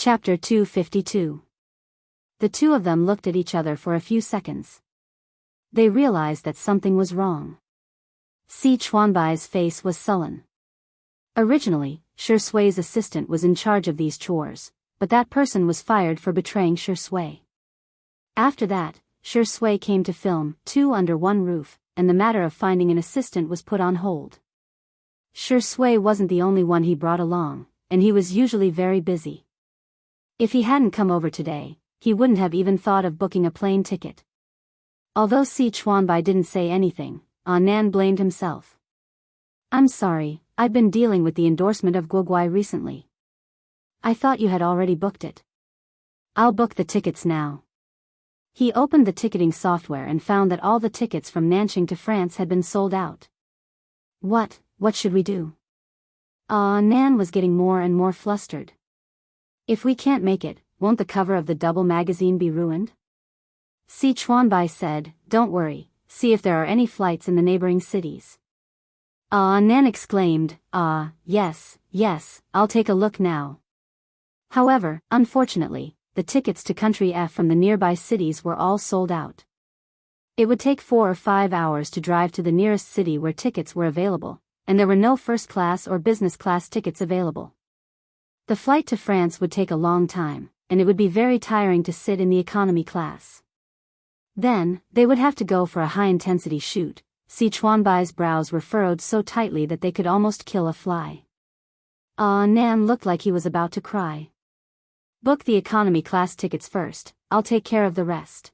Chapter 252. The two of them looked at each other for a few seconds. They realized that something was wrong. Si Chuanbai's face was sullen. Originally, Shi Sui's assistant was in charge of these chores, but that person was fired for betraying Shi Sui. After that, Shi Sui came to film Two Under One Roof, and the matter of finding an assistant was put on hold. Shi Sui wasn't the only one he brought along, and he was usually very busy. If he hadn't come over today, he wouldn't have even thought of booking a plane ticket. Although Si Chuanbai didn't say anything, Nan blamed himself. "I'm sorry, I've been dealing with the endorsement of Guoguai recently. I thought you had already booked it. I'll book the tickets now." He opened the ticketing software and found that all the tickets from Nanjing to France had been sold out. What should we do?" Nan was getting more and more flustered. "If we can't make it, won't the cover of the double magazine be ruined?" Si Chuanbai said, "Don't worry, see if there are any flights in the neighboring cities." Nan exclaimed, yes, I'll take a look now." However, unfortunately, the tickets to Country F from the nearby cities were all sold out. It would take 4 or 5 hours to drive to the nearest city where tickets were available, and there were no first class or business class tickets available. The flight to France would take a long time, and it would be very tiring to sit in the economy class. Then, they would have to go for a high-intensity shoot. Si Chuanbai's brows were furrowed so tightly that they could almost kill a fly. Nan looked like he was about to cry. "Book the economy class tickets first, I'll take care of the rest."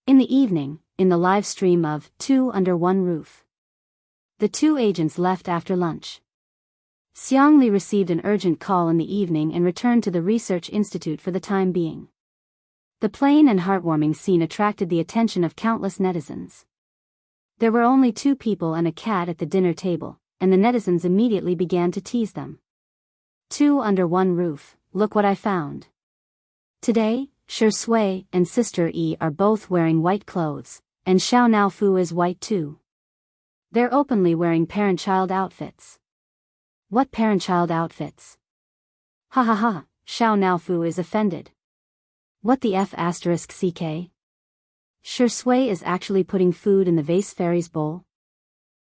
In the evening, in the live stream of Two Under One Roof, the two agents left after lunch. Xiang Li received an urgent call in the evening and returned to the research institute for the time being. The plain and heartwarming scene attracted the attention of countless netizens. There were only 2 people and a cat at the dinner table, and the netizens immediately began to tease them. "Two under one roof, look what I found." Today, Shi Sui and Sister Yi are both wearing white clothes, and Xiao Naofu is white too. They're openly wearing parent-child outfits. "What parent-child outfits?" "Ha ha ha," Xiao Naofu is offended. "What the F***ck? Shi Sui is actually putting food in the vase fairy's bowl?"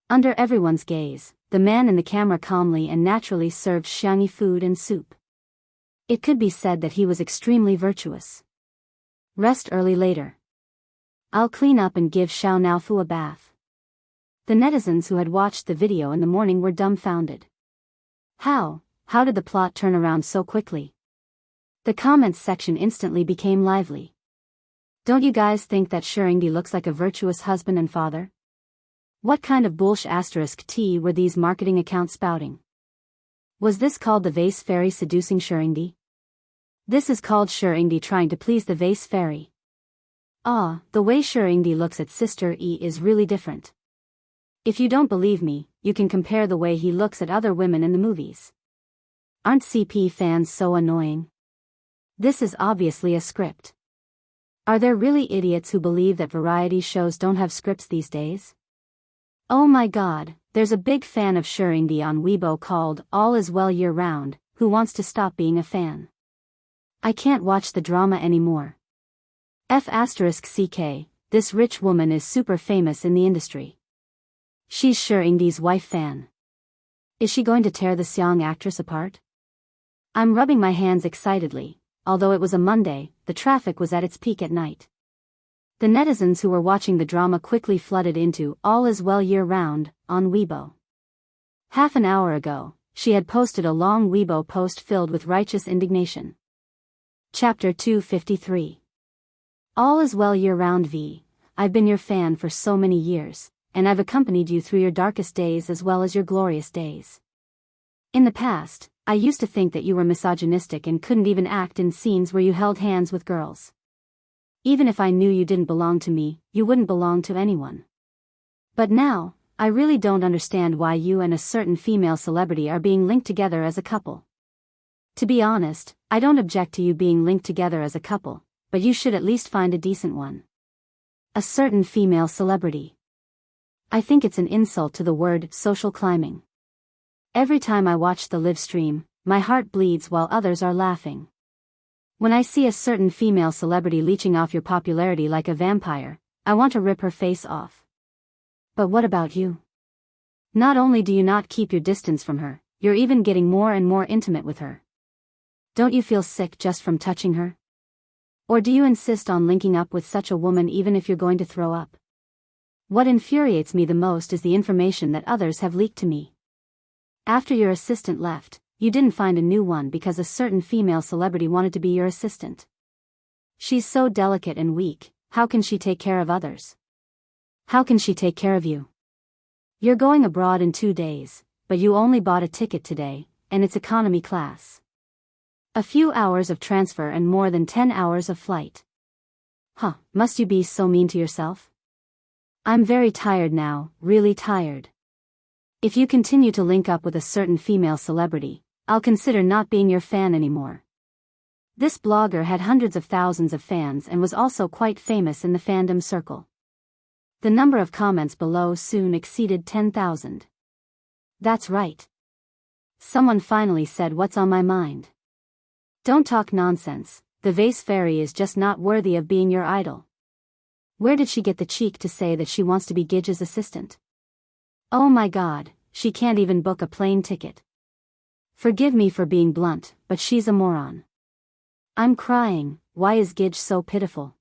Under everyone's gaze, the man in the camera calmly and naturally served Xiangyi food and soup. It could be said that he was extremely virtuous. "Rest early later. I'll clean up and give Xiao Naofu a bath." The netizens who had watched the video in the morning were dumbfounded. How did the plot turn around so quickly? The comments section instantly became lively. "Don't you guys think that Shirindi looks like a virtuous husband and father? What kind of bullsh**t were these marketing accounts spouting? Was this called the vase fairy seducing Shirindi? This is called Shirindi trying to please the vase fairy. The way Shirindi looks at Sister E is really different. If you don't believe me, you can compare the way he looks at other women in the movies. Aren't CP fans so annoying? This is obviously a script. Are there really idiots who believe that variety shows don't have scripts these days? Oh my god, there's a big fan of Shirindi on Weibo called All Is Well Year Round, who wants to stop being a fan. I can't watch the drama anymore. F***ck, this rich woman is super famous in the industry. She's Shirindi's wife fan. Is she going to tear the Xiang actress apart? I'm rubbing my hands excitedly. Although it was a Monday, the traffic was at its peak at night. The netizens who were watching the drama quickly flooded into All Is Well Year Round on Weibo. Half an hour ago, she had posted a long Weibo post filled with righteous indignation. Chapter 253. All Is Well Year Round v. I've been your fan for so many years, and I've accompanied you through your darkest days as well as your glorious days. In the past, I used to think that you were misogynistic and couldn't even act in scenes where you held hands with girls. Even if I knew you didn't belong to me, you wouldn't belong to anyone. But now, I really don't understand why you and a certain female celebrity are being linked together as a couple. To be honest, I don't object to you being linked together as a couple, but you should at least find a decent one. A certain female celebrity. I think it's an insult to the word social climbing. Every time I watch the live stream, my heart bleeds while others are laughing. When I see a certain female celebrity leeching off your popularity like a vampire, I want to rip her face off. But what about you? Not only do you not keep your distance from her, you're even getting more and more intimate with her. Don't you feel sick just from touching her? Or do you insist on linking up with such a woman even if you're going to throw up? What infuriates me the most is the information that others have leaked to me. After your assistant left, you didn't find a new one because a certain female celebrity wanted to be your assistant. She's so delicate and weak, how can she take care of others? How can she take care of you? You're going abroad in 2 days, but you only bought a ticket today, and it's economy class. A few hours of transfer and more than 10 hours of flight. Must you be so mean to yourself? I'm very tired now, really tired. If you continue to link up with a certain female celebrity, I'll consider not being your fan anymore. This blogger had hundreds of thousands of fans and was also quite famous in the fandom circle. The number of comments below soon exceeded 10,000. That's right. Someone finally said what's on my mind. Don't talk nonsense, the vase fairy is just not worthy of being your idol. Where did she get the cheek to say that she wants to be Gij's assistant? Oh my god, she can't even book a plane ticket. Forgive me for being blunt, but she's a moron. I'm crying, why is Gij so pitiful?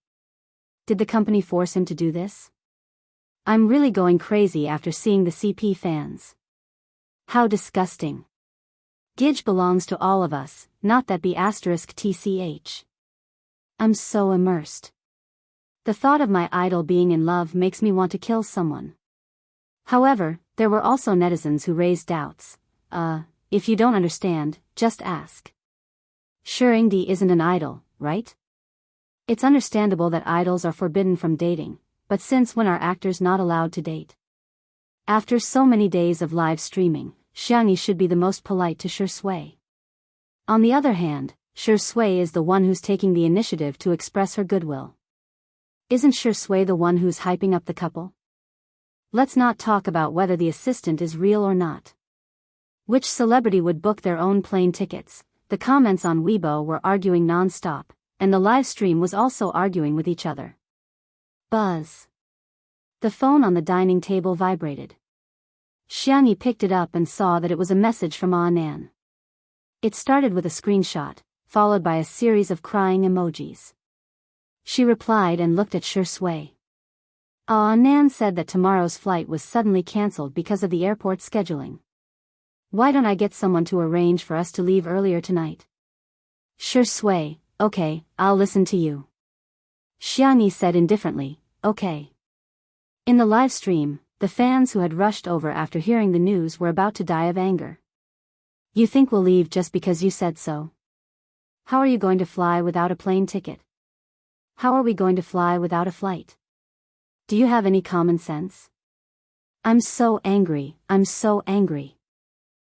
Did the company force him to do this? I'm really going crazy after seeing the CP fans. How disgusting. Gij belongs to all of us, not that B*TCH. I'm so immersed. The thought of my idol being in love makes me want to kill someone. However, there were also netizens who raised doubts. If you don't understand, just ask. Shuringdi isn't an idol, right? It's understandable that idols are forbidden from dating, but since when are actors not allowed to date? After so many days of live streaming, Xiangyi should be the most polite to Shui. On the other hand, Shui is the one who's taking the initiative to express her goodwill. Isn't Shui the one who's hyping up the couple? Let's not talk about whether the assistant is real or not. Which celebrity would book their own plane tickets? The comments on Weibo were arguing non-stop, and the live stream was also arguing with each other. Buzz. The phone on the dining table vibrated. Xiangyi picked it up and saw that it was a message from Nan. It started with a screenshot, followed by a series of crying emojis. She replied and looked at Shui. Nan said that tomorrow's flight was suddenly cancelled because of the airport scheduling. Why don't I get someone to arrange for us to leave earlier tonight? Shui, okay, I'll listen to you. Xiangyi said indifferently, okay. In the live stream, the fans who had rushed over after hearing the news were about to die of anger. You think we'll leave just because you said so? How are you going to fly without a plane ticket? How are we going to fly without a flight? Do you have any common sense? I'm so angry, I'm so angry.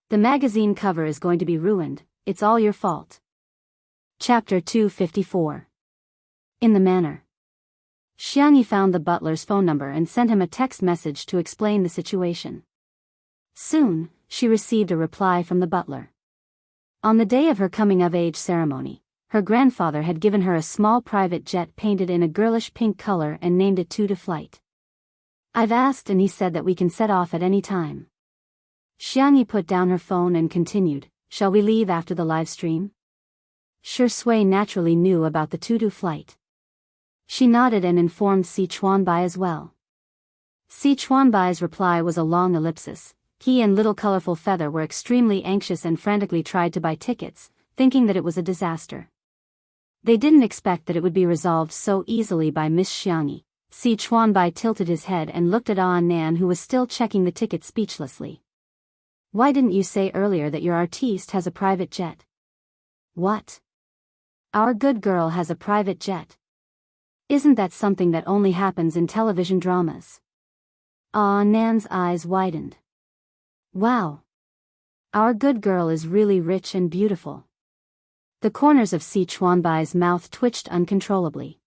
The magazine cover is going to be ruined, it's all your fault. Chapter 254. In the manor. Xiangyi found the butler's phone number and sent him a text message to explain the situation. Soon, she received a reply from the butler. On the day of her coming-of-age ceremony, her grandfather had given her a small private jet painted in a girlish pink color and named it to flight. I've asked and he said that we can set off at any time. Xiangyi put down her phone and continued, shall we leave after the live stream? Shui naturally knew about the to flight. She nodded and informed Si Chuanbai as well. Si Chuanbai's reply was a long ellipsis. He and Little Colorful Feather were extremely anxious and frantically tried to buy tickets, thinking that it was a disaster. They didn't expect that it would be resolved so easily by Miss Xiangyi. Si Chuanbai tilted his head and looked at Nan, who was still checking the ticket speechlessly. Why didn't you say earlier that your artiste has a private jet? What? Our good girl has a private jet. Isn't that something that only happens in television dramas? Nan's eyes widened. Wow. Our good girl is really rich and beautiful. The corners of Si Chuanbai's mouth twitched uncontrollably.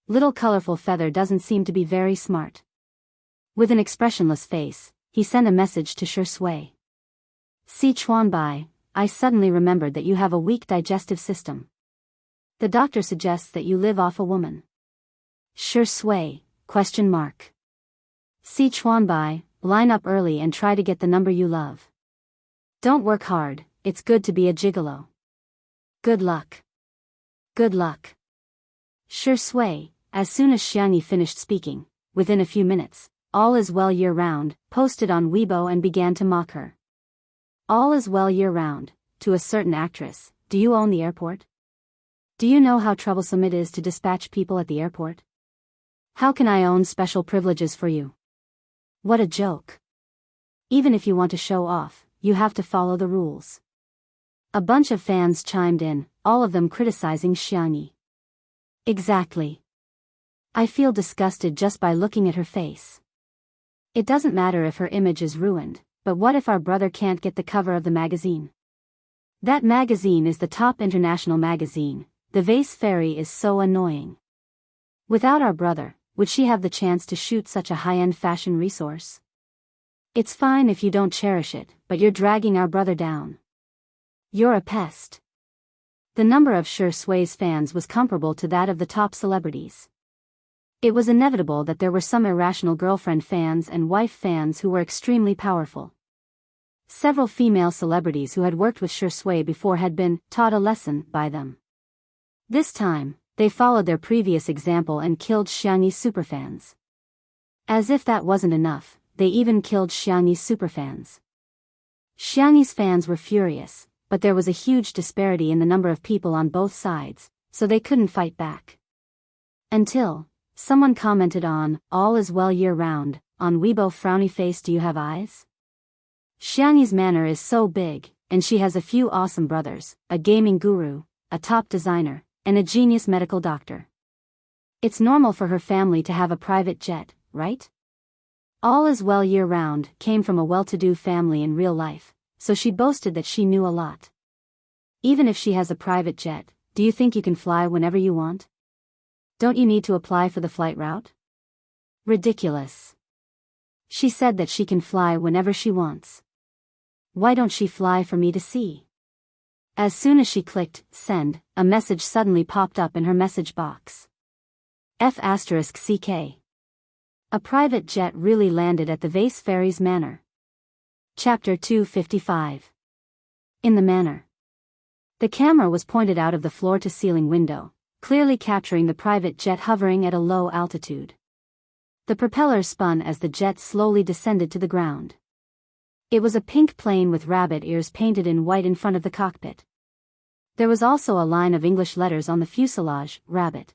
Little Colorful Feather doesn't seem to be very smart. With an expressionless face, he sent a message to Shui. Si Chuanbai, I suddenly remembered that you have a weak digestive system. The doctor suggests that you live off a woman. Sure sway, ? See Chuanbai, line up early and try to get the number you love. Don't work hard, it's good to be a gigolo. Good luck. Good luck. Sure sway, as soon as Xiangyi finished speaking, within a few minutes, All is Well Year Round posted on Weibo and began to mock her. All is well year round, to a certain actress, do you own the airport? Do you know how troublesome it is to dispatch people at the airport? How can I own special privileges for you? What a joke. Even if you want to show off, you have to follow the rules. A bunch of fans chimed in, all of them criticizing Xiangyi. Exactly. I feel disgusted just by looking at her face. It doesn't matter if her image is ruined, but what if our brother can't get the cover of the magazine? That magazine is the top international magazine. The Vase Fairy is so annoying. Without our brother, would she have the chance to shoot such a high-end fashion resource? It's fine if you don't cherish it, but you're dragging our brother down. You're a pest. The number of Sure Sway's fans was comparable to that of the top celebrities. It was inevitable that there were some irrational girlfriend fans and wife fans who were extremely powerful. Several female celebrities who had worked with Sure Sway before had been taught a lesson by them. This time, they followed their previous example and killed Xiangyi's superfans. As if that wasn't enough, they even killed Xiangyi's superfans. Xiangyi's fans were furious, but there was a huge disparity in the number of people on both sides, so they couldn't fight back. Until someone commented on All Is Well Year Round on Weibo, frowny face, do you have eyes? Xiangyi's manor is so big, and she has a few awesome brothers, a gaming guru, a top designer, and a genius medical doctor. It's normal for her family to have a private jet, right? All Is Well Year Round came from a well-to-do family in real life, so she boasted that she knew a lot. Even if she has a private jet, do you think you can fly whenever you want? Don't you need to apply for the flight route? Ridiculous. She said that she can fly whenever she wants. Why don't she fly for me to see? As soon as she clicked send, a message suddenly popped up in her message box. F***CK. A private jet really landed at the Vase Fairy's manor. Chapter 255. In the manor. The camera was pointed out of the floor-to-ceiling window, clearly capturing the private jet hovering at a low altitude. The propeller spun as the jet slowly descended to the ground. It was a pink plane with rabbit ears painted in white in front of the cockpit. There was also a line of English letters on the fuselage, rabbit.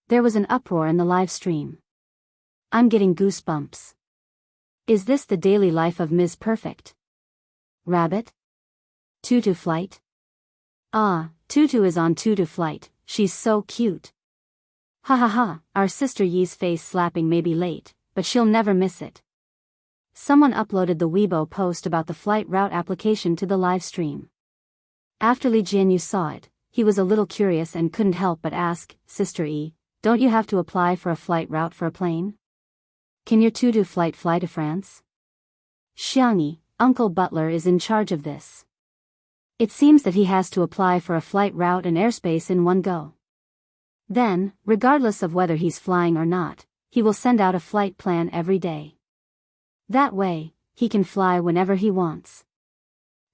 There was an uproar in the live stream. I'm getting goosebumps. Is this the daily life of Ms. Perfect? Rabbit? Tutu flight? Ah, Tutu is on Tutu flight, she's so cute. Ha ha ha, our sister Yi's face slapping may be late, but she'll never miss it. Someone uploaded the Weibo post about the flight route application to the live stream. After Li Jianyu saw it, he was a little curious and couldn't help but ask, Sister E, don't you have to apply for a flight route for a plane? Can your Tutu flight fly to France? Xiangyi, Uncle Butler is in charge of this. It seems that he has to apply for a flight route and airspace in one go. Then, regardless of whether he's flying or not, he will send out a flight plan every day. That way, he can fly whenever he wants.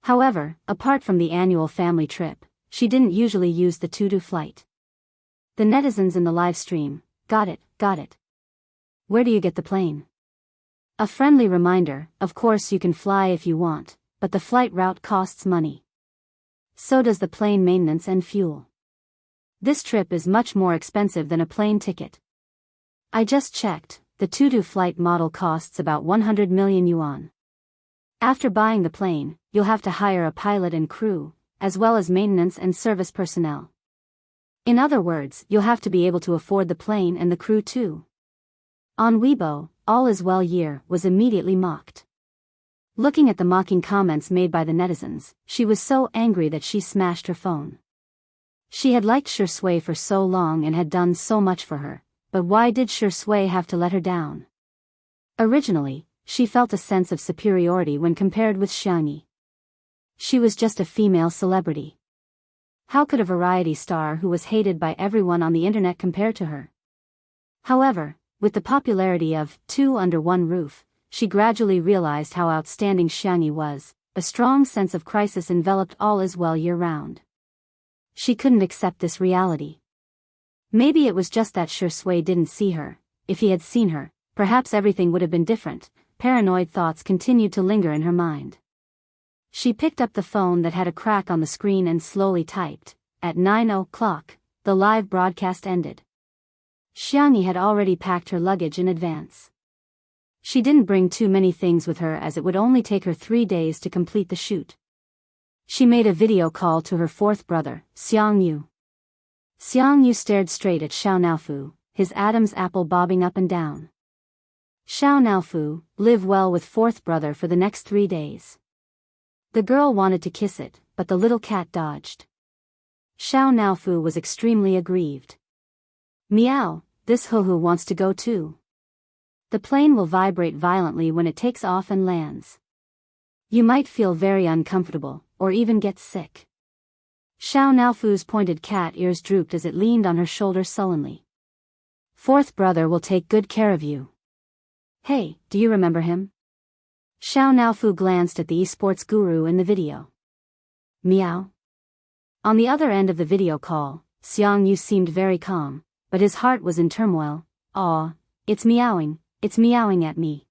However, apart from the annual family trip, she didn't usually use the Tutu flight. The netizens in the live stream, got it. Where do you get the plane? A friendly reminder, of course you can fly if you want, but the flight route costs money. So does the plane maintenance and fuel. This trip is much more expensive than a plane ticket. I just checked, the Tutu flight model costs about 100 million yuan. After buying the plane, you'll have to hire a pilot and crew, as well as maintenance and service personnel. In other words, you'll have to be able to afford the plane and the crew too. On Weibo, All Is Well Year was immediately mocked. Looking at the mocking comments made by the netizens, she was so angry that she smashed her phone. She had liked Sure Sway for so long and had done so much for her, but why did Sure Sway have to let her down? Originally, she felt a sense of superiority when compared with Xiangyi. She was just a female celebrity. How could a variety star who was hated by everyone on the internet compare to her? However, with the popularity of Two Under One Roof, she gradually realized how outstanding Xiangyu was. A strong sense of crisis enveloped all as well year-round. She couldn't accept this reality. Maybe it was just that Shui didn't see her. If he had seen her, perhaps everything would have been different. Paranoid thoughts continued to linger in her mind. She picked up the phone that had a crack on the screen and slowly typed. At 9 o'clock, the live broadcast ended. Xiangyu had already packed her luggage in advance. She didn't bring too many things with her as it would only take her 3 days to complete the shoot. She made a video call to her fourth brother, Xiangyu. Xiangyu stared straight at Xiao Naofu, his Adam's apple bobbing up and down. Xiao Naofu, live well with fourth brother for the next 3 days. The girl wanted to kiss it, but the little cat dodged. Xiao Naofu was extremely aggrieved. Meow, this hoo-hoo wants to go too. The plane will vibrate violently when it takes off and lands. You might feel very uncomfortable, or even get sick. Xiao Naofu's pointed cat ears drooped as it leaned on her shoulder sullenly. Fourth brother will take good care of you. Hey, do you remember him? Xiao Naofu glanced at the esports guru in the video. Meow. On the other end of the video call, Xiangyu seemed very calm, but his heart was in turmoil. Aw, it's meowing at me.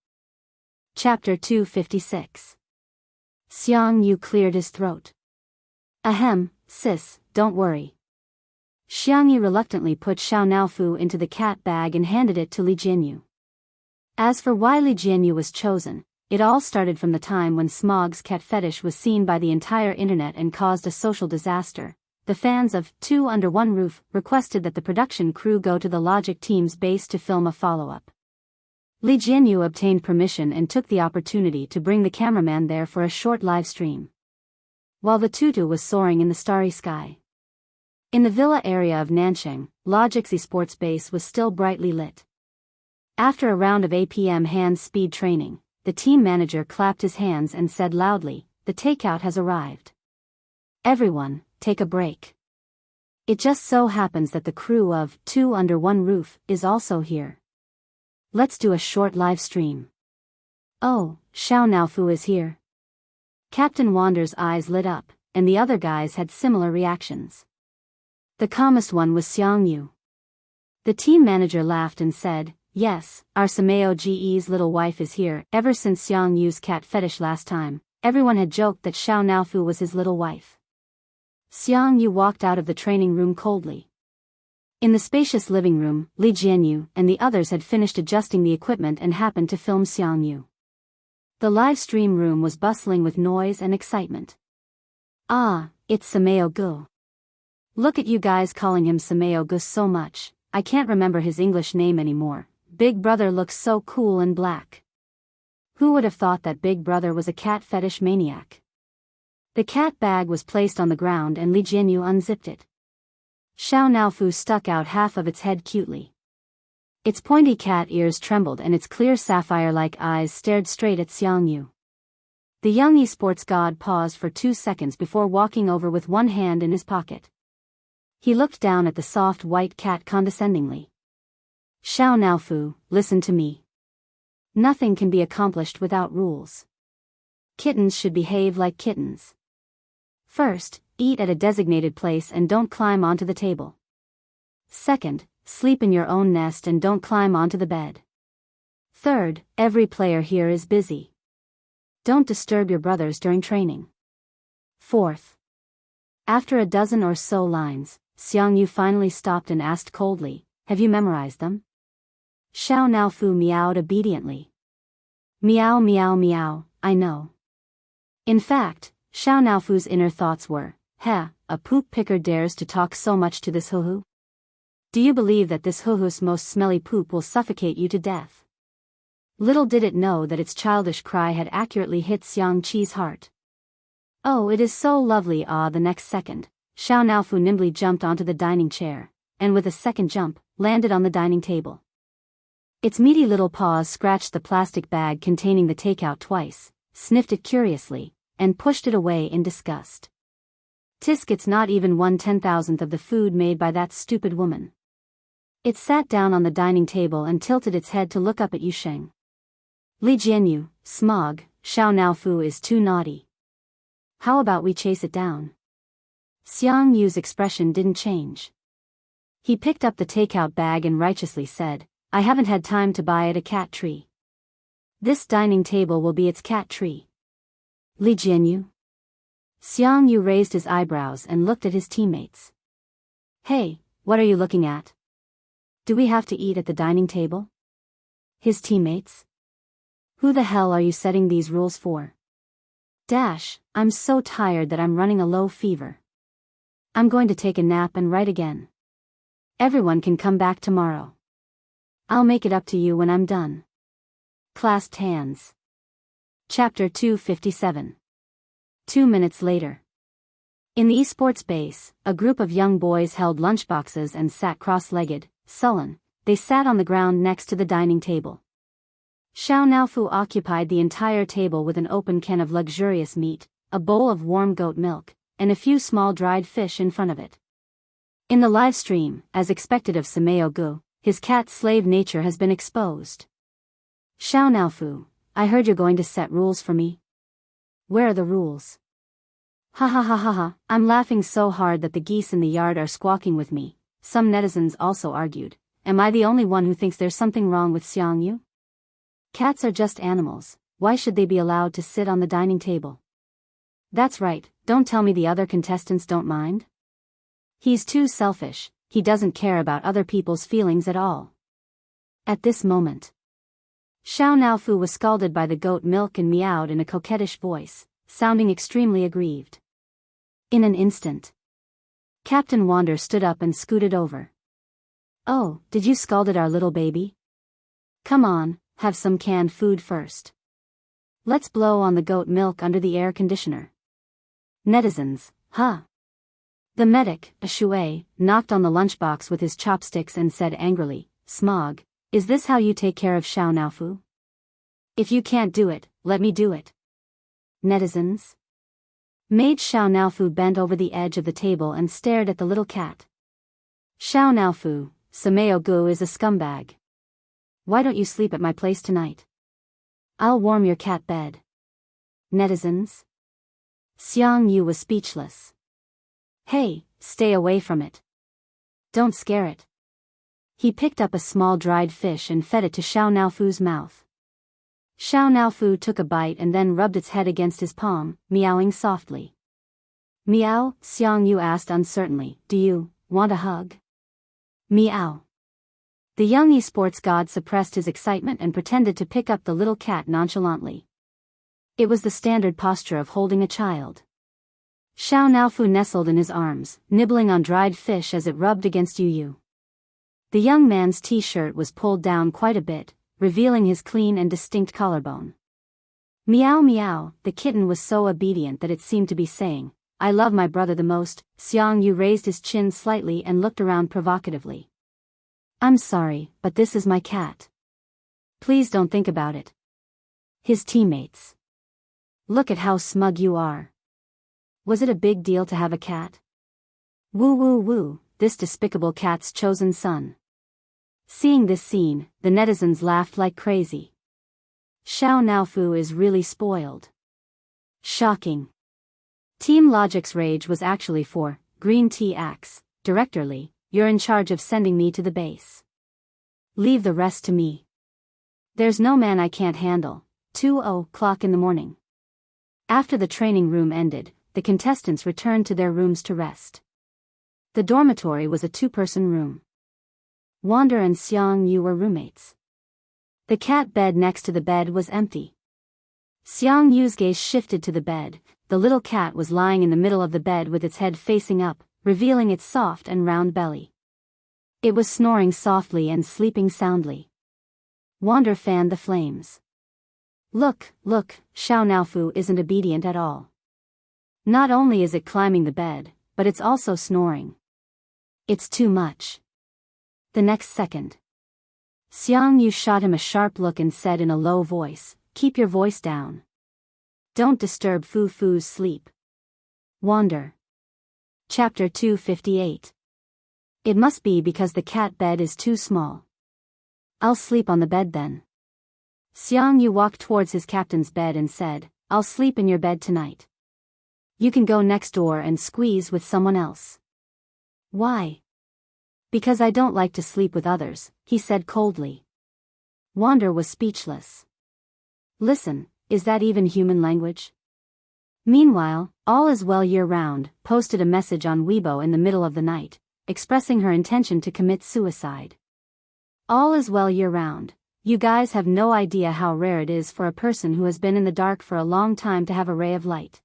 Chapter 256. Xiangyu cleared his throat. Ahem, sis, don't worry. Xiangyu reluctantly put Xiao Naofu into the cat bag and handed it to Li Jianyu. As for why Li Jianyu was chosen, it all started from the time when Smog's cat fetish was seen by the entire internet and caused a social disaster. The fans of Two Under One Roof requested that the production crew go to the Logic team's base to film a follow-up. Li Jianyu obtained permission and took the opportunity to bring the cameraman there for a short live stream. While the tutu was soaring in the starry sky. In the villa area of Nancheng, Logic's esports base was still brightly lit. After a round of APM hand speed training, the team manager clapped his hands and said loudly, "The takeout has arrived. Everyone, take a break. It just so happens that the crew of Two Under One Roof is also here. Let's do a short live stream." Oh, Xiao Naofu is here. Captain Wander's eyes lit up, and the other guys had similar reactions. The calmest one was Xiangyu. The team manager laughed and said, "Yes, our Sameo GE's little wife is here." Ever since Xiangyu's cat fetish last time, everyone had joked that Xiao Naofu was his little wife. Xiangyu walked out of the training room coldly. In the spacious living room, Li Jianyu and the others had finished adjusting the equipment and happened to film Xiangyu. The live stream room was bustling with noise and excitement. Ah, it's Sameo Gu. Look at you guys calling him Sameo Gu so much, I can't remember his English name anymore. Big Brother looks so cool in black. Who would have thought that Big Brother was a cat fetish maniac? The cat bag was placed on the ground and Li Jianyu unzipped it. Xiao Naofu stuck out half of its head cutely. Its pointy cat ears trembled and its clear sapphire-like eyes stared straight at Xiangyu. The young esports god paused for 2 seconds before walking over with one hand in his pocket. He looked down at the soft white cat condescendingly. Xiao Naofu, listen to me. Nothing can be accomplished without rules. Kittens should behave like kittens. First, eat at a designated place and don't climb onto the table. Second, sleep in your own nest and don't climb onto the bed. Third, every player here is busy. Don't disturb your brothers during training. Fourth. After a dozen or so lines, Xiangyu finally stopped and asked coldly, "Have you memorized them?" Xiao Naofu meowed obediently. Meow meow meow, I know. In fact, Xiao Naofu's inner thoughts were, "Heh, a poop picker dares to talk so much to this hoo-hoo? Do you believe that this hoo-hoo's most smelly poop will suffocate you to death?" Little did it know that its childish cry had accurately hit Xiang Qi's heart. "Oh, it is so lovely." The next second, Xiao Naofu nimbly jumped onto the dining chair, and with a second jump, landed on the dining table. Its meaty little paws scratched the plastic bag containing the takeout twice, sniffed it curiously, and pushed it away in disgust. Tisk, it's not even 1/10,000th of the food made by that stupid woman. It sat down on the dining table and tilted its head to look up at Yusheng. Li Jianyu, smog, Xiao Naofu is too naughty. How about we chase it down? Xiang Yu's expression didn't change. He picked up the takeout bag and righteously said, I haven't had time to buy it a cat tree. This dining table will be its cat tree. Li Jianyu? Xiang Yu raised his eyebrows and looked at his teammates. Hey, what are you looking at? Do we have to eat at the dining table? His teammates? Who the hell are you setting these rules for? I'm so tired that I'm running a low fever. I'm going to take a nap and write again. Everyone can come back tomorrow. I'll make it up to you when I'm done. Clasped hands. Chapter 257. 2 minutes later. In the esports base, a group of young boys held lunchboxes and sat cross-legged, sullen. They sat on the ground next to the dining table. Xiao Naofu occupied the entire table with an open can of luxurious meat, a bowl of warm goat milk, and a few small dried fish in front of it. In the live stream, as expected of Sameo Gu, his cat's slave nature has been exposed. Xiao Naofu, I heard you're going to set rules for me. Where are the rules? Ha ha ha ha ha, I'm laughing so hard that the geese in the yard are squawking with me. Some netizens also argued, am I the only one who thinks there's something wrong with Xiang Yu? Cats are just animals, why should they be allowed to sit on the dining table? That's right, don't tell me the other contestants don't mind. He's too selfish, he doesn't care about other people's feelings at all. At this moment, Xiao Naofu was scalded by the goat milk and meowed in a coquettish voice, sounding extremely aggrieved. In an instant, Captain Wander stood up and scooted over. Oh, did you scalded our little baby? Come on, have some canned food first. Let's blow on the goat milk under the air conditioner. Netizens, huh? The medic, a Shui, knocked on the lunchbox with his chopsticks and said angrily, Smog, is this how you take care of Xiao Naofu? If you can't do it, let me do it. Netizens? Mage Xiao Naofu bent over the edge of the table and stared at the little cat. Xiao Naofu, Sameo Gu is a scumbag. Why don't you sleep at my place tonight? I'll warm your cat bed. Netizens? Xiang Yu was speechless. Hey, stay away from it. Don't scare it. He picked up a small dried fish and fed it to Xiao Naofu's mouth. Xiao Naofu took a bite and then rubbed its head against his palm, meowing softly. Meow, Xiang Yu asked uncertainly, do you want a hug? Meow. The young esports god suppressed his excitement and pretended to pick up the little cat nonchalantly. It was the standard posture of holding a child. Xiao Naofu nestled in his arms, nibbling on dried fish as it rubbed against Yu. The young man's t-shirt was pulled down quite a bit, revealing his clean and distinct collarbone. Meow meow, the kitten was so obedient that it seemed to be saying, I love my brother the most. Xiang Yu raised his chin slightly and looked around provocatively. I'm sorry, but this is my cat. Please don't think about it. His teammates. Look at how smug you are. Was it a big deal to have a cat? Woo woo woo, this despicable cat's chosen son. Seeing this scene, the netizens laughed like crazy. Xiao Naofu is really spoiled. Shocking. Team Logic's rage was actually for Green Tea Axe. Director Lee, you're in charge of sending me to the base. Leave the rest to me. There's no man I can't handle. 2:00 in the morning. After the training room ended, the contestants returned to their rooms to rest. The dormitory was a 2-person room. Wander and Xiang Yu were roommates. The cat bed next to the bed was empty. Xiang Yu's gaze shifted to the bed. The little cat was lying in the middle of the bed with its head facing up, revealing its soft and round belly. It was snoring softly and sleeping soundly. Wander fanned the flames. Look, Xiao Naofu isn't obedient at all. Not only is it climbing the bed, but it's also snoring. It's too much. The next second, Xiang Yu shot him a sharp look and said in a low voice, keep your voice down. Don't disturb Fu Fu's sleep. Wander. Chapter 258. It must be because the cat bed is too small. I'll sleep on the bed then. Jianghu walked towards his captain's bed and said, I'll sleep in your bed tonight. You can go next door and squeeze with someone else. Why? Because I don't like to sleep with others, he said coldly. Wander was speechless. Listen, is that even human language? Meanwhile, All Is Well Year Round posted a message on Weibo in the middle of the night, expressing her intention to commit suicide. All is well year round. You guys have no idea how rare it is for a person who has been in the dark for a long time to have a ray of light.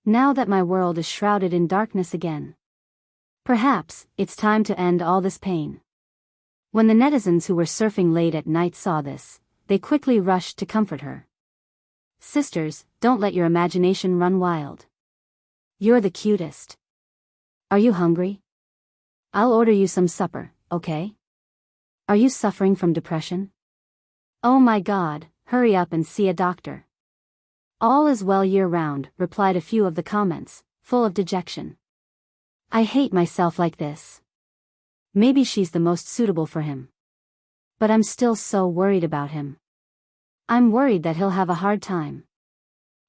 Now that my world is shrouded in darkness again. Perhaps, it's time to end all this pain. When the netizens who were surfing late at night saw this, they quickly rushed to comfort her. Sisters, don't let your imagination run wild. You're the cutest. Are you hungry? I'll order you some supper, okay? Are you suffering from depression? Oh my God, hurry up and see a doctor. All is well year round, replied a few of the comments, full of dejection. I hate myself like this. Maybe she's the most suitable for him. But I'm still so worried about him. I'm worried that he'll have a hard time.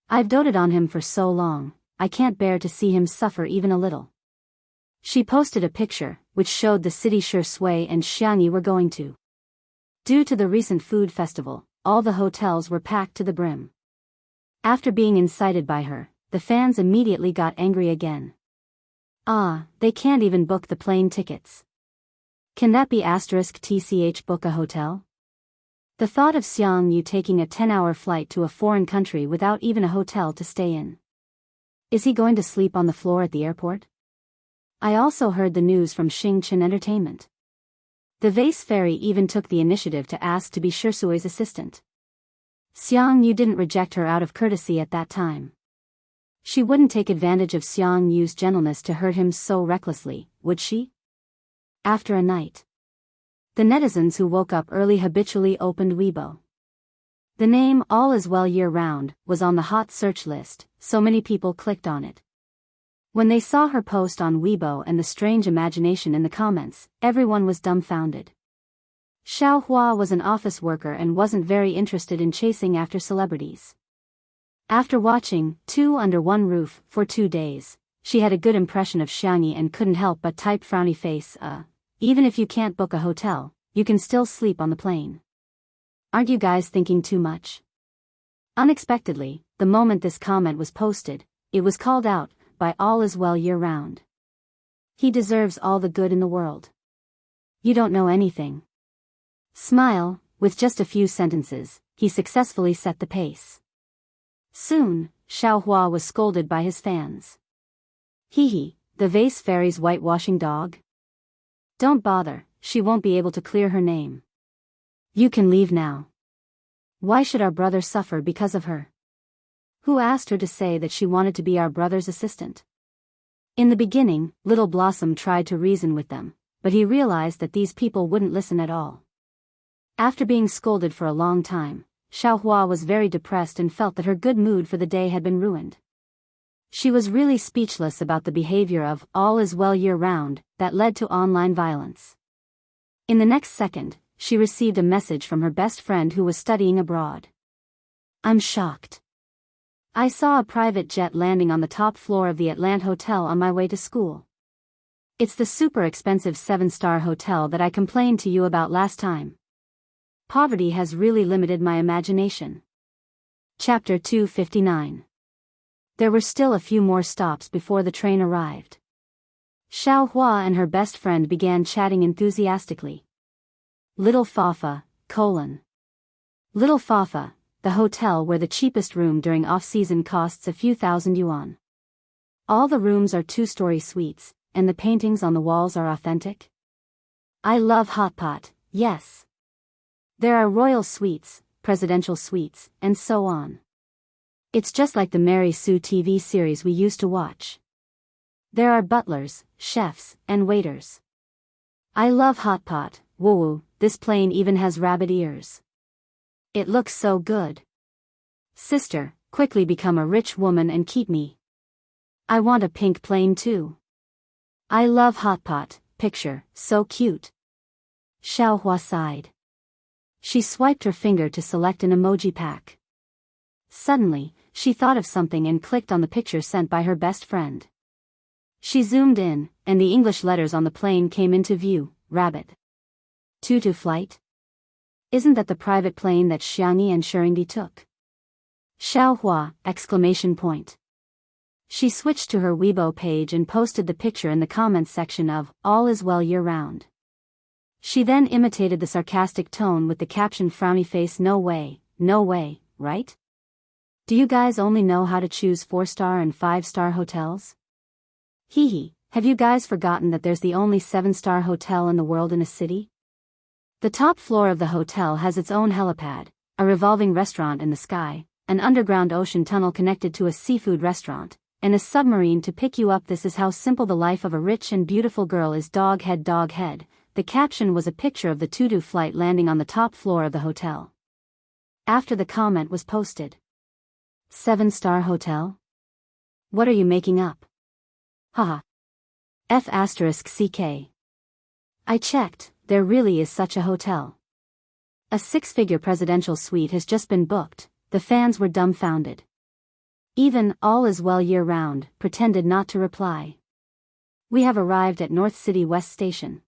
I've doted on him for so long, I can't bear to see him suffer even a little. She posted a picture, which showed the city Shui and Jianghu were going to. Due to the recent food festival, all the hotels were packed to the brim. After being incited by her, the fans immediately got angry again. They can't even book the plane tickets. Can that be *tch book a hotel? The thought of Jianghu taking a 10-hour flight to a foreign country without even a hotel to stay in. Is he going to sleep on the floor at the airport? I also heard the news from Xingchen Entertainment. The Vase Fairy even took the initiative to ask to be Shirsui's assistant. Jianghu didn't reject her out of courtesy at that time. She wouldn't take advantage of Xiangnu's gentleness to hurt him so recklessly, would she? After a night. The netizens who woke up early habitually opened Weibo. The name All Is Well Year Round was on the hot search list, so many people clicked on it. When they saw her post on Weibo and the strange imagination in the comments, everyone was dumbfounded. Xiao Hua was an office worker and wasn't very interested in chasing after celebrities. After watching Two Under One Roof for 2 days, she had a good impression of Xiangyi and couldn't help but type frowny face, even if you can't book a hotel, you can still sleep on the plane. Aren't you guys thinking too much? Unexpectedly, the moment this comment was posted, it was called out by All Is Well Year Round. He deserves all the good in the world. You don't know anything. Smile, with just a few sentences, he successfully set the pace. Soon, Xiao Hua was scolded by his fans. Hee, the Vase Fairy's whitewashing dog? Don't bother, she won't be able to clear her name. You can leave now. Why should our brother suffer because of her? Who asked her to say that she wanted to be our brother's assistant? In the beginning, Little Blossom tried to reason with them, but he realized that these people wouldn't listen at all. After being scolded for a long time, Xiao Hua was very depressed and felt that her good mood for the day had been ruined. She was really speechless about the behavior of All Is Well Year Round that led to online violence. In the next second, she received a message from her best friend who was studying abroad. I'm shocked. I saw a private jet landing on the top floor of the Atlant Hotel on my way to school. It's the super expensive 7-star hotel that I complained to you about last time. Poverty has really limited my imagination. Chapter 259. There were still a few more stops before the train arrived. Xiao Hua and her best friend began chatting enthusiastically. Little Fafa, Little Fafa, the hotel where the cheapest room during off-season costs a few thousand yuan. All the rooms are 2-story suites, and the paintings on the walls are authentic. I love hot pot, yes. There are royal suites, presidential suites, and so on. It's just like the Mary Sue TV series we used to watch. There are butlers, chefs, and waiters. I love hot pot, woo, this plane even has rabbit ears. It looks so good. Sister, quickly become a rich woman and keep me. I want a pink plane too. I love hot pot, picture, so cute. Xiaohua sighed. She swiped her finger to select an emoji pack. Suddenly, she thought of something and clicked on the picture sent by her best friend. She zoomed in, and the English letters on the plane came into view. Rabbit. Tutu flight? Isn't that the private plane that Xiangyi and Sheringi took? Xiaohua! Exclamation point. She switched to her Weibo page and posted the picture in the comments section of All is Well year-round. She then imitated the sarcastic tone with the caption frowny face. No way, right? Do you guys only know how to choose 4-star and 5-star hotels? Hee, have you guys forgotten that there's the only 7-star hotel in the world in a city? The top floor of the hotel has its own helipad, a revolving restaurant in the sky, an underground ocean tunnel connected to a seafood restaurant, and a submarine to pick you up. This is how simple the life of a rich and beautiful girl is. Dog head. The caption was a picture of the Tutu flight landing on the top floor of the hotel. After the comment was posted. 7-star hotel? What are you making up? Haha. F***ck. I checked, there really is such a hotel. A 6-figure presidential suite has just been booked. The fans were dumbfounded. Even All is Well year-round pretended not to reply. We have arrived at North City West Station.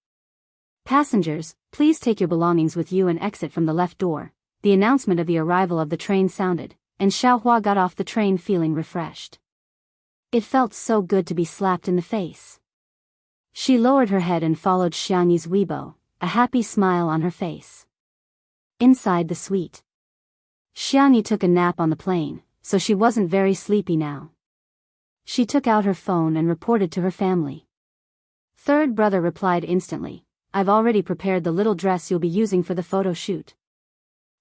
Passengers, please take your belongings with you and exit from the left door. The announcement of the arrival of the train sounded, and Xiaohua got off the train feeling refreshed. It felt so good to be slapped in the face. She lowered her head and followed Xiangyi's Weibo, a happy smile on her face. Inside the suite. Xiangyi took a nap on the plane, so she wasn't very sleepy now. She took out her phone and reported to her family. Third brother replied instantly, I've already prepared the little dress you'll be using for the photo shoot.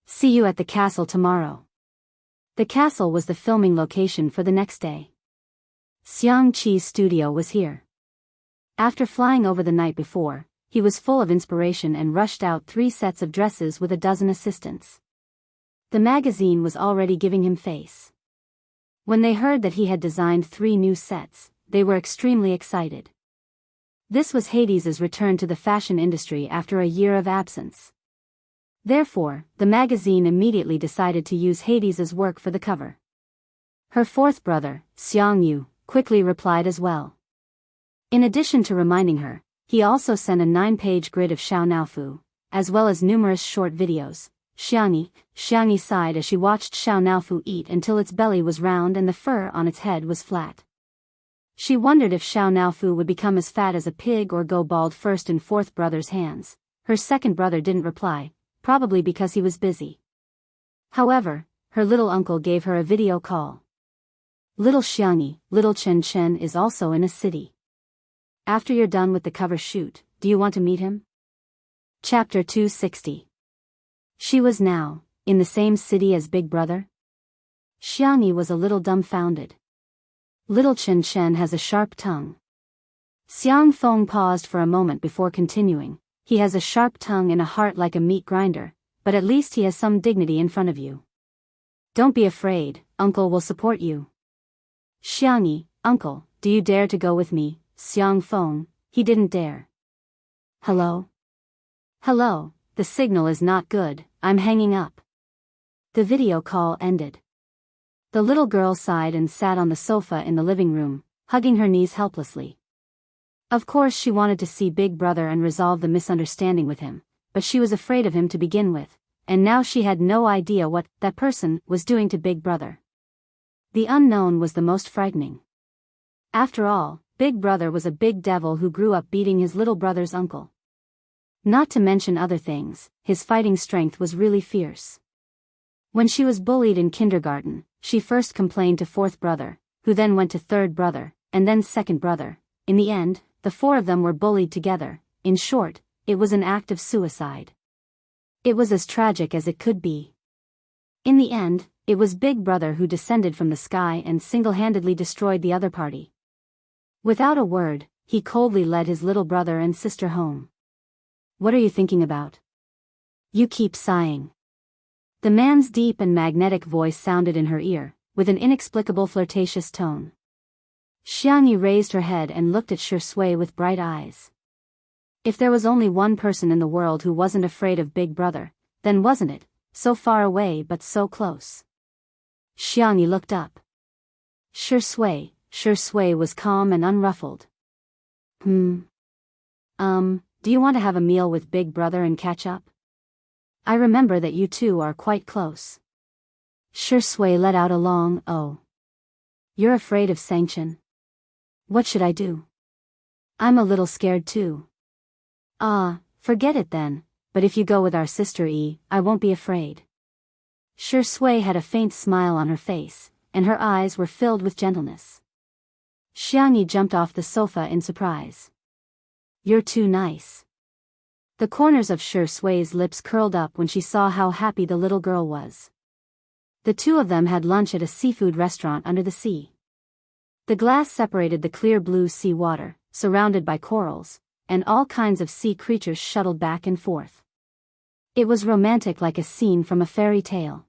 See you at the castle tomorrow. The castle was the filming location for the next day. Xiang Qi's studio was here. After flying over the night before, he was full of inspiration and rushed out 3 sets of dresses with a dozen assistants. The magazine was already giving him face. When they heard that he had designed 3 new sets, they were extremely excited. This was Hades's return to the fashion industry after a year of absence. Therefore, the magazine immediately decided to use Hades's work for the cover. Her 4th brother, Xiangyu, quickly replied as well. In addition to reminding her, he also sent a 9-page grid of Xiaonaofu, as well as numerous short videos. Xiangyi sighed as she watched Xiaonaofu eat until its belly was round and the fur on its head was flat. She wondered if Xiaonaofu would become as fat as a pig or go bald first in 4th brother's hands. Her 2nd brother didn't reply, probably because he was busy. However, her little uncle gave her a video call. Little Xiangyi, little Chen is also in a city. After you're done with the cover shoot, do you want to meet him? Chapter 260. She was now, in the same city as Big Brother? Xiangyi was a little dumbfounded. Little Chen has a sharp tongue. Xiang Feng paused for a moment before continuing. He has a sharp tongue and a heart like a meat grinder, but at least he has some dignity in front of you. Don't be afraid, uncle will support you. Xiangyi, uncle, do you dare to go with me? Xiang Feng, he didn't dare. Hello? Hello, the signal is not good, I'm hanging up. The video call ended. The little girl sighed and sat on the sofa in the living room, hugging her knees helplessly. Of course she wanted to see Big Brother and resolve the misunderstanding with him, but she was afraid of him to begin with, and now she had no idea what that person was doing to Big Brother. The unknown was the most frightening. After all, Big Brother was a big devil who grew up beating his little brother's uncle. Not to mention other things, his fighting strength was really fierce. When she was bullied in kindergarten, she first complained to 4th brother, who then went to 3rd brother, and then 2nd brother. In the end, the 4 of them were bullied together. In short, it was an act of suicide. It was as tragic as it could be. In the end, it was Big Brother who descended from the sky and single-handedly destroyed the other party. Without a word, he coldly led his little brother and sister home. What are you thinking about? You keep sighing. The man's deep and magnetic voice sounded in her ear, with an inexplicable flirtatious tone. Xiangyi raised her head and looked at Shui with bright eyes. If there was only one person in the world who wasn't afraid of Big Brother, then wasn't it, so far away but so close. Xiangyi looked up. Shui was calm and unruffled. Do you want to have a meal with Big Brother and catch up? I remember that you two are quite close. Shui let out a long oh. You're afraid of sanction? What should I do? I'm a little scared too. Forget it then, but if you go with our sister I won't be afraid. Shui had a faint smile on her face, and her eyes were filled with gentleness. Xiangyi jumped off the sofa in surprise. You're too nice. The corners of Shui's lips curled up when she saw how happy the little girl was. The two of them had lunch at a seafood restaurant under the sea. The glass separated the clear blue sea water, surrounded by corals, and all kinds of sea creatures shuttled back and forth. It was romantic, like a scene from a fairy tale.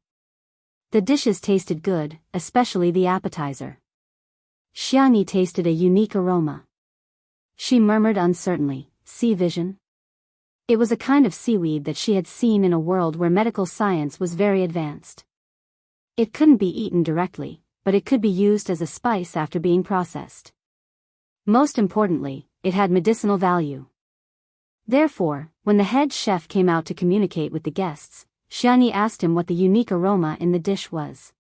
The dishes tasted good, especially the appetizer. Xiangyi tasted a unique aroma. She murmured uncertainly, sea vision? It was a kind of seaweed that she had seen in a world where medical science was very advanced. It couldn't be eaten directly, but it could be used as a spice after being processed. Most importantly, it had medicinal value. Therefore, when the head chef came out to communicate with the guests, Xiangyi asked him what the unique aroma in the dish was.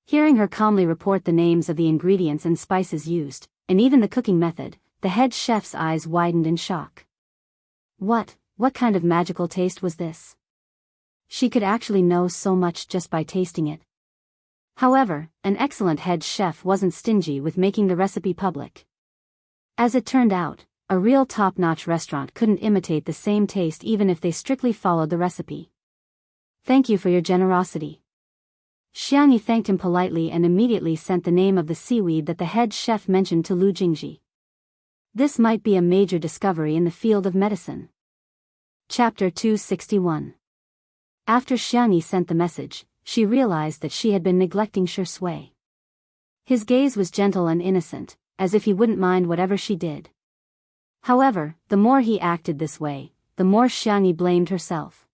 Hearing her calmly report the names of the ingredients and spices used, and even the cooking method, the head chef's eyes widened in shock. What kind of magical taste was this? She could actually know so much just by tasting it. However, an excellent head chef wasn't stingy with making the recipe public. As it turned out, a real top-notch restaurant couldn't imitate the same taste even if they strictly followed the recipe. Thank you for your generosity. Xiangyi thanked him politely and immediately sent the name of the seaweed that the head chef mentioned to Lu Jingji. This might be a major discovery in the field of medicine. Chapter 261. After Xiangyi sent the message, she realized that she had been neglecting Shui. His gaze was gentle and innocent, as if he wouldn't mind whatever she did. However, the more he acted this way, the more Xiangyi blamed herself.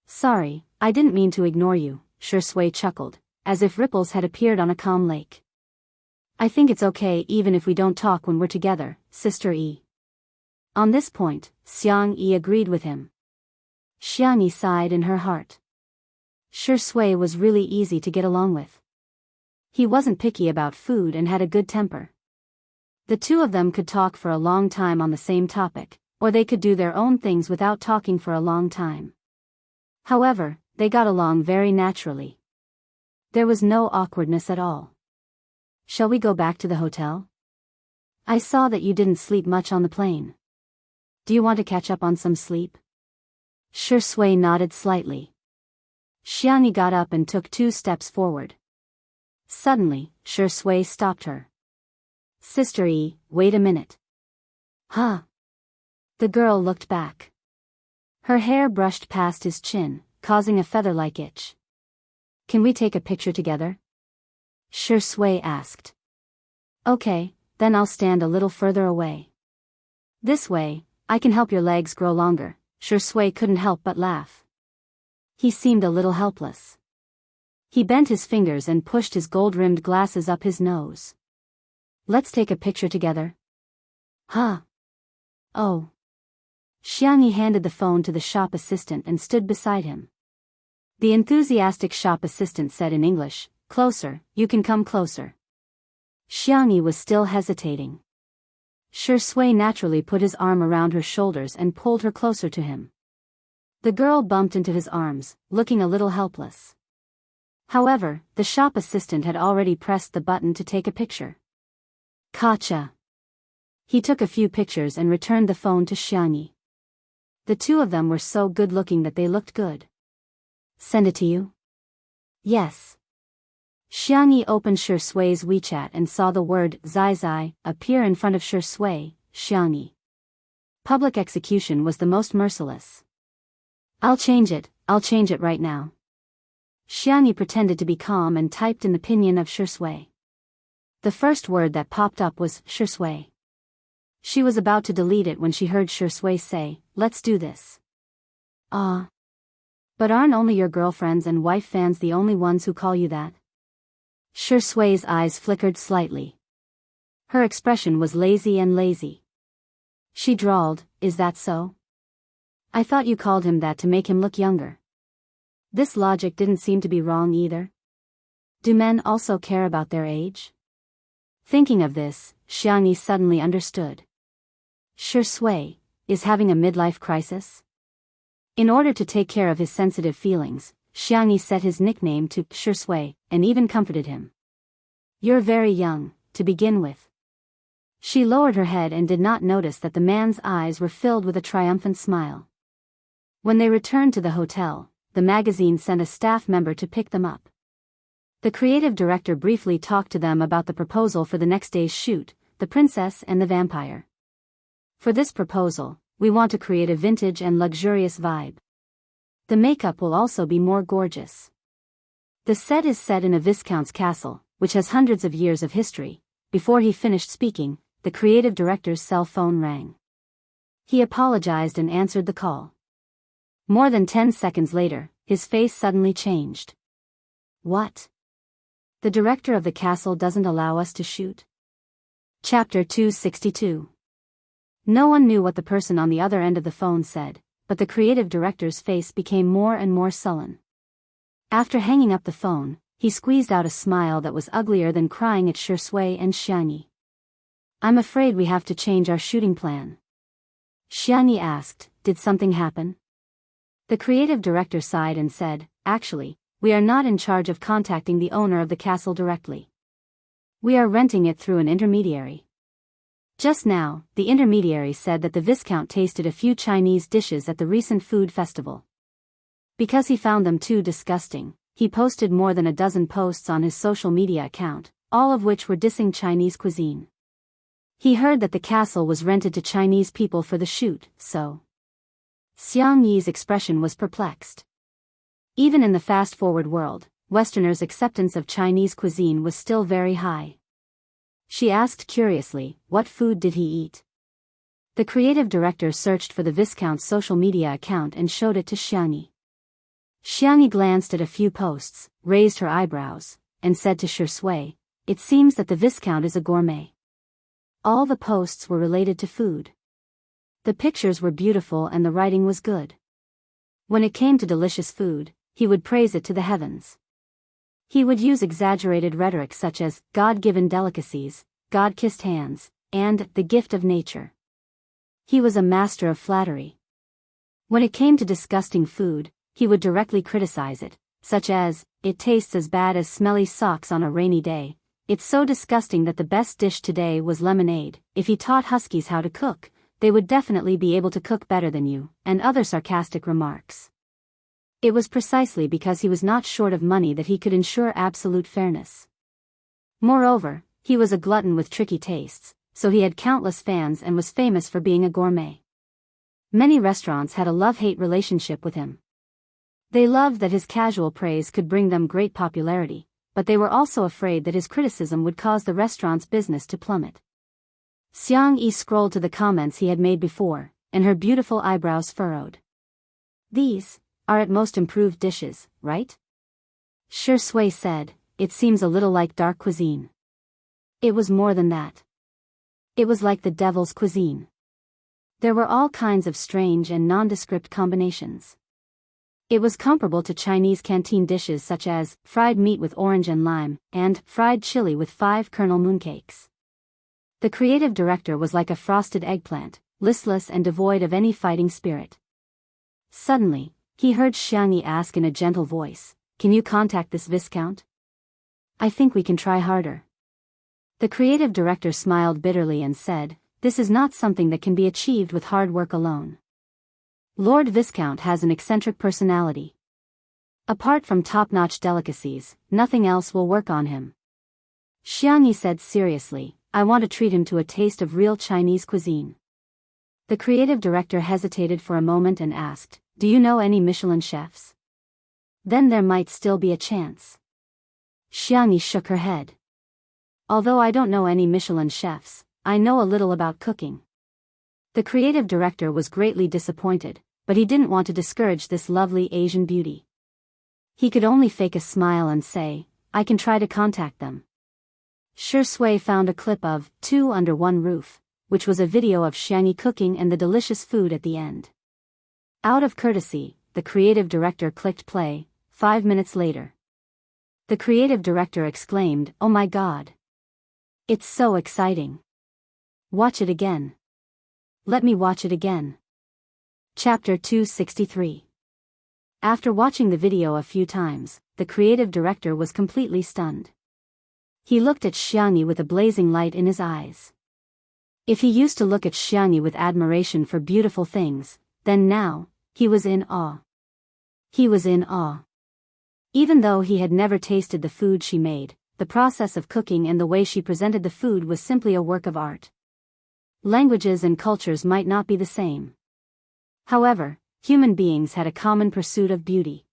Sorry, I didn't mean to ignore you, Shui chuckled, as if ripples had appeared on a calm lake. I think it's okay even if we don't talk when we're together, Sister E. On this point, Xiangyi agreed with him. Xiangyi sighed in her heart. Shui was really easy to get along with. He wasn't picky about food and had a good temper. The two of them could talk for a long time on the same topic, or they could do their own things without talking for a long time. However, they got along very naturally. There was no awkwardness at all. Shall we go back to the hotel? I saw that you didn't sleep much on the plane. Do you want to catch up on some sleep? Shui nodded slightly. Xiangyi got up and took 2 steps forward. Suddenly, Shui stopped her. Sister E, wait a minute. Huh? The girl looked back. Her hair brushed past his chin, causing a feather-like itch. Can we take a picture together? Shui asked. Okay, then I'll stand a little further away. This way, I can help your legs grow longer. Shui couldn't help but laugh. He seemed a little helpless. He bent his fingers and pushed his gold-rimmed glasses up his nose. Let's take a picture together. Huh? Oh. Xiangyi handed the phone to the shop assistant and stood beside him. The enthusiastic shop assistant said in English, "Closer, you can come closer." Xiangyi was still hesitating. Shui naturally put his arm around her shoulders and pulled her closer to him. The girl bumped into his arms, looking a little helpless. However, the shop assistant had already pressed the button to take a picture. Gotcha. He took a few pictures and returned the phone to Xiangyi. The two of them were so good-looking that they looked good. Send it to you? Yes. Xiangyi opened Shui's WeChat and saw the word Zai appear in front of Shui. Xiangyi. Public execution was the most merciless. I'll change it right now. Xiangyi pretended to be calm and typed in the pinyin of Shui. The first word that popped up was Shui. She was about to delete it when she heard Shui say, "Let's do this." Ah. But aren't only your girlfriends and wife fans the only ones who call you that? Shui's eyes flickered slightly. Her expression was lazy. She drawled, "Is that so? I thought you called him that to make him look younger." This logic didn't seem to be wrong either. Do men also care about their age? Thinking of this, Xiangyi suddenly understood. Shui is having a midlife crisis? In order to take care of his sensitive feelings, Xiangyi set his nickname to Shui, and even comforted him. "You're very young, to begin with." She lowered her head and did not notice that the man's eyes were filled with a triumphant smile. When they returned to the hotel, the magazine sent a staff member to pick them up. The creative director briefly talked to them about the proposal for the next day's shoot, The Princess and the Vampire. "For this proposal, we want to create a vintage and luxurious vibe. The makeup will also be more gorgeous. The set is set in a viscount's castle, which has hundreds of years of history." Before he finished speaking, the creative director's cell phone rang. He apologized and answered the call. More than 10 seconds later, his face suddenly changed. "What? The director of the castle doesn't allow us to shoot?" Chapter 262. No one knew what the person on the other end of the phone said, but the creative director's face became more and more sullen. After hanging up the phone, he squeezed out a smile that was uglier than crying at Shui and Xiangyi. "I'm afraid we have to change our shooting plan." Xiangyi asked, "Did something happen?" The creative director sighed and said, "Actually, we are not in charge of contacting the owner of the castle directly. We are renting it through an intermediary. Just now, the intermediary said that the Viscount tasted a few Chinese dishes at the recent food festival. Because he found them too disgusting, he posted more than a dozen posts on his social media account, all of which were dissing Chinese cuisine. He heard that the castle was rented to Chinese people for the shoot, so..." Xiangyi's expression was perplexed. Even in the fast-forward world, Westerners' acceptance of Chinese cuisine was still very high. She asked curiously, "What food did he eat?" The creative director searched for the Viscount's social media account and showed it to Xiangyi. Xiangyi glanced at a few posts, raised her eyebrows, and said to Shui, "It seems that the Viscount is a gourmet." All the posts were related to food. The pictures were beautiful and the writing was good. When it came to delicious food, he would praise it to the heavens. He would use exaggerated rhetoric such as, "God-given delicacies," "God-kissed hands," and "the gift of nature." He was a master of flattery. When it came to disgusting food, he would directly criticize it, such as, "It tastes as bad as smelly socks on a rainy day. It's so disgusting that the best dish today was lemonade. If he taught huskies how to cook, they would definitely be able to cook better than you," and other sarcastic remarks. It was precisely because he was not short of money that he could ensure absolute fairness. Moreover, he was a glutton with tricky tastes, so he had countless fans and was famous for being a gourmet. Many restaurants had a love-hate relationship with him. They loved that his casual praise could bring them great popularity, but they were also afraid that his criticism would cause the restaurant's business to plummet. Xiangyi scrolled to the comments he had made before, and her beautiful eyebrows furrowed. "These are at most improved dishes, right?" Shui said, "It seems a little like dark cuisine." It was more than that. It was like the devil's cuisine. There were all kinds of strange and nondescript combinations. It was comparable to Chinese canteen dishes such as fried meat with orange and lime, and fried chili with 5-kernel mooncakes. The creative director was like a frosted eggplant, listless and devoid of any fighting spirit. Suddenly, he heard Xiangyi ask in a gentle voice, "Can you contact this Viscount?" "I think we can try harder." The creative director smiled bitterly and said, "This is not something that can be achieved with hard work alone. Lord Viscount has an eccentric personality. Apart from top-notch delicacies, nothing else will work on him." Xiangyi said seriously, "I want to treat him to a taste of real Chinese cuisine." The creative director hesitated for a moment and asked, "Do you know any Michelin chefs? Then there might still be a chance." Xiangyi shook her head. Although I don't know any Michelin chefs, I know a little about cooking. The creative director was greatly disappointed, but he didn't want to discourage this lovely Asian beauty. He could only fake a smile and say, I can try to contact them. Shi Sui found a clip of Two Under One Roof, which was a video of Xiangyi cooking and the delicious food at the end. Out of courtesy, the creative director clicked play. 5 minutes later, the creative director exclaimed, "Oh my God! It's so exciting! Watch it again. Let me watch it again." Chapter 263. After watching the video a few times, the creative director was completely stunned. He looked at Xiangyi with a blazing light in his eyes. If he used to look at Xiangyi with admiration for beautiful things, then now, he was in awe. He was in awe. Even though he had never tasted the food she made, the process of cooking and the way she presented the food was simply a work of art. Languages and cultures might not be the same. However, human beings had a common pursuit of beauty.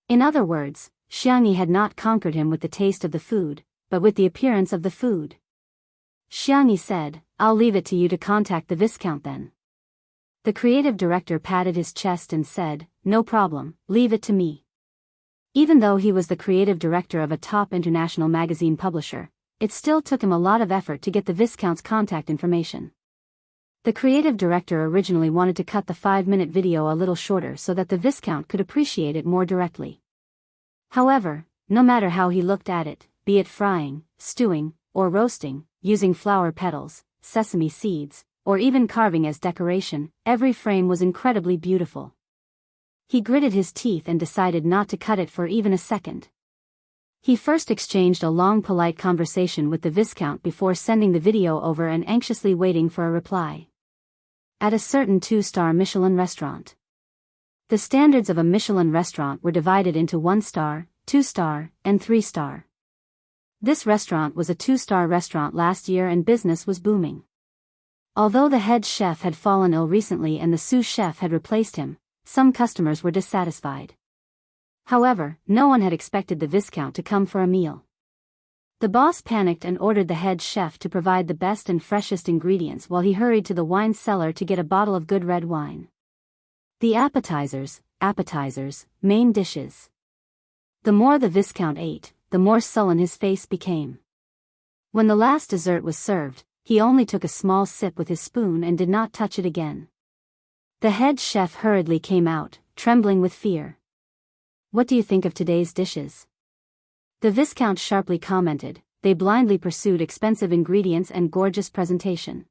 In other words, Xiangyi had not conquered him with the taste of the food, but with the appearance of the food. Xiangyi said, "I'll leave it to you to contact the Viscount then." The creative director patted his chest and said, "No problem, leave it to me." Even though he was the creative director of a top international magazine publisher, it still took him a lot of effort to get the Viscount's contact information. The creative director originally wanted to cut the 5-minute video a little shorter so that the Viscount could appreciate it more directly. However, no matter how he looked at it, be it frying, stewing, or roasting, using flower petals, sesame seeds, or even carving as decoration, every frame was incredibly beautiful. He gritted his teeth and decided not to cut it for even a second. He first exchanged a long polite conversation with the Viscount before sending the video over and anxiously waiting for a reply. At a certain 2-star Michelin restaurant. The standards of a Michelin restaurant were divided into 1-star, 2-star, and 3-star. This restaurant was a 2-star restaurant last year and business was booming. Although the head chef had fallen ill recently and the sous chef had replaced him, some customers were dissatisfied. However, no one had expected the Viscount to come for a meal. The boss panicked and ordered the head chef to provide the best and freshest ingredients while he hurried to the wine cellar to get a bottle of good red wine. The appetizers, main dishes. The more the Viscount ate, the more sullen his face became. When the last dessert was served, he only took a small sip with his spoon and did not touch it again. The head chef hurriedly came out, trembling with fear. "What do you think of today's dishes?" The Viscount sharply commented, "They blindly pursued expensive ingredients and gorgeous presentation.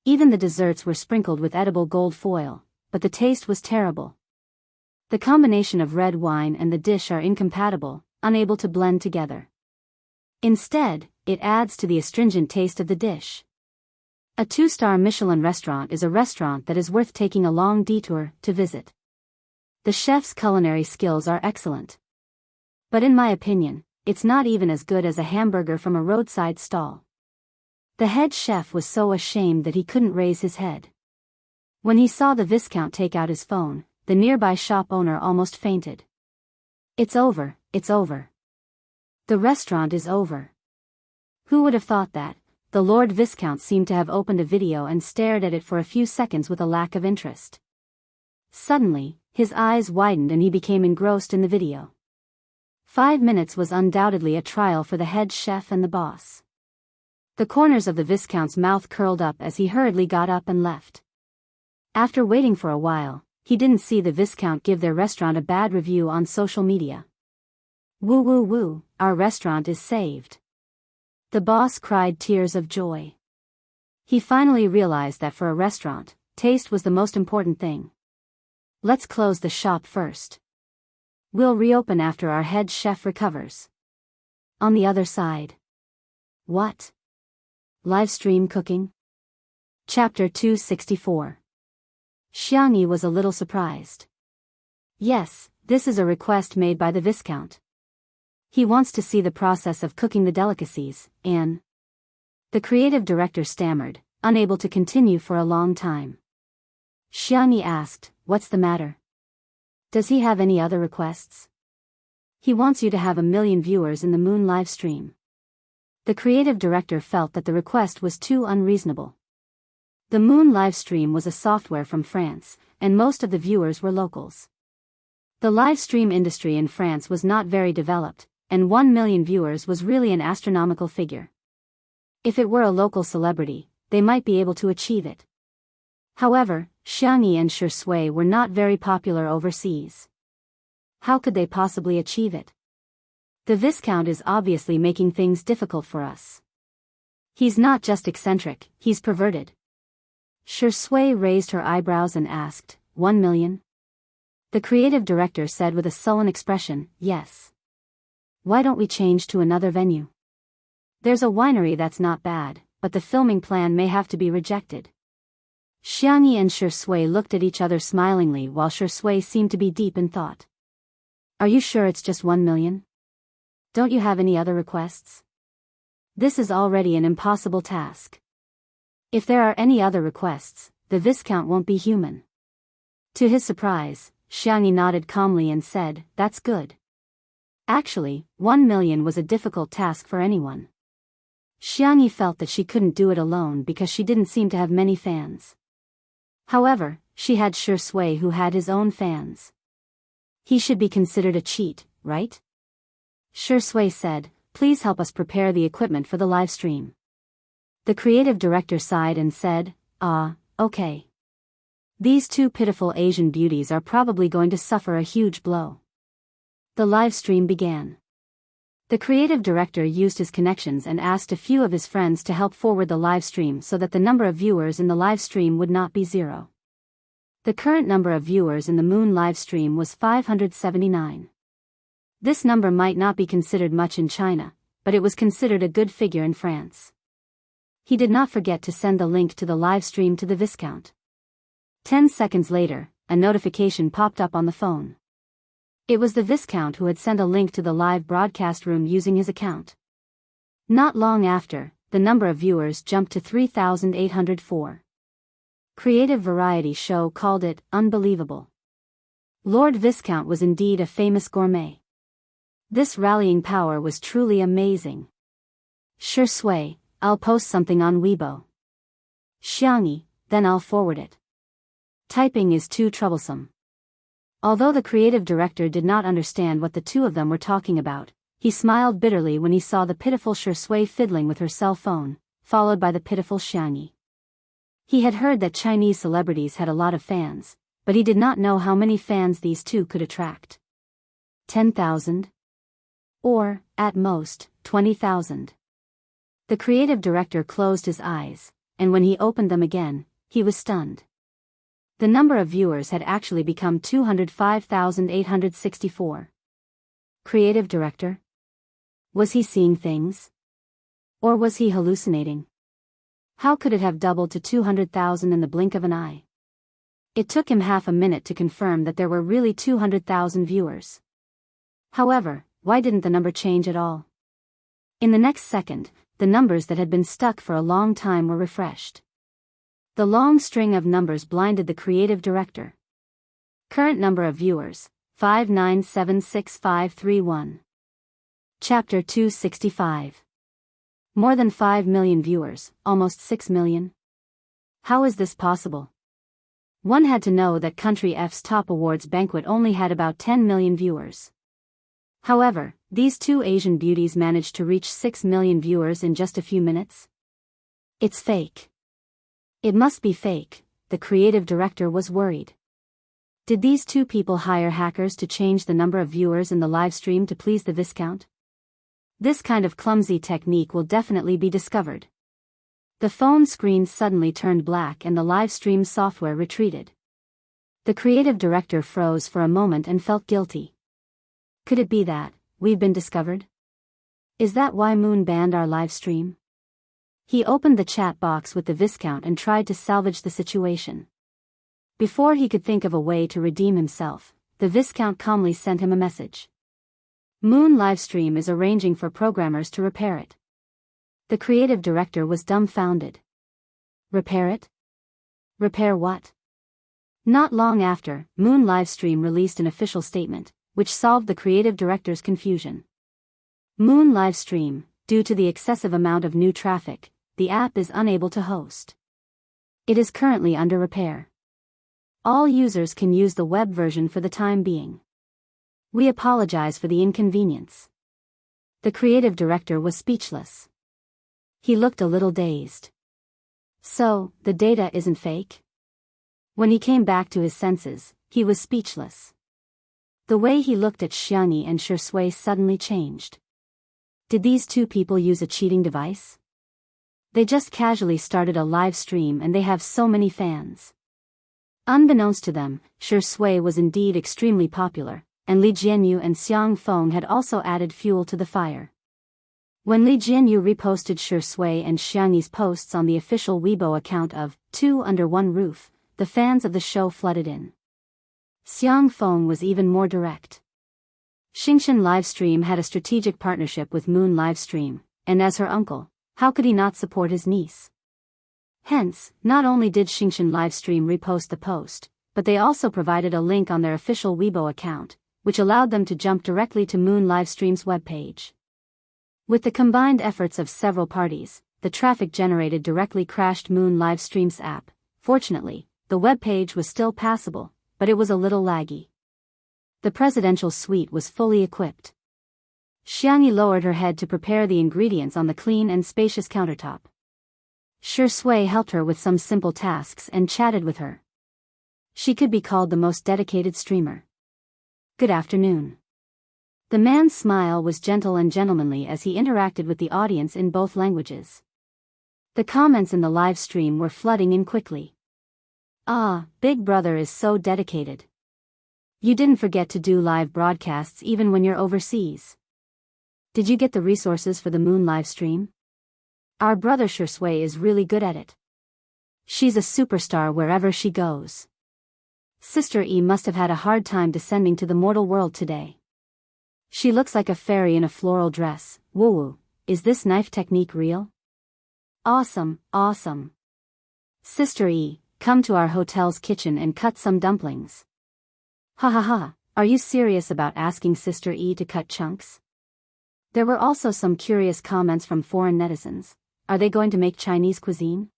Even the desserts were sprinkled with edible gold foil, but the taste was terrible. The combination of red wine and the dish are incompatible, unable to blend together. Instead, it adds to the astringent taste of the dish." A 2-star Michelin restaurant is a restaurant that is worth taking a long detour to visit. The chef's culinary skills are excellent. But in my opinion, it's not even as good as a hamburger from a roadside stall. The head chef was so ashamed that he couldn't raise his head. When he saw the Viscount take out his phone, the nearby shop owner almost fainted. It's over. The restaurant is over. Who would have thought that? The Lord Viscount seemed to have opened a video and stared at it for a few seconds with a lack of interest. Suddenly, his eyes widened and he became engrossed in the video. 5 minutes was undoubtedly a trial for the head chef and the boss. The corners of the Viscount's mouth curled up as he hurriedly got up and left. After waiting for a while, he didn't see the Viscount give their restaurant a bad review on social media. "Woo woo woo, our restaurant is saved." The boss cried tears of joy. He finally realized that for a restaurant, taste was the most important thing. "Let's close the shop first. We'll reopen after our head chef recovers." On the other side. What? Live stream cooking? Chapter 264. Xiangyi was a little surprised. Yes, this is a request made by the Viscount. He wants to see the process of cooking the delicacies, and... The creative director stammered, unable to continue for a long time. Xiangyi asked, "What's the matter? Does he have any other requests?" "He wants you to have 1 million viewers in the Moon live stream." The creative director felt that the request was too unreasonable. The Moon livestream was a software from France, and most of the viewers were locals. The livestream industry in France was not very developed, and 1 million viewers was really an astronomical figure. If it were a local celebrity, they might be able to achieve it. However, Xiangyi and Shui were not very popular overseas. How could they possibly achieve it? The Viscount is obviously making things difficult for us. He's not just eccentric, he's perverted. Shui raised her eyebrows and asked, 1 million? The creative director said with a sullen expression, yes. Why don't we change to another venue? There's a winery that's not bad, but the filming plan may have to be rejected. Xiangyi and Shui looked at each other smilingly while Shui seemed to be deep in thought. Are you sure it's just 1 million? Don't you have any other requests? This is already an impossible task. If there are any other requests, the Viscount won't be human. To his surprise, Xiangyi nodded calmly and said, that's good. Actually, 1 million was a difficult task for anyone. Xiangyi felt that she couldn't do it alone because she didn't seem to have many fans. However, she had Shui who had his own fans. He should be considered a cheat, right? Shui said, please help us prepare the equipment for the live stream. The creative director sighed and said, okay. These two pitiful Asian beauties are probably going to suffer a huge blow. The live stream began. The creative director used his connections and asked a few of his friends to help forward the live stream so that the number of viewers in the live stream would not be 0. The current number of viewers in the Moon live stream was 579. This number might not be considered much in China, but it was considered a good figure in France. He did not forget to send the link to the live stream to the Viscount. 10 seconds later, a notification popped up on the phone. It was the Viscount who had sent a link to the live broadcast room using his account. Not long after, the number of viewers jumped to 3,804. Creative Variety Show called it unbelievable. Lord Viscount was indeed a famous gourmet. This rallying power was truly amazing. Shui, I'll post something on Weibo. Xiangyi, then I'll forward it. Typing is too troublesome. Although the creative director did not understand what the two of them were talking about, he smiled bitterly when he saw the pitiful Shui fiddling with her cell phone, followed by the pitiful Xiangyi. He had heard that Chinese celebrities had a lot of fans, but he did not know how many fans these two could attract. 10,000? Or, at most, 20,000. The creative director closed his eyes, and when he opened them again, he was stunned. The number of viewers had actually become 205,864. Creative director? Was he seeing things? Or was he hallucinating? How could it have doubled to 200,000 in the blink of an eye? It took him half a minute to confirm that there were really 200,000 viewers. However, why didn't the number change at all? In the next second, the numbers that had been stuck for a long time were refreshed. The long string of numbers blinded the creative director. Current number of viewers, 5976531. Chapter 265. More than 5 million viewers, almost 6 million. How is this possible? One had to know that Country F's Top Awards banquet only had about 10 million viewers. However, these two Asian beauties managed to reach 6 million viewers in just a few minutes. It's fake. It must be fake, the creative director was worried. Did these two people hire hackers to change the number of viewers in the live stream to please the Viscount? This kind of clumsy technique will definitely be discovered. The phone screen suddenly turned black and the live stream software retreated. The creative director froze for a moment and felt guilty. Could it be that we've been discovered? Is that why Moon banned our live stream? He opened the chat box with the Viscount and tried to salvage the situation. Before he could think of a way to redeem himself, the Viscount calmly sent him a message. Moon livestream is arranging for programmers to repair it. The creative director was dumbfounded. Repair it? Repair what? Not long after, Moon livestream released an official statement, which solved the creative director's confusion. Moon livestream, due to the excessive amount of new traffic, the app is unable to host. It is currently under repair. All users can use the web version for the time being. We apologize for the inconvenience. The creative director was speechless. He looked a little dazed. So, the data isn't fake? When he came back to his senses, he was speechless. The way he looked at Xiangyi and Shui suddenly changed. Did these two people use a cheating device? They just casually started a live stream and they have so many fans. Unbeknownst to them, Shui was indeed extremely popular, and Li Jianyu and Xiang Feng had also added fuel to the fire. When Li Jianyu reposted Shui and Xiangyi's posts on the official Weibo account of Two Under One Roof, the fans of the show flooded in. Xiang Feng was even more direct. Xingshan Livestream had a strategic partnership with Moon Livestream, and as her uncle, how could he not support his niece? Hence, not only did Xingshan Livestream repost the post, but they also provided a link on their official Weibo account, which allowed them to jump directly to Moon Livestream's webpage. With the combined efforts of several parties, the traffic generated directly crashed Moon Livestream's app. Fortunately, the webpage was still passable, but it was a little laggy. The presidential suite was fully equipped. Xiangyi lowered her head to prepare the ingredients on the clean and spacious countertop. Shui helped her with some simple tasks and chatted with her. She could be called the most dedicated streamer. Good afternoon. The man's smile was gentle and gentlemanly as he interacted with the audience in both languages. The comments in the live stream were flooding in quickly. Ah, Big Brother is so dedicated. You didn't forget to do live broadcasts even when you're overseas. Did you get the resources for the Moon live stream? Our brother Shui is really good at it. She's a superstar wherever she goes. Sister E must have had a hard time descending to the mortal world today. She looks like a fairy in a floral dress. Woo-woo, is this knife technique real? Awesome, awesome. Sister E, come to our hotel's kitchen and cut some dumplings. Ha ha ha, are you serious about asking Sister E to cut chunks? There were also some curious comments from foreign netizens. Are they going to make Chinese cuisine?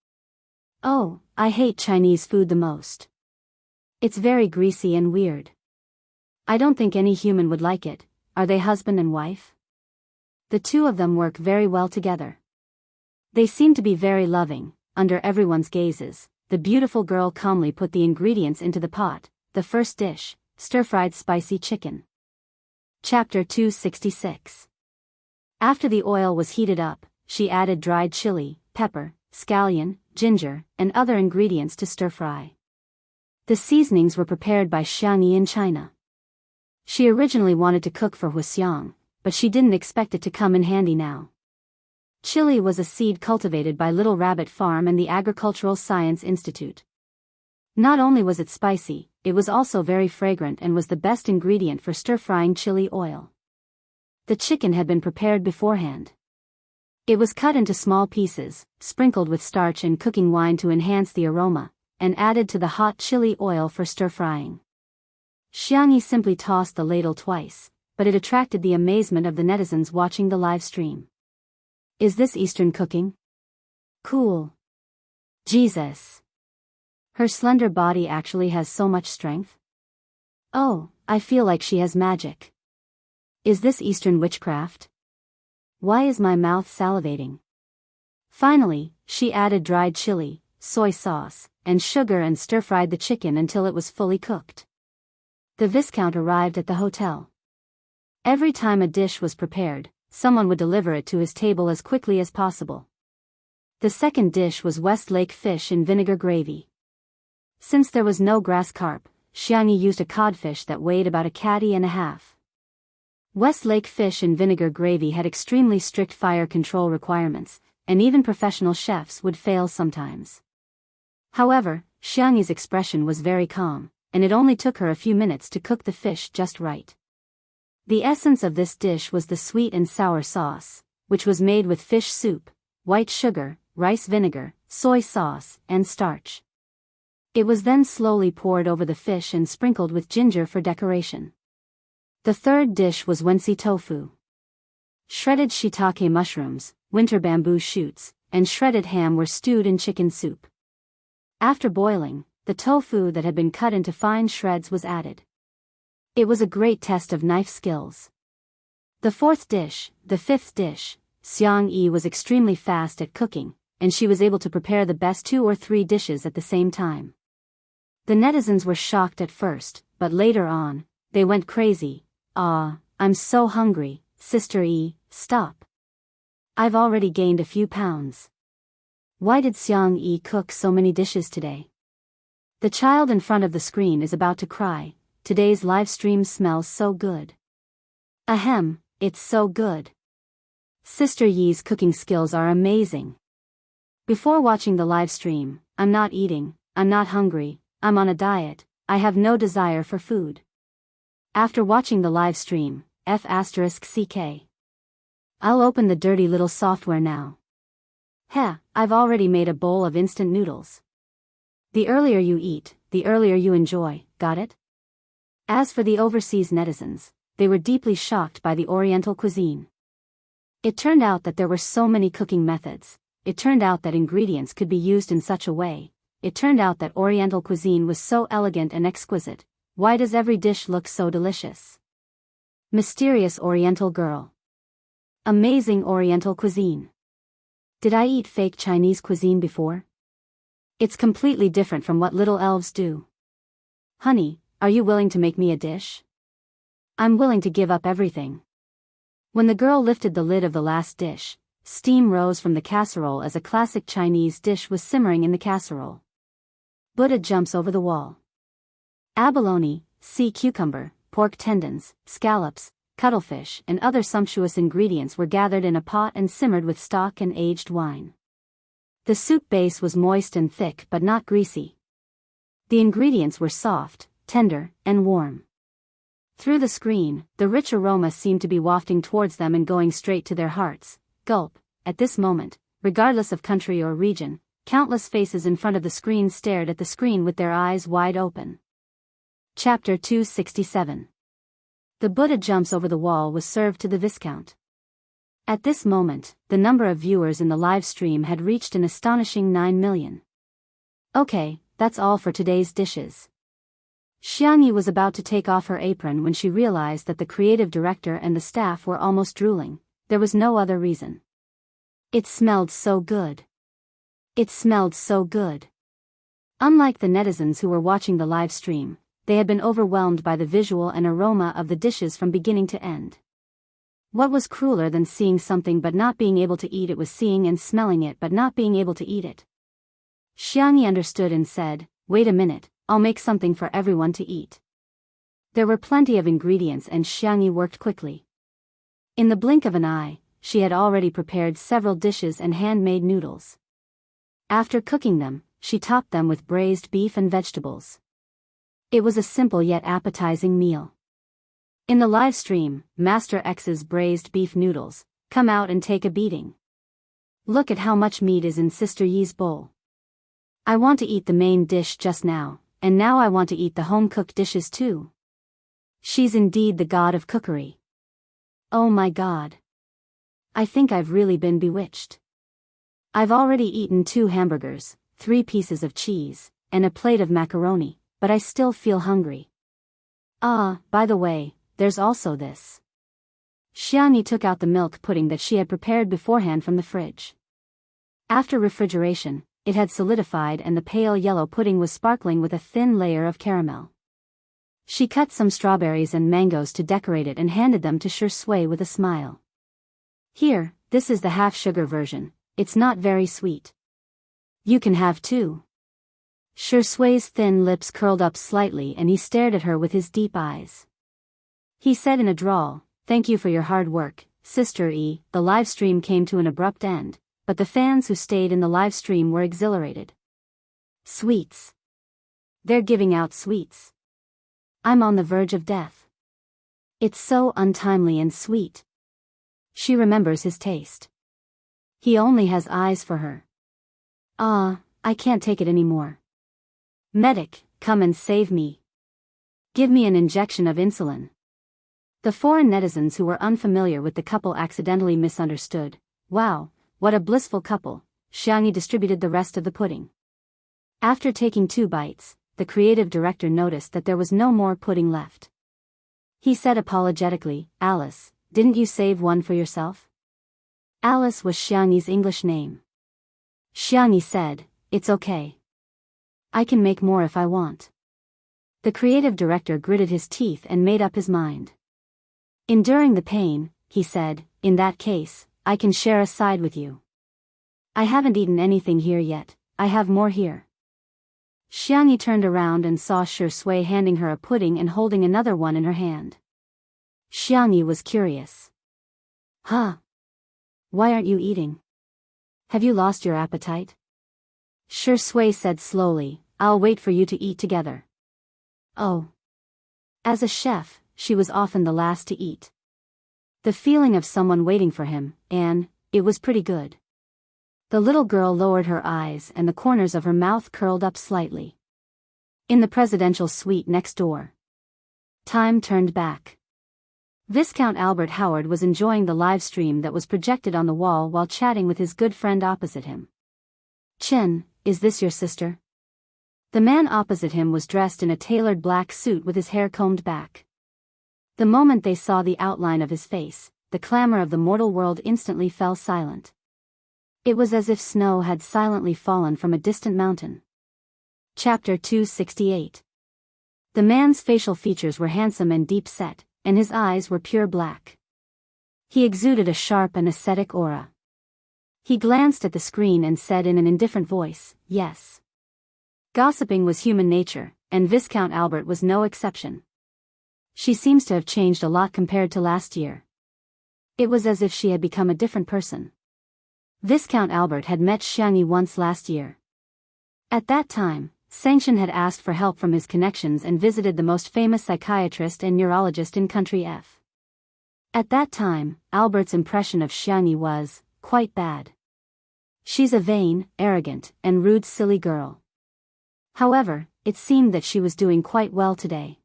Oh, I hate Chinese food the most. It's very greasy and weird. I don't think any human would like it. Are they husband and wife? The two of them work very well together. They seem to be very loving. Under everyone's gazes, the beautiful girl calmly put the ingredients into the pot. The first dish, stir-fried spicy chicken. Chapter 266. After the oil was heated up, she added dried chili, pepper, scallion, ginger, and other ingredients to stir-fry. The seasonings were prepared by Xiangyi in China. She originally wanted to cook for Wuxia, but she didn't expect it to come in handy now. Chili was a seed cultivated by Little Rabbit Farm and the Agricultural Science Institute. Not only was it spicy, it was also very fragrant and was the best ingredient for stir-frying chili oil. The chicken had been prepared beforehand. It was cut into small pieces, sprinkled with starch and cooking wine to enhance the aroma, and added to the hot chili oil for stir-frying. Xiangyi simply tossed the ladle twice, but it attracted the amazement of the netizens watching the live stream. Is this Eastern cooking? Cool. Jesus. Her slender body actually has so much strength? Oh, I feel like she has magic. Is this Eastern witchcraft? Why is my mouth salivating? Finally, she added dried chili, soy sauce, and sugar and stir-fried the chicken until it was fully cooked. The Viscount arrived at the hotel. Every time a dish was prepared, someone would deliver it to his table as quickly as possible. The second dish was Westlake fish in vinegar gravy. Since there was no grass carp, Xiangyi used a codfish that weighed about a catty and a half. Westlake fish in vinegar gravy had extremely strict fire control requirements, and even professional chefs would fail sometimes. However, Xiangyi's expression was very calm, and it only took her a few minutes to cook the fish just right. The essence of this dish was the sweet and sour sauce, which was made with fish soup, white sugar, rice vinegar, soy sauce, and starch. It was then slowly poured over the fish and sprinkled with ginger for decoration. The third dish was wensi tofu. Shredded shiitake mushrooms, winter bamboo shoots, and shredded ham were stewed in chicken soup. After boiling, the tofu that had been cut into fine shreds was added. It was a great test of knife skills. The fifth dish, Xiang Yi was extremely fast at cooking, and she was able to prepare the best 2 or 3 dishes at the same time. The netizens were shocked at first, but later on, they went crazy. "Ah, I'm so hungry, Sister Yi, stop. I've already gained a few pounds. Why did Xiang Yi cook so many dishes today?" The child in front of the screen is about to cry. Today's live stream smells so good. Ahem, it's so good. Sister Yi's cooking skills are amazing. Before watching the live stream, I'm not eating, I'm not hungry, I'm on a diet, I have no desire for food. After watching the live stream, F***CK. I'll open the dirty little software now. Heh, I've already made a bowl of instant noodles. The earlier you eat, the earlier you enjoy, got it? As for the overseas netizens, they were deeply shocked by the Oriental cuisine. It turned out that there were so many cooking methods. It turned out that ingredients could be used in such a way. It turned out that Oriental cuisine was so elegant and exquisite. Why does every dish look so delicious? Mysterious Oriental girl. Amazing Oriental cuisine. Did I eat fake Chinese cuisine before? It's completely different from what little elves do. Honey, are you willing to make me a dish? I'm willing to give up everything. When the girl lifted the lid of the last dish, steam rose from the casserole as a classic Chinese dish was simmering in the casserole. Buddha jumps over the wall. Abalone, sea cucumber, pork tendons, scallops, cuttlefish and other sumptuous ingredients were gathered in a pot and simmered with stock and aged wine. The soup base was moist and thick but not greasy. The ingredients were soft, tender, and warm. Through the screen, the rich aroma seemed to be wafting towards them and going straight to their hearts. Gulp. At this moment, regardless of country or region, countless faces in front of the screen stared at the screen with their eyes wide open. Chapter 267. The Buddha jumps over the wall was served to the Viscount. At this moment, the number of viewers in the live stream had reached an astonishing 9 million. Okay, that's all for today's dishes. Xiang Yi was about to take off her apron when she realized that the creative director and the staff were almost drooling. There was no other reason. It smelled so good. It smelled so good. Unlike the netizens who were watching the live stream, they had been overwhelmed by the visual and aroma of the dishes from beginning to end. What was crueler than seeing something but not being able to eat it was seeing and smelling it but not being able to eat it. Xiang Yi understood and said, "Wait a minute, I'll make something for everyone to eat." There were plenty of ingredients and Xiang Yi worked quickly. In the blink of an eye, she had already prepared several dishes and handmade noodles. After cooking them, she topped them with braised beef and vegetables. It was a simple yet appetizing meal. In the live stream, Master X's braised beef noodles, come out and take a beating. Look at how much meat is in Sister Yi's bowl. I want to eat the main dish just now, and now I want to eat the home-cooked dishes too. She's indeed the god of cookery. Oh my god. I think I've really been bewitched. I've already eaten 2 hamburgers, 3 pieces of cheese, and a plate of macaroni, but I still feel hungry. Ah, by the way, there's also this. Xiang Yi took out the milk pudding that she had prepared beforehand from the fridge. After refrigeration, it had solidified and the pale yellow pudding was sparkling with a thin layer of caramel. She cut some strawberries and mangoes to decorate it and handed them to Shui with a smile. Here, this is the half-sugar version, it's not very sweet. You can have 2. Shui's thin lips curled up slightly and he stared at her with his deep eyes. He said in a drawl, "Thank you for your hard work, Sister Yi." The live stream came to an abrupt end, but the fans who stayed in the live stream were exhilarated. Sweets. They're giving out sweets. I'm on the verge of death. It's so untimely and sweet. She remembers his taste. He only has eyes for her. Ah, I can't take it anymore. Medic, come and save me. Give me an injection of insulin. The foreign netizens who were unfamiliar with the couple accidentally misunderstood. Wow, what a blissful couple. Xiangyi distributed the rest of the pudding. After taking 2 bites, the creative director noticed that there was no more pudding left. He said apologetically, Alice, didn't you save one for yourself? Alice was Xiangyi's English name. Xiangyi said, it's okay. I can make more if I want. The creative director gritted his teeth and made up his mind. Enduring the pain, he said, in that case, I can share a side with you. I haven't eaten anything here yet, I have more here. Xiangyi turned around and saw Shi Sui handing her a pudding and holding another one in her hand. Xiangyi was curious. Huh? Why aren't you eating? Have you lost your appetite? Shi Sui said slowly, I'll wait for you to eat together. Oh. As a chef, she was often the last to eat. The feeling of someone waiting for him, and it was pretty good. The little girl lowered her eyes and the corners of her mouth curled up slightly. In the presidential suite next door. Time turned back. Viscount Albert Howard was enjoying the live stream that was projected on the wall while chatting with his good friend opposite him. Chen, is this your sister? The man opposite him was dressed in a tailored black suit with his hair combed back. The moment they saw the outline of his face, the clamor of the mortal world instantly fell silent. It was as if snow had silently fallen from a distant mountain. Chapter 268. The man's facial features were handsome and deep-set, and his eyes were pure black. He exuded a sharp and ascetic aura. He glanced at the screen and said in an indifferent voice, yes. Gossiping was human nature, and Viscount Albert was no exception. She seems to have changed a lot compared to last year. It was as if she had become a different person. Viscount Albert had met Xiangyi once last year. At that time, Sanxian had asked for help from his connections and visited the most famous psychiatrist and neurologist in Country F. At that time, Albert's impression of Xiangyi was quite bad. She's a vain, arrogant, and rude silly girl. However, it seemed that she was doing quite well today.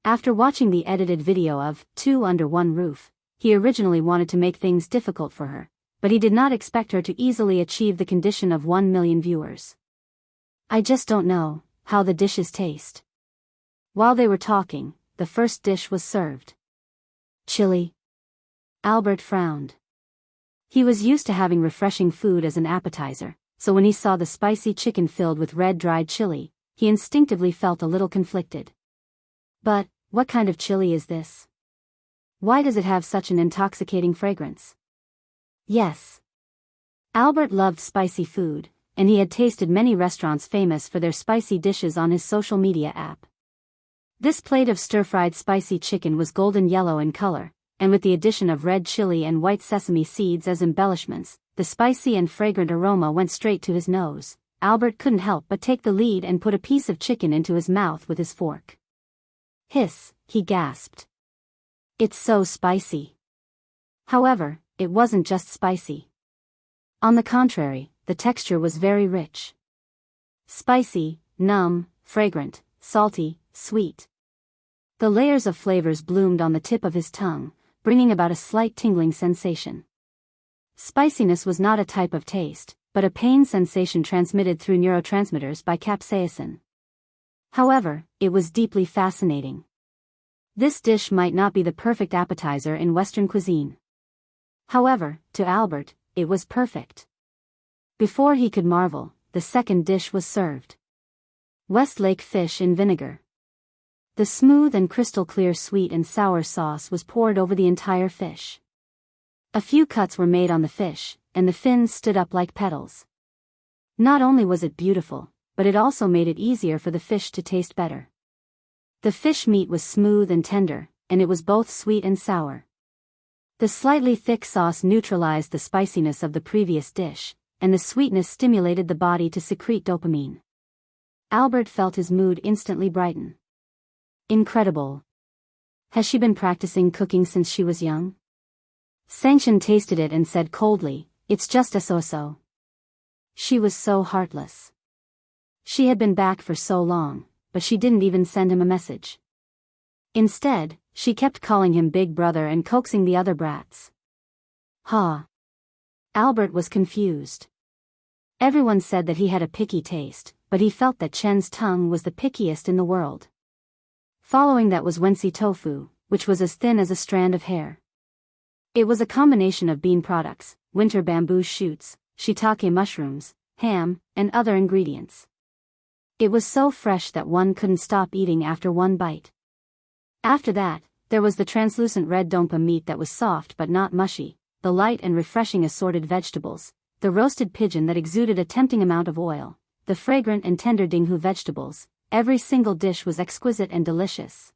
After watching the edited video of Two Under One Roof, he originally wanted to make things difficult for her, but he did not expect her to easily achieve the condition of 1 million viewers. I just don't know how the dishes taste. While they were talking, the first dish was served. Chili. Albert frowned. He was used to having refreshing food as an appetizer, so when he saw the spicy chicken filled with red dried chili, he instinctively felt a little conflicted. But, what kind of chili is this? Why does it have such an intoxicating fragrance? Yes. Albert loved spicy food, and he had tasted many restaurants famous for their spicy dishes on his social media app. This plate of stir-fried spicy chicken was golden yellow in color, and with the addition of red chili and white sesame seeds as embellishments, the spicy and fragrant aroma went straight to his nose. Albert couldn't help but take the lead and put a piece of chicken into his mouth with his fork. Hiss, he gasped. It's so spicy. However, it wasn't just spicy. On the contrary, the texture was very rich. Spicy, numb, fragrant, salty, sweet. The layers of flavors bloomed on the tip of his tongue, bringing about a slight tingling sensation. Spiciness was not a type of taste, but a pain sensation transmitted through neurotransmitters by capsaicin. However, it was deeply fascinating. This dish might not be the perfect appetizer in Western cuisine. However, to Albert, it was perfect. Before he could marvel, the second dish was served. Westlake fish in vinegar. The smooth and crystal-clear sweet and sour sauce was poured over the entire fish. A few cuts were made on the fish, and the fins stood up like petals. Not only was it beautiful, but it also made it easier for the fish to taste better. The fish meat was smooth and tender, and it was both sweet and sour. The slightly thick sauce neutralized the spiciness of the previous dish, and the sweetness stimulated the body to secrete dopamine. Albert felt his mood instantly brighten. Incredible. Has she been practicing cooking since she was young? Sanxian tasted it and said coldly, it's just a so-so. She was so heartless. She had been back for so long, but she didn't even send him a message. Instead, She kept calling him big brother and coaxing the other brats. Ha! Albert was confused. Everyone said that he had a picky taste, but he felt that Chen's tongue was the pickiest in the world. Following that was Wensi tofu, which was as thin as a strand of hair. It was a combination of bean products, winter bamboo shoots, shiitake mushrooms, ham, and other ingredients. It was so fresh that one couldn't stop eating after one bite. After that, there was the translucent red dompa meat that was soft but not mushy, the light and refreshing assorted vegetables, the roasted pigeon that exuded a tempting amount of oil, the fragrant and tender Jianghu vegetables. Every single dish was exquisite and delicious.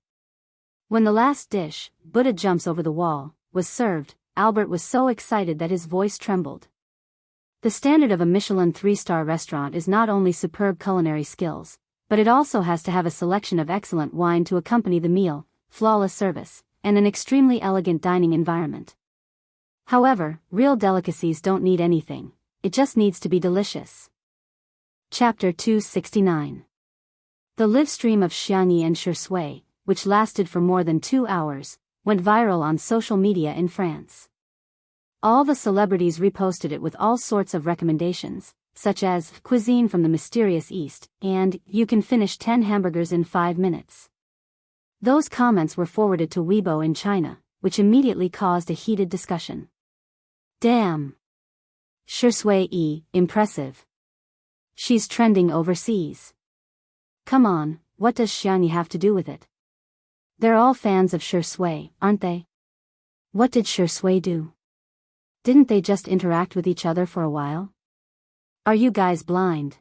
When the last dish, Buddha jumps over the wall, was served, Albert was so excited that his voice trembled. The standard of a Michelin 3-star restaurant is not only superb culinary skills, but it also has to have a selection of excellent wine to accompany the meal, flawless service, and an extremely elegant dining environment. However, real delicacies don't need anything, it just needs to be delicious. Chapter 269. The live stream of Xiangyi and Shui, which lasted for more than 2 hours, went viral on social media in France. All the celebrities reposted it with all sorts of recommendations, such as cuisine from the mysterious East and you can finish 10 hamburgers in 5 minutes. Those comments were forwarded to Weibo in China, which immediately caused a heated discussion. Damn! Shui, impressive. She's trending overseas. Come on, what does Xiangyi have to do with it? They're all fans of Shui, aren't they? What did Shui do? Didn't they just interact with each other for a while? Are you guys blind?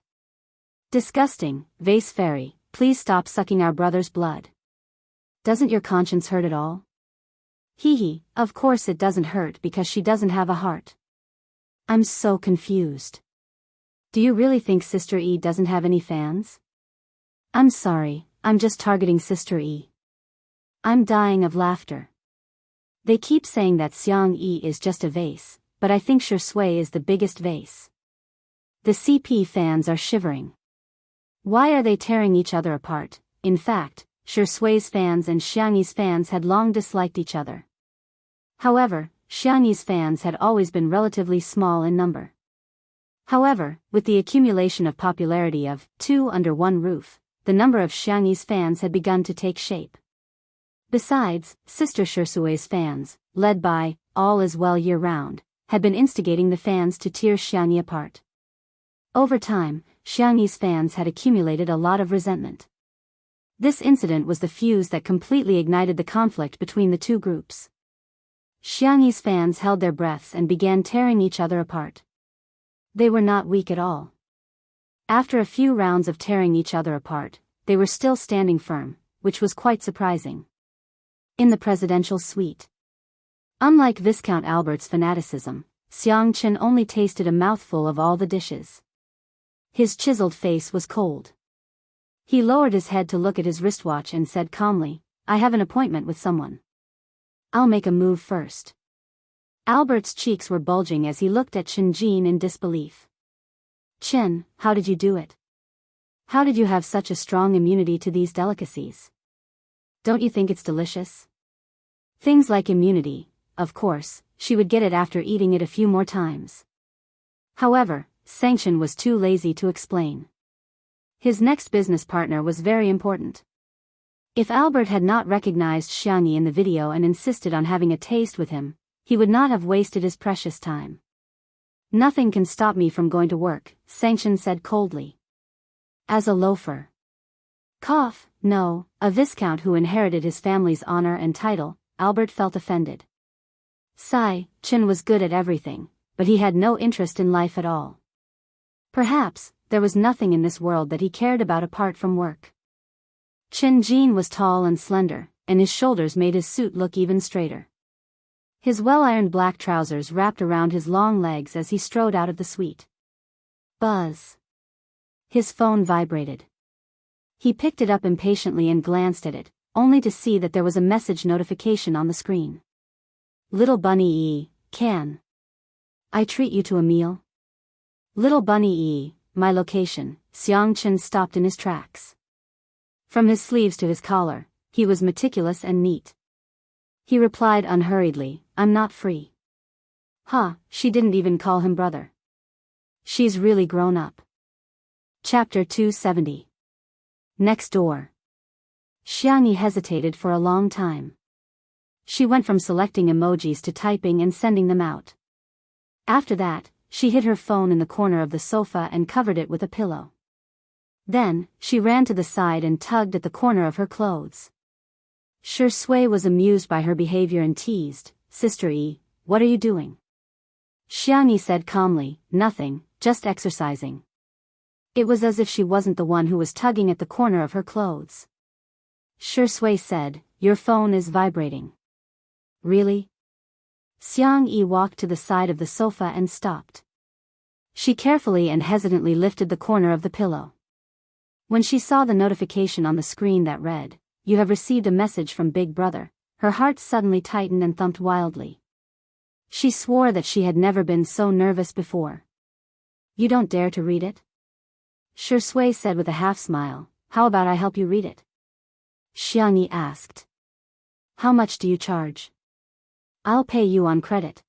Disgusting, vase fairy, please stop sucking our brother's blood. Doesn't your conscience hurt at all? Hee hee, of course it doesn't hurt because she doesn't have a heart. I'm so confused. Do you really think Sister E doesn't have any fans? I'm sorry, I'm just targeting Sister E. I'm dying of laughter. They keep saying that Xiangyi is just a vase, but I think Shui is the biggest vase. The CP fans are shivering. Why are they tearing each other apart? In fact, Shui's fans and Xiangyi's fans had long disliked each other. However, Xiangyi's fans had always been relatively small in number. However, with the accumulation of popularity of two under one roof, the number of Xiangyi's fans had begun to take shape. Besides, Sister Shui's fans, led by All Is Well year-round, had been instigating the fans to tear Xiangyi apart. Over time, Xiangyi's fans had accumulated a lot of resentment. This incident was the fuse that completely ignited the conflict between the two groups. Xiangyi's fans held their breaths and began tearing each other apart. They were not weak at all. After a few rounds of tearing each other apart, they were still standing firm, which was quite surprising. In the presidential suite. Unlike Viscount Albert's fanaticism, Xiang Chen only tasted a mouthful of all the dishes. His chiseled face was cold. He lowered his head to look at his wristwatch and said calmly, I have an appointment with someone. I'll make a move first. Albert's cheeks were bulging as he looked at Chen Jin in disbelief. Chen, how did you do it? How did you have such a strong immunity to these delicacies? Don't you think it's delicious? Things like immunity, of course, she would get it after eating it a few more times. However, Sanction was too lazy to explain. His next business partner was very important. If Albert had not recognized Xiangyi in the video and insisted on having a taste with him, he would not have wasted his precious time. Nothing can stop me from going to work, Sanction said coldly. As a loafer. Cough, no, a viscount who inherited his family's honor and title, Albert felt offended. Sigh, Chen was good at everything, but he had no interest in life at all. Perhaps, there was nothing in this world that he cared about apart from work. Chen Jin was tall and slender, and his shoulders made his suit look even straighter. His well-ironed black trousers wrapped around his long legs as he strode out of the suite. Buzz. His phone vibrated. He picked it up impatiently and glanced at it, only to see that there was a message notification on the screen. Little Bunny E, can I treat you to a meal? Little Bunny E, my location. Xiang Chen stopped in his tracks. From his sleeves to his collar, he was meticulous and neat. He replied unhurriedly, I'm not free. Huh, she didn't even call him brother. She's really grown up. Chapter 270. Next door. Xiangyi hesitated for a long time. She went from selecting emojis to typing and sending them out. After that, she hid her phone in the corner of the sofa and covered it with a pillow. Then, she ran to the side and tugged at the corner of her clothes. Shui was amused by her behavior and teased, Sister E, what are you doing? Xiangyi said calmly, nothing, just exercising. It was as if she wasn't the one who was tugging at the corner of her clothes. Shui said, your phone is vibrating. Really? Xiangyi walked to the side of the sofa and stopped. She carefully and hesitantly lifted the corner of the pillow. When she saw the notification on the screen that read, you have received a message from Big Brother, her heart suddenly tightened and thumped wildly. She swore that she had never been so nervous before. You don't dare to read it? Shui said with a half-smile, how about I help you read it? Xiangyi asked. How much do you charge? I'll pay you on credit.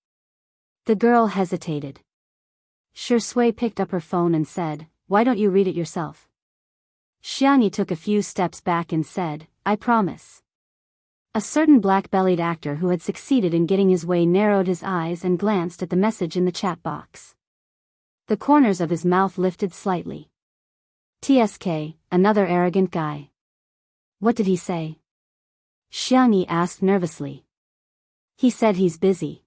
The girl hesitated. Shui picked up her phone and said, why don't you read it yourself? Xiangyi took a few steps back and said, I promise. A certain black-bellied actor who had succeeded in getting his way narrowed his eyes and glanced at the message in the chat box. The corners of his mouth lifted slightly. TSK, another arrogant guy. What did he say? Xiangyi asked nervously. He said he's busy.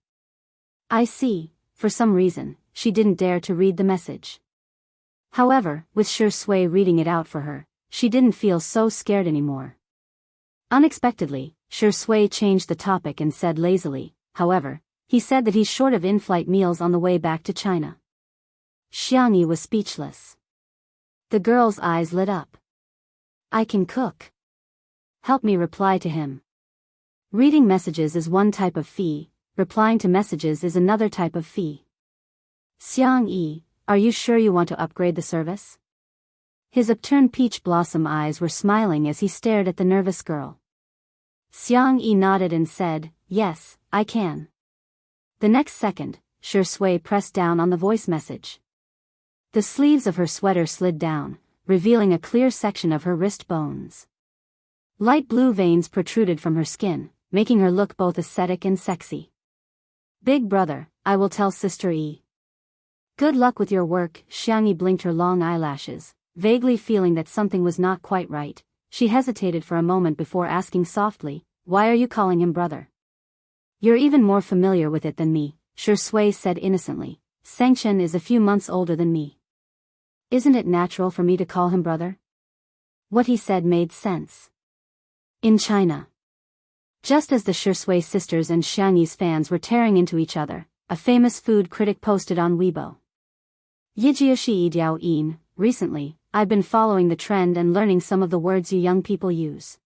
I see, for some reason, she didn't dare to read the message. However, with Shui reading it out for her, she didn't feel so scared anymore. Unexpectedly, Shui changed the topic and said lazily, however, he said that he's short of in-flight meals on the way back to China. Xiangyi was speechless. The girl's eyes lit up. I can cook. Help me reply to him. Reading messages is one type of fee, replying to messages is another type of fee. Xiangyi, are you sure you want to upgrade the service? His upturned peach blossom eyes were smiling as he stared at the nervous girl. Xiangyi nodded and said, yes, I can. The next second, Shui pressed down on the voice message. The sleeves of her sweater slid down, revealing a clear section of her wrist bones. Light blue veins protruded from her skin, making her look both aesthetic and sexy. Big brother, I will tell Sister E. Good luck with your work. Xiangyi blinked her long eyelashes, vaguely feeling that something was not quite right. She hesitated for a moment before asking softly, why are you calling him brother? You're even more familiar with it than me, Shui said innocently. Sengchen is a few months older than me. Isn't it natural for me to call him brother? What he said made sense. In China. Just as the Shui sisters and Xiangyi's fans were tearing into each other, a famous food critic posted on Weibo. Yijiashi Diao Yin, recently, I've been following the trend and learning some of the words you young people use.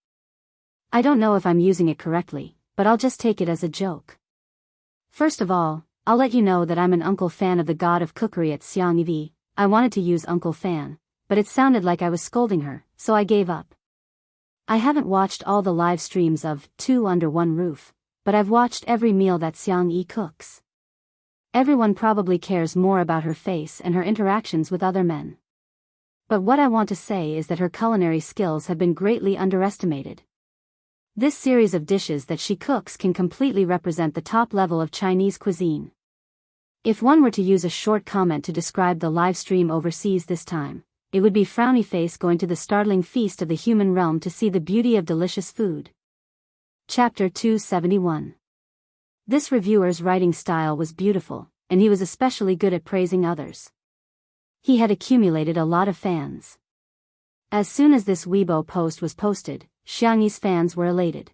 I don't know if I'm using it correctly, but I'll just take it as a joke. First of all, I'll let you know that I'm an uncle fan of the god of cookery at Xiangyi. I wanted to use Uncle Fan, but it sounded like I was scolding her, so I gave up. I haven't watched all the live streams of Two Under One Roof, but I've watched every meal that Xiangyi cooks. Everyone probably cares more about her face and her interactions with other men. But what I want to say is that her culinary skills have been greatly underestimated. This series of dishes that she cooks can completely represent the top level of Chinese cuisine. If one were to use a short comment to describe the live stream overseas this time, it would be frowny face going to the startling feast of the human realm to see the beauty of delicious food. Chapter 271. This reviewer's writing style was beautiful, and he was especially good at praising others. He had accumulated a lot of fans. As soon as this Weibo post was posted, Xiangyi's fans were elated.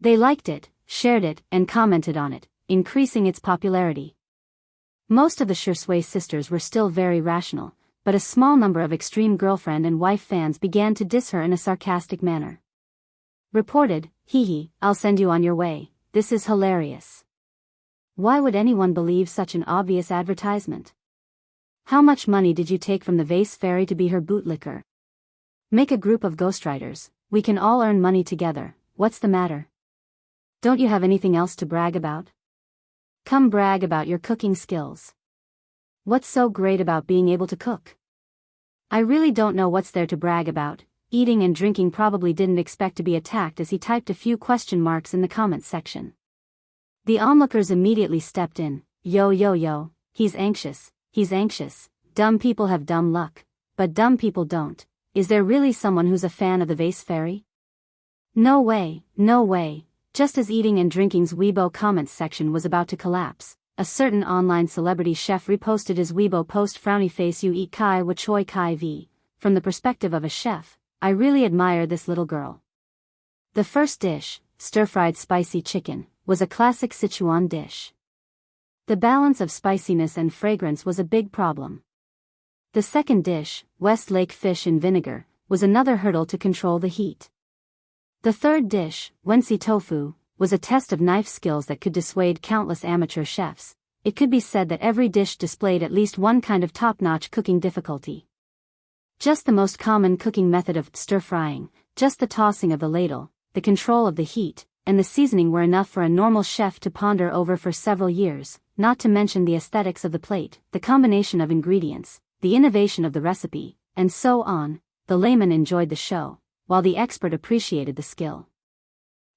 They liked it, shared it, and commented on it, increasing its popularity. Most of the Shui sisters were still very rational, but a small number of extreme girlfriend and wife fans began to diss her in a sarcastic manner. Reported, hee, I'll send you on your way, this is hilarious. Why would anyone believe such an obvious advertisement? How much money did you take from the vase fairy to be her bootlicker? Make a group of ghostwriters, we can all earn money together, what's the matter? Don't you have anything else to brag about? Come brag about your cooking skills. What's so great about being able to cook? I really don't know what's there to brag about. Eating and drinking probably didn't expect to be attacked as he typed a few question marks in the comments section. The onlookers immediately stepped in. Yo, he's anxious, dumb people have dumb luck, but dumb people don't. Is there really someone who's a fan of the vase fairy? No way. Just as eating and drinking's Weibo comments section was about to collapse, a certain online celebrity chef reposted his Weibo post frowny face you eat kai wa choi kai vi. From the perspective of a chef, I really admire this little girl. The first dish, stir-fried spicy chicken, was a classic Sichuan dish. The balance of spiciness and fragrance was a big problem. The second dish, Westlake fish in vinegar, was another hurdle to control the heat. The third dish, Wensi tofu, was a test of knife skills that could dissuade countless amateur chefs. It could be said that every dish displayed at least one kind of top-notch cooking difficulty. Just the most common cooking method of stir-frying, just the tossing of the ladle, the control of the heat, and the seasoning were enough for a normal chef to ponder over for several years, not to mention the aesthetics of the plate, the combination of ingredients, the innovation of the recipe, and so on. The layman enjoyed the show, while the expert appreciated the skill.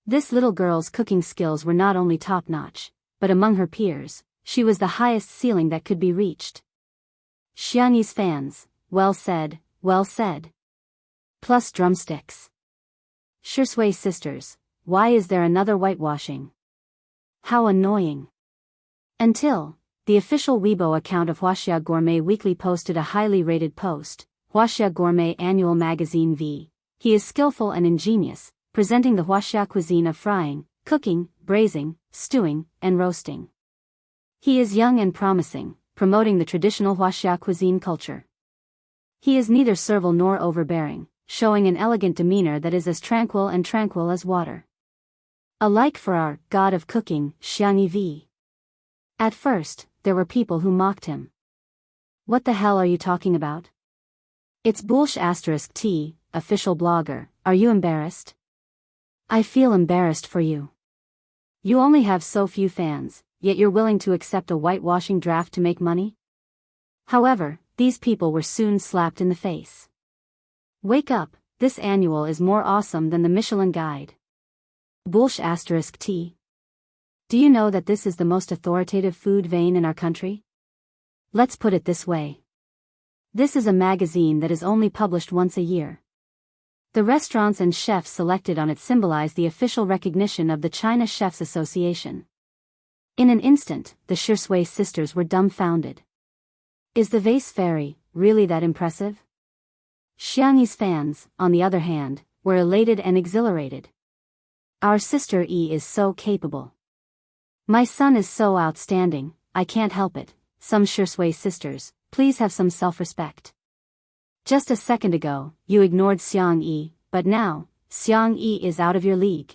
This little girl's cooking skills were not only top-notch, but among her peers, she was the highest ceiling that could be reached. Xiangyi's fans, well said. Plus drumsticks. Shisui sisters, why is there another whitewashing? How annoying. Until the official Weibo account of Wuxia Gourmet Weekly posted a highly rated post, Wuxia Gourmet Annual Magazine v. He is skillful and ingenious, presenting the Wuxia cuisine of frying, cooking, braising, stewing, and roasting. He is young and promising, promoting the traditional Wuxia cuisine culture. He is neither servile nor overbearing, showing an elegant demeanor that is as tranquil as water. Alike for our god of cooking, Xiangyi v. At first, there were people who mocked him. What the hell are you talking about? It's bullsh *t, official blogger, are you embarrassed? I feel embarrassed for you. You only have so few fans, yet you're willing to accept a whitewashing draft to make money? However, these people were soon slapped in the face. Wake up, this annual is more awesome than the Michelin Guide. Bullsh *t. Do you know that this is the most authoritative food vein in our country? Let's put it this way. This is a magazine that is only published once a year. The restaurants and chefs selected on it symbolize the official recognition of the China Chefs Association. In an instant, the Shisui sisters were dumbfounded. Is the vase fairy really that impressive? Xiangyi's fans, on the other hand, were elated and exhilarated. Our sister E is so capable. My son is so outstanding, I can't help it. Some Shisui sisters, please have some self-respect. Just a second ago, you ignored Xiangyi, but now, Xiangyi is out of your league.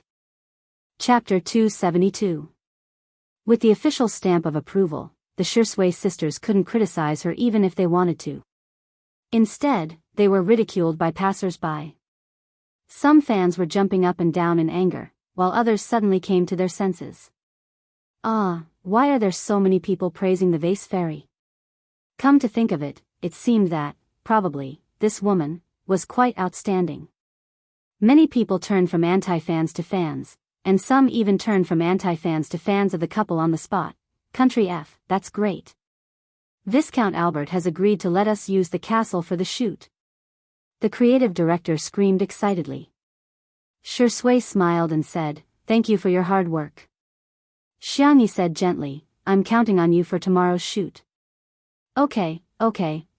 Chapter 272. With the official stamp of approval, the Shisui sisters couldn't criticize her even if they wanted to. Instead, they were ridiculed by passers-by. Some fans were jumping up and down in anger, while others suddenly came to their senses. Why are there so many people praising the vase fairy? Come to think of it, it seemed that, probably, this woman was quite outstanding. Many people turned from anti-fans to fans, and some even turned from anti-fans to fans of the couple on the spot. Country F, that's great. Viscount Albert has agreed to let us use the castle for the shoot. The creative director screamed excitedly. Shisui smiled and said, "Thank you for your hard work." Xiangyi said gently, "I'm counting on you for tomorrow's shoot." Okay,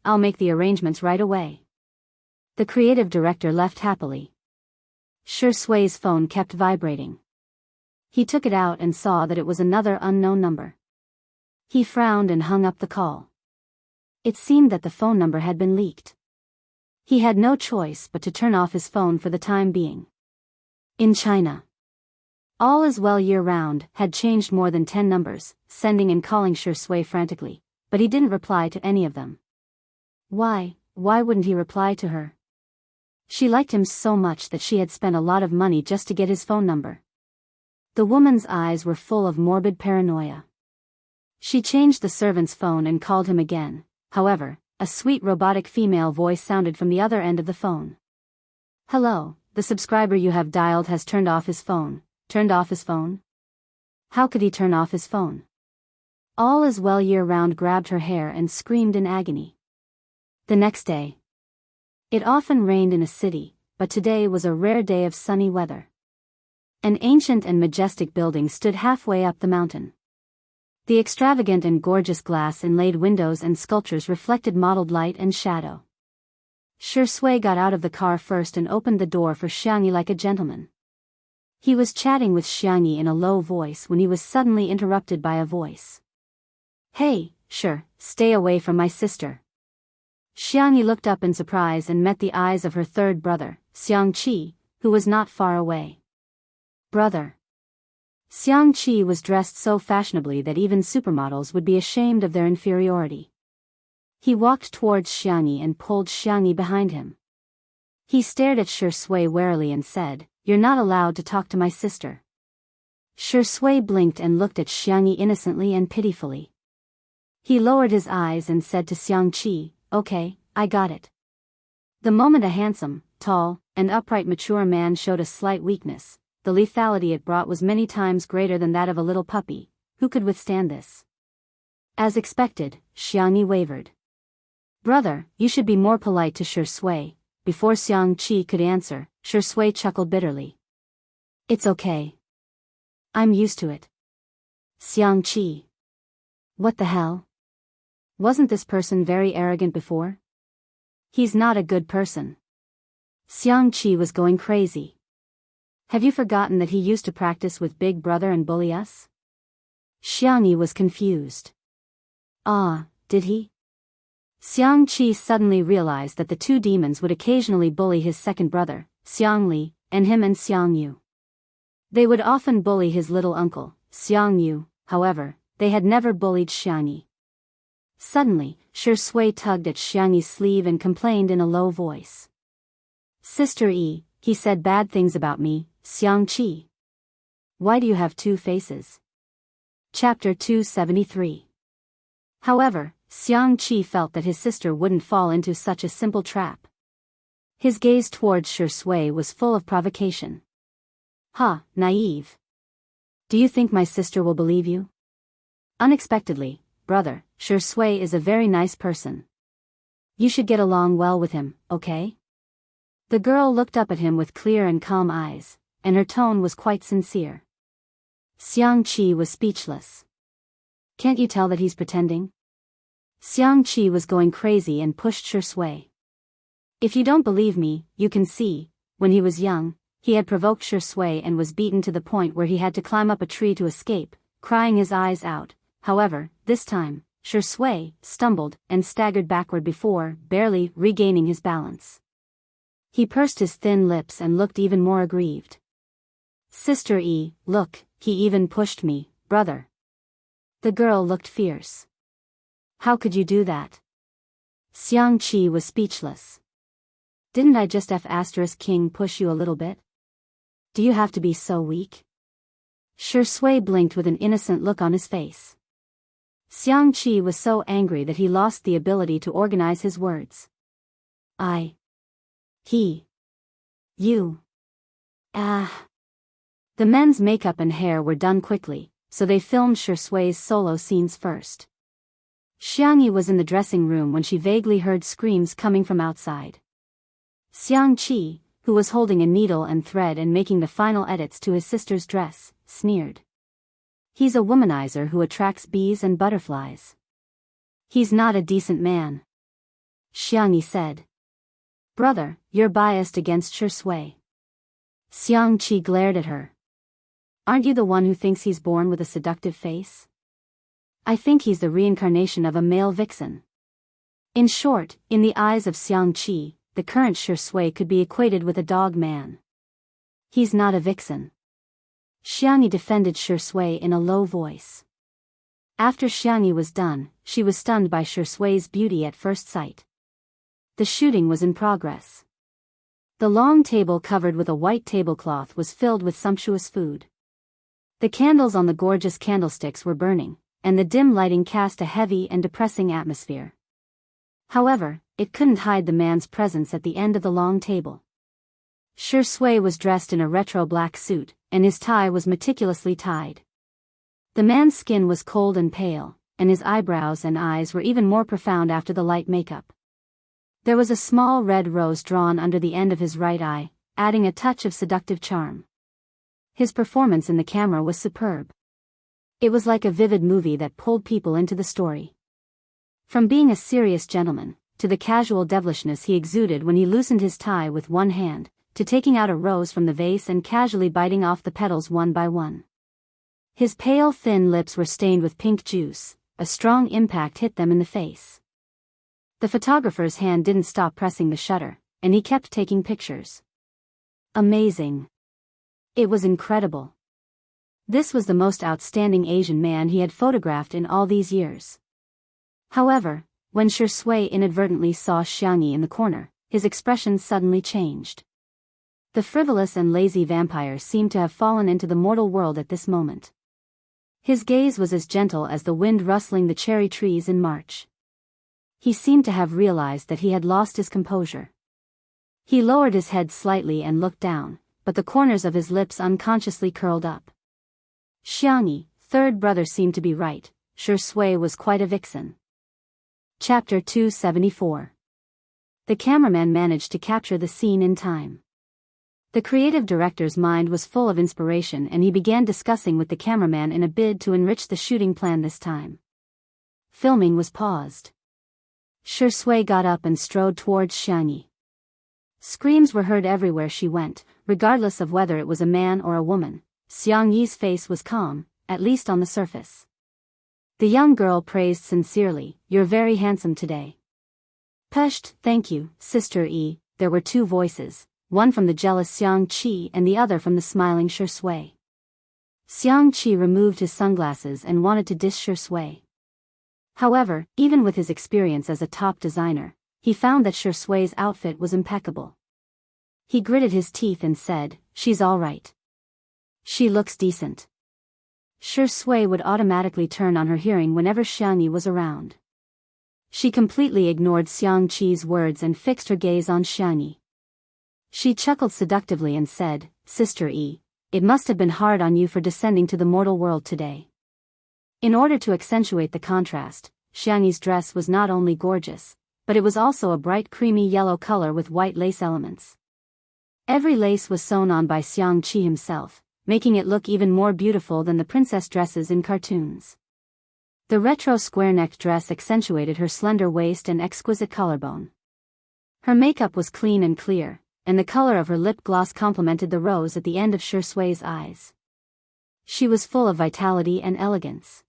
I'll make the arrangements right away." The creative director left happily. Shisui's phone kept vibrating. He took it out and saw that it was another unknown number. He frowned and hung up the call. It seemed that the phone number had been leaked. He had no choice but to turn off his phone for the time being. In China, all is well year-round had changed more than 10 numbers, sending and calling Shisui frantically, but he didn't reply to any of them. Why wouldn't he reply to her? She liked him so much that she had spent a lot of money just to get his phone number. The woman's eyes were full of morbid paranoia. She changed the servant's phone and called him again. However, a sweet robotic female voice sounded from the other end of the phone. Hello, the subscriber you have dialed has turned off his phone. Turned off his phone? How could he turn off his phone? All is well year-round grabbed her hair and screamed in agony. The next day. It often rained in a city, but today was a rare day of sunny weather. An ancient and majestic building stood halfway up the mountain. The extravagant and gorgeous glass-inlaid windows and sculptures reflected mottled light and shadow. Shui got out of the car first and opened the door for Xiangyi like a gentleman. He was chatting with Xiangyi in a low voice when he was suddenly interrupted by a voice. Hey, Shui, stay away from my sister. Xiangyi looked up in surprise and met the eyes of her third brother, Xiangqi, who was not far away. Brother. Xiangqi was dressed so fashionably that even supermodels would be ashamed of their inferiority. He walked towards Xiangyi and pulled Xiangyi behind him. He stared at Shui warily and said, "You're not allowed to talk to my sister." Shui blinked and looked at Xiangyi innocently and pitifully. He lowered his eyes and said to Xiangqi, "Okay, I got it." The moment a handsome, tall, and upright mature man showed a slight weakness, the lethality it brought was many times greater than that of a little puppy. Who could withstand this? As expected, Xiangyi wavered. "Brother, you should be more polite to Shui." Before Xiangqi could answer, Shui chuckled bitterly. "It's okay. I'm used to it." Xiangqi. What the hell? Wasn't this person very arrogant before? He's not a good person. Xiangqi was going crazy. Have you forgotten that he used to practice with Big Brother and bully us? Xiangyi was confused. Ah, did he? Xiangqi suddenly realized that the two demons would occasionally bully his second brother, Xiangli, and him and Xiangyu. They would often bully his little uncle, Xiangyu, however, they had never bullied Xiangyi. Suddenly, Shui tugged at Xiangyi's sleeve and complained in a low voice. "Sister E, he said bad things about me, Xiangqi. Why do you have two faces?" Chapter 273. However, Xiangqi felt that his sister wouldn't fall into such a simple trap. His gaze towards Shui was full of provocation. "Ha, naive. Do you think my sister will believe you?" "Unexpectedly, brother, Shui is a very nice person. You should get along well with him, okay?" The girl looked up at him with clear and calm eyes, and her tone was quite sincere. Xiangqi was speechless. "Can't you tell that he's pretending?" Xiangqi was going crazy and pushed Shui. "If you don't believe me, you can see, when he was young, he had provoked Shui and was beaten to the point where he had to climb up a tree to escape, crying his eyes out. However, this time, Shui stumbled and staggered backward before barely regaining his balance. He pursed his thin lips and looked even more aggrieved. "Sister E, look, he even pushed me, brother." The girl looked fierce. "How could you do that?" Xiangqi was speechless. "Didn't I just F*King push you a little bit? Do you have to be so weak?" Shui blinked with an innocent look on his face. Xiangqi was so angry that he lost the ability to organize his words. He. You. Ah. The men's makeup and hair were done quickly, so they filmed Shui's solo scenes first. Xiangyi was in the dressing room when she vaguely heard screams coming from outside. Xiangqi, who was holding a needle and thread and making the final edits to his sister's dress, sneered. "He's a womanizer who attracts bees and butterflies. He's not a decent man," Xiangyi said. "Brother, you're biased against Shui." Xiangqi glared at her. "Aren't you the one who thinks he's born with a seductive face? I think he's the reincarnation of a male vixen." In short, in the eyes of Xiangqi, the current Shui could be equated with a dog man. "He's not a vixen." Xiangyi defended Shui in a low voice. After Xiangyi was done, she was stunned by Shui's beauty at first sight. The shooting was in progress. The long table covered with a white tablecloth was filled with sumptuous food. The candles on the gorgeous candlesticks were burning, and the dim lighting cast a heavy and depressing atmosphere. However, it couldn't hide the man's presence at the end of the long table. Shi Sui was dressed in a retro black suit, and his tie was meticulously tied. The man's skin was cold and pale, and his eyebrows and eyes were even more profound after the light makeup. There was a small red rose drawn under the end of his right eye, adding a touch of seductive charm. His performance in the camera was superb. It was like a vivid movie that pulled people into the story. From being a serious gentleman, to the casual devilishness he exuded when he loosened his tie with one hand, to taking out a rose from the vase and casually biting off the petals one by one. His pale thin lips were stained with pink juice, a strong impact hit them in the face. The photographer's hand didn't stop pressing the shutter, and he kept taking pictures. Amazing. It was incredible. This was the most outstanding Asian man he had photographed in all these years. However, when Shi Sui inadvertently saw Xiangyi in the corner, his expression suddenly changed. The frivolous and lazy vampire seemed to have fallen into the mortal world at this moment. His gaze was as gentle as the wind rustling the cherry trees in March. He seemed to have realized that he had lost his composure. He lowered his head slightly and looked down, but the corners of his lips unconsciously curled up. Xiangyi, third brother, seemed to be right. Shi Sui was quite a vixen. Chapter 274. The cameraman managed to capture the scene in time. The creative director's mind was full of inspiration, and he began discussing with the cameraman in a bid to enrich the shooting plan this time. Filming was paused. Shi Sui got up and strode towards Xiangyi. Screams were heard everywhere she went, regardless of whether it was a man or a woman. Xiangyi's face was calm, at least on the surface. The young girl praised sincerely, "You're very handsome today." "Pesht, thank you, Sister E." There were two voices, one from the jealous Xiangqi and the other from the smiling Shi Sui. Xiangqi removed his sunglasses and wanted to diss Shi Sui. However, even with his experience as a top designer, he found that Shi Sui's outfit was impeccable. He gritted his teeth and said, "She's all right. She looks decent." Shi Sui would automatically turn on her hearing whenever Xiangyi was around. She completely ignored Xiangqi's words and fixed her gaze on Xiangyi. She chuckled seductively and said, "Sister E, it must have been hard on you for descending to the mortal world today." In order to accentuate the contrast, Xiangyi's dress was not only gorgeous, but it was also a bright creamy yellow color with white lace elements. Every lace was sewn on by Xiangqi himself, making it look even more beautiful than the princess dresses in cartoons. The retro square-necked dress accentuated her slender waist and exquisite collarbone. Her makeup was clean and clear, and the color of her lip gloss complemented the rose at the end of Shi Sui's eyes. She was full of vitality and elegance.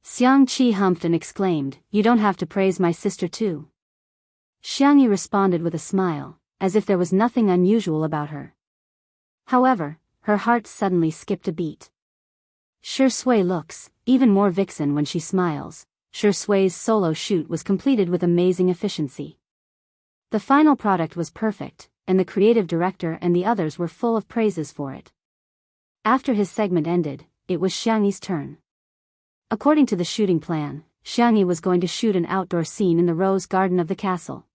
Xiangqi humphed and exclaimed, "You don't have to praise my sister too." Xiangyi responded with a smile, as if there was nothing unusual about her. However, her heart suddenly skipped a beat. Shi Sui looks even more vixen when she smiles. Shi Sui's solo shoot was completed with amazing efficiency. The final product was perfect, and the creative director and the others were full of praises for it. After his segment ended, it was Xiangyi's turn. According to the shooting plan, Xiangyi was going to shoot an outdoor scene in the rose garden of the castle.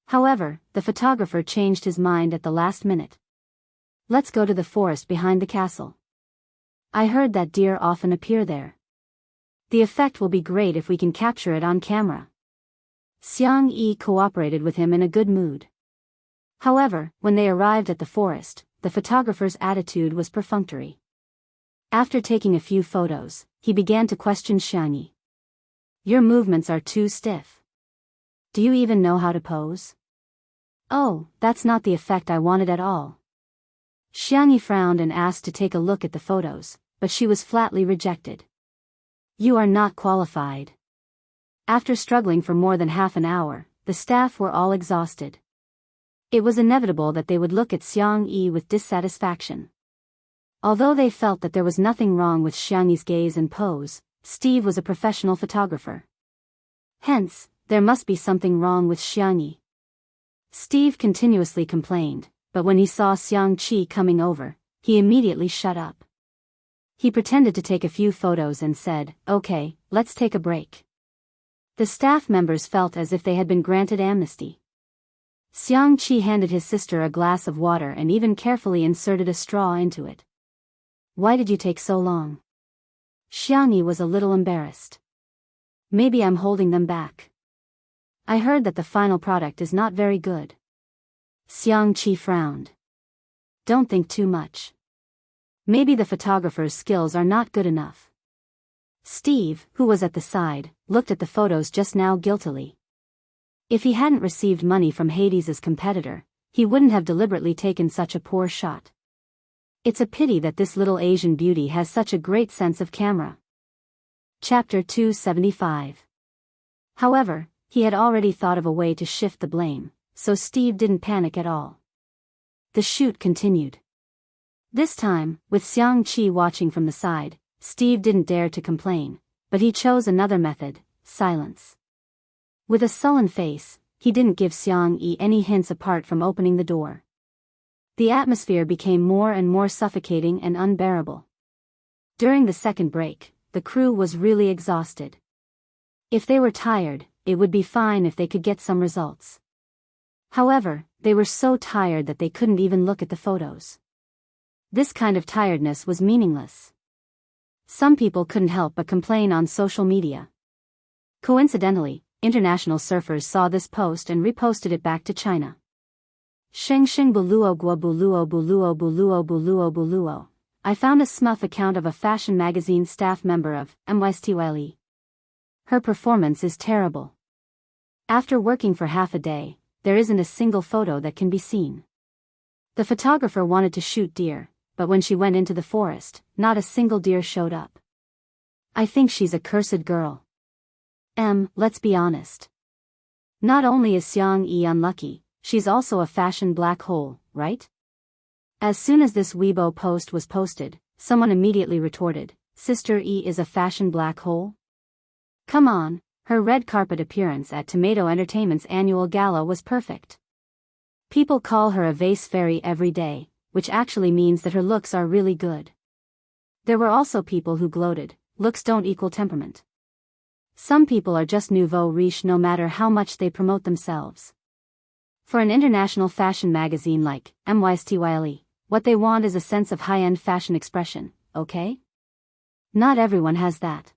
However, the photographer changed his mind at the last minute. "Let's go to the forest behind the castle. I heard that deer often appear there. The effect will be great if we can capture it on camera." Xiangyi cooperated with him in a good mood. However, when they arrived at the forest, the photographer's attitude was perfunctory. After taking a few photos, he began to question Xiangyi. "Your movements are too stiff. Do you even know how to pose?" "Oh, that's not the effect I wanted at all." Xiangyi frowned and asked to take a look at the photos, but she was flatly rejected. "You are not qualified." After struggling for more than half an hour, the staff were all exhausted. It was inevitable that they would look at Xiangyi with dissatisfaction. Although they felt that there was nothing wrong with Xiangyi's gaze and pose, Steve was a professional photographer. Hence, there must be something wrong with Xiangyi. Steve continuously complained, but when he saw Xiangqi coming over, he immediately shut up. He pretended to take a few photos and said, "Okay, let's take a break." The staff members felt as if they had been granted amnesty. Xiangqi handed his sister a glass of water and even carefully inserted a straw into it. "Why did you take so long?" Xiangyi was a little embarrassed. "Maybe I'm holding them back. I heard that the final product is not very good." Xiangqi frowned. "Don't think too much. Maybe the photographer's skills are not good enough." Steve, who was at the side, looked at the photos just now guiltily. If he hadn't received money from Hades's competitor, he wouldn't have deliberately taken such a poor shot. It's a pity that this little Asian beauty has such a great sense of camera. Chapter 275. However, he had already thought of a way to shift the blame, so Steve didn't panic at all. The shoot continued. This time, with Xiangqi watching from the side, Steve didn't dare to complain, but he chose another method: silence. With a sullen face, he didn't give Xiangyi any hints apart from opening the door. The atmosphere became more and more suffocating and unbearable. During the second break, the crew was really exhausted. If they were tired, it would be fine if they could get some results. However, they were so tired that they couldn't even look at the photos. This kind of tiredness was meaningless. Some people couldn't help but complain on social media. Coincidentally, international surfers saw this post and reposted it back to China. Sheng sheng buluo gua buluo buluo buluo buluo buluo. I found a smurf account of a fashion magazine staff member of MYSTYLE. Her performance is terrible. After working for half a day, there isn't a single photo that can be seen. The photographer wanted to shoot deer, but when she went into the forest, not a single deer showed up. I think she's a cursed girl. Let's be honest. Not only is Xiangyi unlucky, she's also a fashion black hole, right? As soon as this Weibo post was posted, someone immediately retorted, "Sister E is a fashion black hole?" Come on, her red carpet appearance at Tomato Entertainment's annual gala was perfect. People call her a vase fairy every day, which actually means that her looks are really good. There were also people who gloated, "Looks don't equal temperament." Some people are just nouveau riche no matter how much they promote themselves. For an international fashion magazine like MYSTYLE, what they want is a sense of high-end fashion expression, okay? Not everyone has that.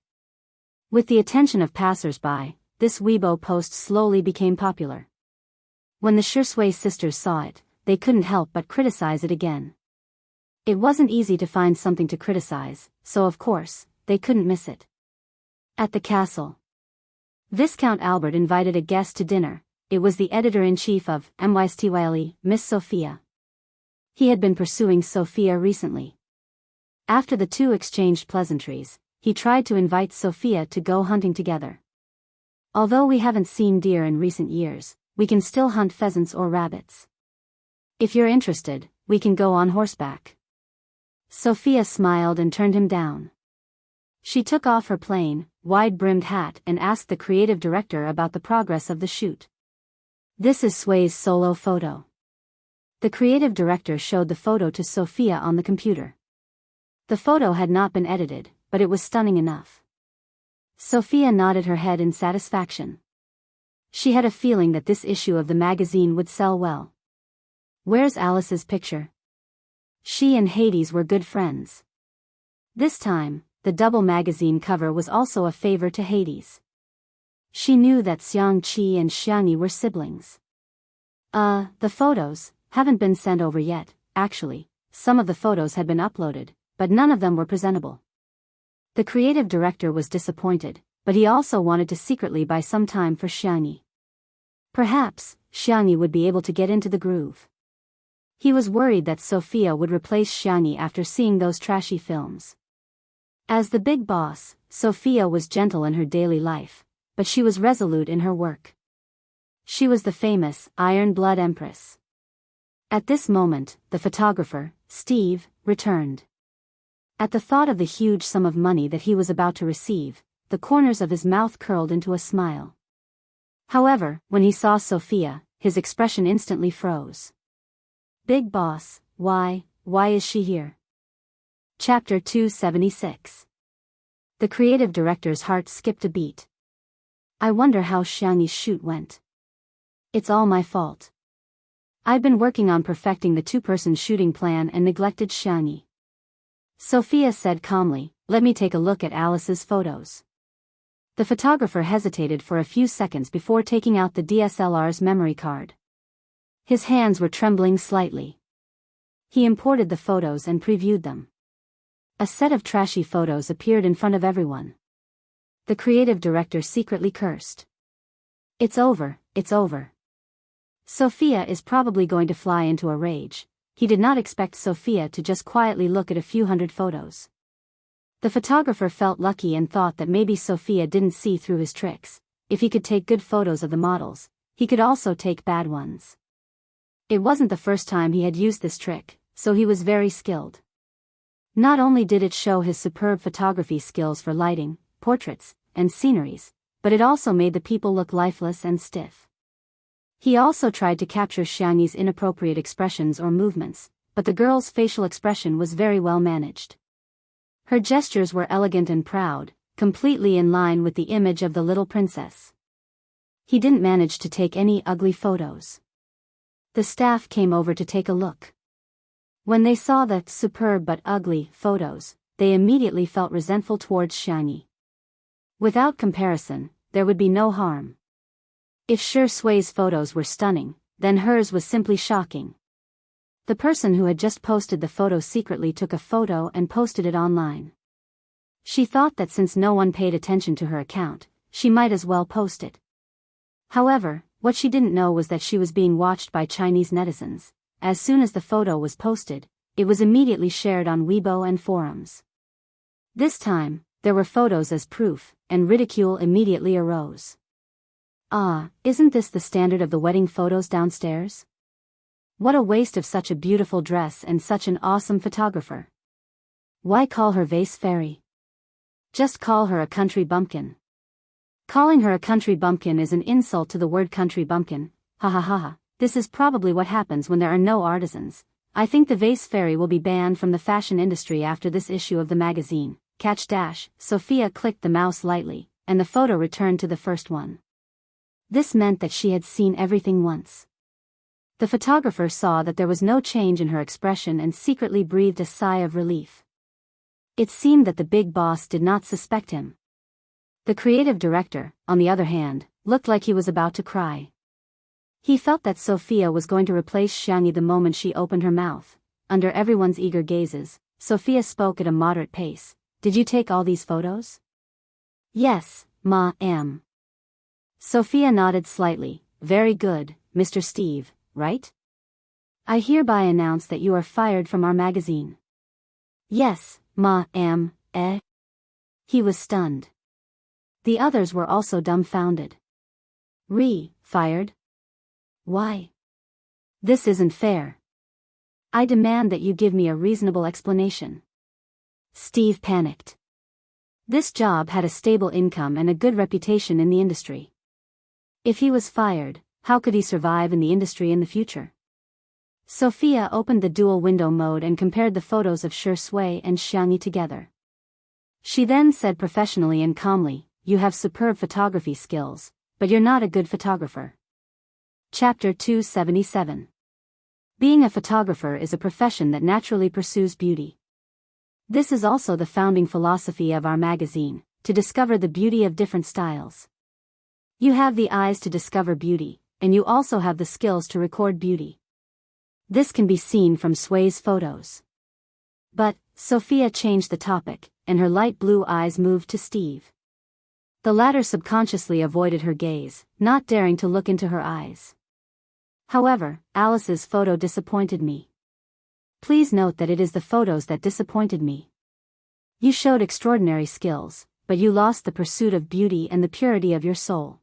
With the attention of passers-by, this Weibo post slowly became popular. When the Shisui sisters saw it, they couldn't help but criticize it again. It wasn't easy to find something to criticize, so of course, they couldn't miss it. At the castle, Viscount Albert invited a guest to dinner. It was the editor-in-chief of MYSTYLE, Miss Sophia. He had been pursuing Sophia recently. After the two exchanged pleasantries, he tried to invite Sophia to go hunting together. Although we haven't seen deer in recent years, we can still hunt pheasants or rabbits. If you're interested, we can go on horseback. Sophia smiled and turned him down. She took off her plain, wide-brimmed hat and asked the creative director about the progress of the shoot. This is Sui's solo photo. The creative director showed the photo to Sophia on the computer. The photo had not been edited, but it was stunning enough. Sophia nodded her head in satisfaction. She had a feeling that this issue of the magazine would sell well. Where's Alice's picture? She and Hades were good friends. This time, the double magazine cover was also a favor to Hades. She knew that Xiangqi and Xiangyi were siblings. The photos haven't been sent over yet. Actually, some of the photos had been uploaded, but none of them were presentable. The creative director was disappointed, but he also wanted to secretly buy some time for Xiangyi. Perhaps, Xiangyi would be able to get into the groove. He was worried that Sophia would replace Xiangyi after seeing those trashy films. As the big boss, Sophia was gentle in her daily life, but she was resolute in her work. She was the famous Iron Blood Empress. At this moment, the photographer, Steve, returned. At the thought of the huge sum of money that he was about to receive, the corners of his mouth curled into a smile. However, when he saw Sophia, his expression instantly froze. Big boss, why is she here? Chapter 276. The creative director's heart skipped a beat. I wonder how Xiangyi's shoot went. It's all my fault. I've been working on perfecting the two-person shooting plan and neglected Xiangyi. Sophia said calmly, let me take a look at Alice's photos. The photographer hesitated for a few seconds before taking out the DSLR's memory card. His hands were trembling slightly. He imported the photos and previewed them. A set of trashy photos appeared in front of everyone. The creative director secretly cursed. It's over, it's over. Sophia is probably going to fly into a rage. He did not expect Sophia to just quietly look at a few hundred photos. The photographer felt lucky and thought that maybe Sophia didn't see through his tricks. If he could take good photos of the models, he could also take bad ones. It wasn't the first time he had used this trick, so he was very skilled. Not only did it show his superb photography skills for lighting, portraits, and sceneries, but it also made the people look lifeless and stiff. He also tried to capture Xiangyi's inappropriate expressions or movements, but the girl's facial expression was very well managed. Her gestures were elegant and proud, completely in line with the image of the little princess. He didn't manage to take any ugly photos. The staff came over to take a look. When they saw the superb but ugly photos, they immediately felt resentful towards Xiangyi. Without comparison, there would be no harm. If Shi Sui's photos were stunning, then hers was simply shocking. The person who had just posted the photo secretly took a photo and posted it online. She thought that since no one paid attention to her account, she might as well post it. However, what she didn't know was that she was being watched by Chinese netizens. As soon as the photo was posted, it was immediately shared on Weibo and forums. This time, there were photos as proof, and ridicule immediately arose. Ah, isn't this the standard of the wedding photos downstairs? What a waste of such a beautiful dress and such an awesome photographer. Why call her vase fairy? Just call her a country bumpkin. Calling her a country bumpkin is an insult to the word country bumpkin, ha ha ha ha. This is probably what happens when there are no artisans. I think the vase fairy will be banned from the fashion industry after this issue of the magazine. Catch dash. Sophia clicked the mouse lightly, and the photo returned to the first one. This meant that she had seen everything once. The photographer saw that there was no change in her expression and secretly breathed a sigh of relief. It seemed that the big boss did not suspect him. The creative director, on the other hand, looked like he was about to cry. He felt that Sophia was going to replace Xiangyi the moment she opened her mouth. Under everyone's eager gazes, Sophia spoke at a moderate pace. Did you take all these photos? Yes, ma'am. Sophia nodded slightly. Very good, Mr. Steve, right? I hereby announce that you are fired from our magazine. Yes, ma'am, eh? He was stunned. The others were also dumbfounded. Fired? Why? This isn't fair. I demand that you give me a reasonable explanation. Steve panicked. This job had a stable income and a good reputation in the industry. If he was fired, how could he survive in the industry in the future? Sophia opened the dual window mode and compared the photos of Shi Sui and Xiangyi together. She then said professionally and calmly, you have superb photography skills, but you're not a good photographer. Chapter 277. Being a photographer is a profession that naturally pursues beauty. This is also the founding philosophy of our magazine, to discover the beauty of different styles. You have the eyes to discover beauty, and you also have the skills to record beauty. This can be seen from Sui's photos. But, Sophia changed the topic, and her light blue eyes moved to Steve. The latter subconsciously avoided her gaze, not daring to look into her eyes. However, Alice's photo disappointed me. Please note that it is the photos that disappointed me. You showed extraordinary skills, but you lost the pursuit of beauty and the purity of your soul.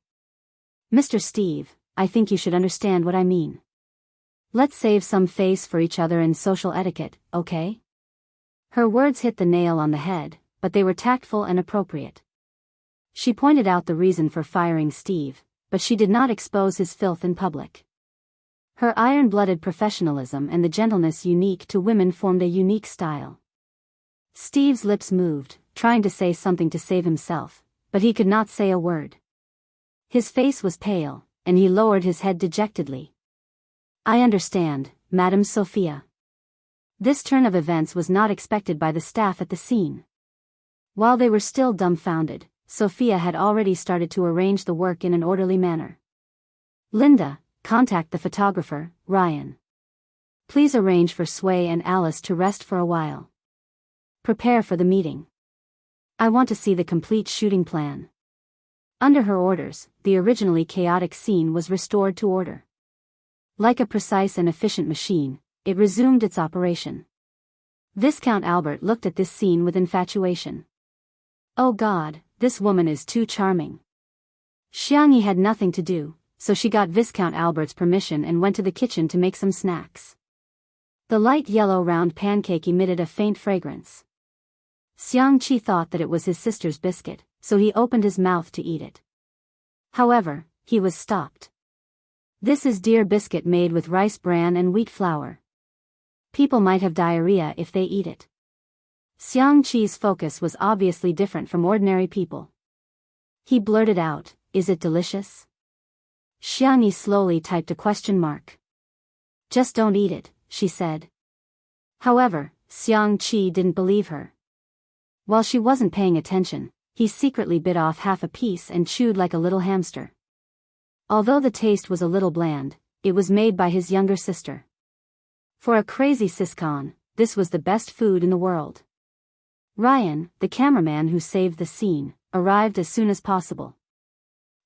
Mr. Steve, I think you should understand what I mean. Let's save some face for each other in social etiquette, okay? Her words hit the nail on the head, but they were tactful and appropriate. She pointed out the reason for firing Steve, but she did not expose his filth in public. Her iron-blooded professionalism and the gentleness unique to women formed a unique style. Steve's lips moved, trying to say something to save himself, but he could not say a word. His face was pale, and he lowered his head dejectedly. I understand, Madame Sophia. This turn of events was not expected by the staff at the scene. While they were still dumbfounded, Sophia had already started to arrange the work in an orderly manner. Linda, contact the photographer, Ryan. Please arrange for Sway and Alice to rest for a while. Prepare for the meeting. I want to see the complete shooting plan. Under her orders, the originally chaotic scene was restored to order. Like a precise and efficient machine, it resumed its operation. Viscount Albert looked at this scene with infatuation. Oh God, this woman is too charming. Xiangyi had nothing to do, so she got Viscount Albert's permission and went to the kitchen to make some snacks. The light yellow round pancake emitted a faint fragrance. Xiangqi thought that it was his sister's biscuit, so he opened his mouth to eat it. However, he was stopped. This is deer biscuit made with rice bran and wheat flour. People might have diarrhea if they eat it. Xiangqi's focus was obviously different from ordinary people. He blurted out, "Is it delicious?" Xiangyi slowly typed a question mark. "Just don't eat it," she said. However, Xiangqi didn't believe her. While she wasn't paying attention, he secretly bit off half a piece and chewed like a little hamster. Although the taste was a little bland, it was made by his younger sister. For a crazy siscon, this was the best food in the world. Ryan, the cameraman who saved the scene, arrived as soon as possible.